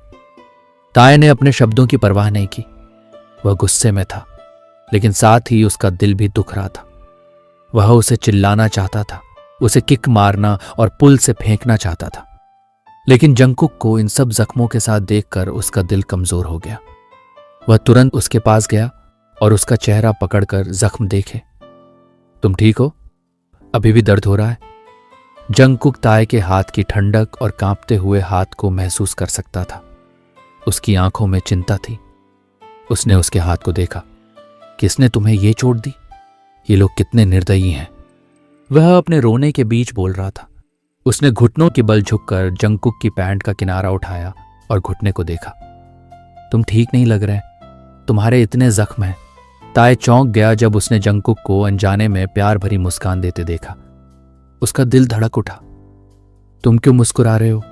ताय ने अपने शब्दों की परवाह नहीं की। वह गुस्से में था, लेकिन साथ ही उसका दिल भी दुख रहा था। वह उसे चिल्लाना चाहता था, उसे किक मारना और पुल से फेंकना चाहता था, लेकिन जंगकुक को इन सब जख्मों के साथ देखकर उसका दिल कमजोर हो गया। वह तुरंत उसके पास गया और उसका चेहरा पकड़कर जख्म देखे। तुम ठीक हो? अभी भी दर्द हो रहा है? जंगकुक ताय के हाथ की ठंडक और कांपते हुए हाथ को महसूस कर सकता था। उसकी आंखों में चिंता थी। उसने उसके हाथ को देखा। किसने तुम्हें ये चोट दी? ये लोग कितने निर्दयी हैं। वह अपने रोने के बीच बोल रहा था। उसने घुटनों के बल झुककर जंगकुक की पैंट का किनारा उठाया और घुटने को देखा। तुम ठीक नहीं लग रहे, तुम्हारे इतने जख्म हैं। ताय चौंक गया जब उसने जंगकुक को अनजाने में प्यार भरी मुस्कान देते देखा। उसका दिल धड़क उठा। तुम क्यों मुस्कुरा रहे हो?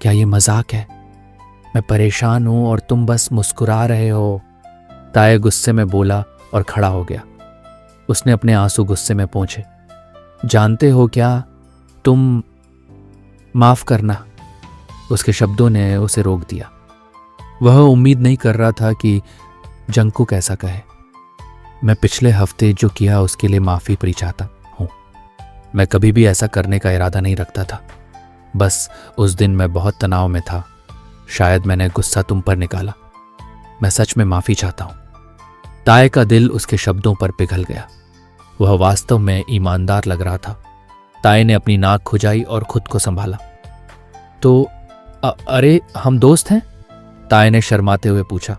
क्या ये मजाक है? मैं परेशान हूं और तुम बस मुस्कुरा रहे हो। ताय गुस्से में बोला और खड़ा हो गया। उसने अपने आंसू गुस्से में पोंछे। जानते हो क्या, तुम माफ करना। उसके शब्दों ने उसे रोक दिया। वह उम्मीद नहीं कर रहा था कि जंगकुक ऐसा कहे। मैं पिछले हफ्ते जो किया उसके लिए माफी भी चाहता हूं। मैं कभी भी ऐसा करने का इरादा नहीं रखता था। बस उस दिन मैं बहुत तनाव में था। शायद मैंने गुस्सा तुम पर निकाला। मैं सच में माफी चाहता हूं। ताय का दिल उसके शब्दों पर पिघल गया। वह वास्तव में ईमानदार लग रहा था। ताय ने अपनी नाक खुजाई और खुद को संभाला। तो अरे हम दोस्त हैं? ताय ने शर्माते हुए पूछा।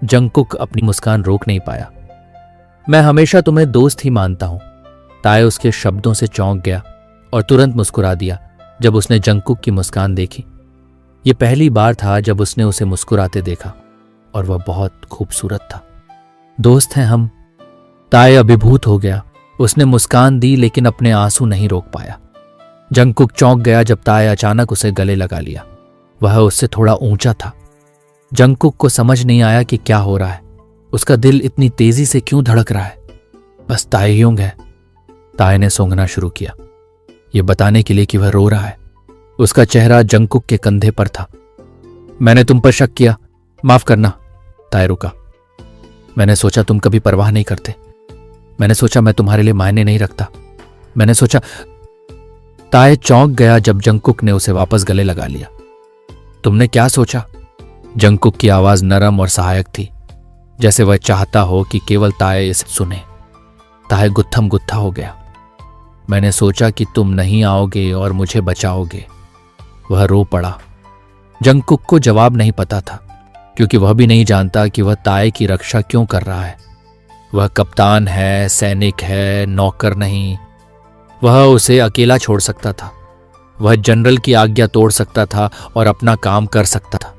जंगकुक अपनी मुस्कान रोक नहीं पाया। मैं हमेशा तुम्हें दोस्त ही मानता हूं। ताय उसके शब्दों से चौंक गया और तुरंत मुस्कुरा दिया जब उसने जंगकुक की मुस्कान देखी। यह पहली बार था जब उसने उसे मुस्कुराते देखा और वह बहुत खूबसूरत था। दोस्त हैं हम। ताय अभिभूत हो गया। उसने मुस्कान दी लेकिन अपने आंसू नहीं रोक पाया। जंगकुक चौंक गया जब ताय अचानक उसे गले लगा लिया। वह उससे थोड़ा ऊंचा था। जंगकुक को समझ नहीं आया कि क्या हो रहा है। उसका दिल इतनी तेजी से क्यों धड़क रहा है। बस ताययुंग है। ताय ने सूंघना शुरू किया, यह बताने के लिए कि वह रो रहा है। उसका चेहरा जंगकुक के कंधे पर था। मैंने तुम पर शक किया, माफ करना। ताय रुका। मैंने सोचा तुम कभी परवाह नहीं करते। मैंने सोचा मैं तुम्हारे लिए मायने नहीं रखता। मैंने सोचा। ताय चौंक गया जब जंगकुक ने उसे वापस गले लगा लिया। तुमने क्या सोचा? जंगकुक की आवाज नरम और सहायक थी, जैसे वह चाहता हो कि केवल ताय इसे सुने। ताय गुत्थम गुत्था हो गया। मैंने सोचा कि तुम नहीं आओगे और मुझे बचाओगे। वह रो पड़ा। जंगकुक को जवाब नहीं पता था, क्योंकि वह भी नहीं जानता कि वह ताय की रक्षा क्यों कर रहा है। वह कप्तान है, सैनिक है, नौकर नहीं। वह उसे अकेला छोड़ सकता था। वह जनरल की आज्ञा तोड़ सकता था और अपना काम कर सकता था,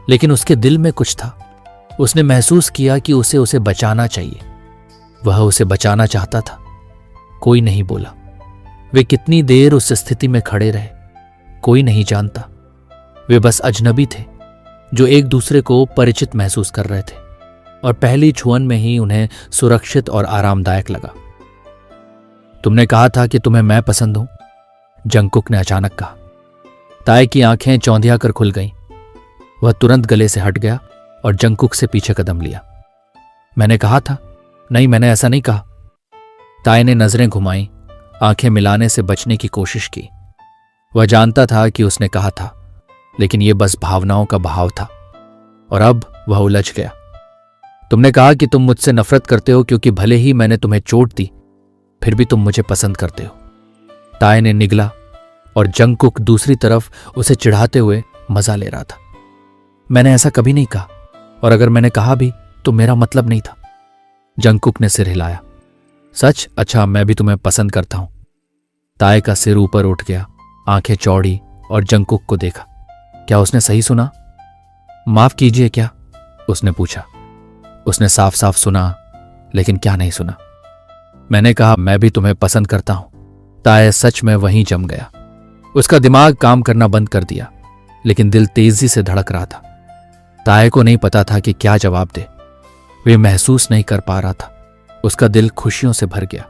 लेकिन उसके दिल में कुछ था। उसने महसूस किया कि उसे बचाना चाहिए। वह उसे बचाना चाहता था। कोई नहीं बोला। वे कितनी देर उस स्थिति में खड़े रहे, कोई नहीं जानता। वे बस अजनबी थे जो एक दूसरे को परिचित महसूस कर रहे थे, और पहली छुअन में ही उन्हें सुरक्षित और आरामदायक लगा। तुमने कहा था कि तुम्हें मैं पसंद हूं, जंगकुक ने अचानक कहा। ताय की आंखें चौंधिया कर खुल गईं। वह तुरंत गले से हट गया और जंगकुक से पीछे कदम लिया। मैंने कहा था। नहीं, मैंने ऐसा नहीं कहा। ताय ने नजरें घुमाई, आंखें मिलाने से बचने की कोशिश की। वह जानता था कि उसने कहा था, लेकिन यह बस भावनाओं का बहाव था, और अब वह उलझ गया। तुमने कहा कि तुम मुझसे नफरत करते हो क्योंकि भले ही मैंने तुम्हें चोट दी, फिर भी तुम मुझे पसंद करते हो। ताय ने निगला और जंगकुक दूसरी तरफ उसे चिढ़ाते हुए मजा ले रहा था। मैंने ऐसा कभी नहीं कहा, और अगर मैंने कहा भी तो मेरा मतलब नहीं था। जंगकुक ने सिर हिलाया। सच? अच्छा, मैं भी तुम्हें पसंद करता हूं। ताय का सिर ऊपर उठ गया, आंखें चौड़ी, और जंगकुक को देखा। क्या उसने सही सुना? माफ कीजिए क्या? उसने पूछा। उसने साफ साफ सुना, लेकिन क्या नहीं सुना। मैंने कहा, मैं भी तुम्हें पसंद करता हूं। ताया सच में वहीं जम गया। उसका दिमाग काम करना बंद कर दिया, लेकिन दिल तेजी से धड़क रहा था। ताया को नहीं पता था कि क्या जवाब दे। वे महसूस नहीं कर पा रहा था। उसका दिल खुशियों से भर गया।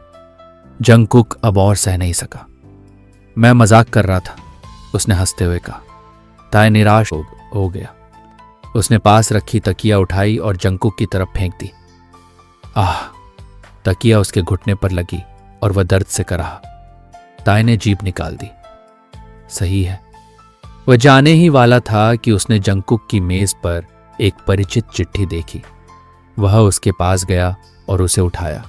जंगकुक अब और सह नहीं सका। मैं मजाक कर रहा था, उसने हंसते हुए कहा। ताया निराश हो गया। उसने पास रखी तकिया उठाई और जंगकुक की तरफ फेंक दी। आह! तकिया उसके घुटने पर लगी और वह दर्द से कराहा। ताया ने जीभ निकाल दी। सही है। वह जाने ही वाला था कि उसने जंगकुक की मेज पर एक परिचित चिट्ठी देखी। वह उसके पास गया और उसे उठाया।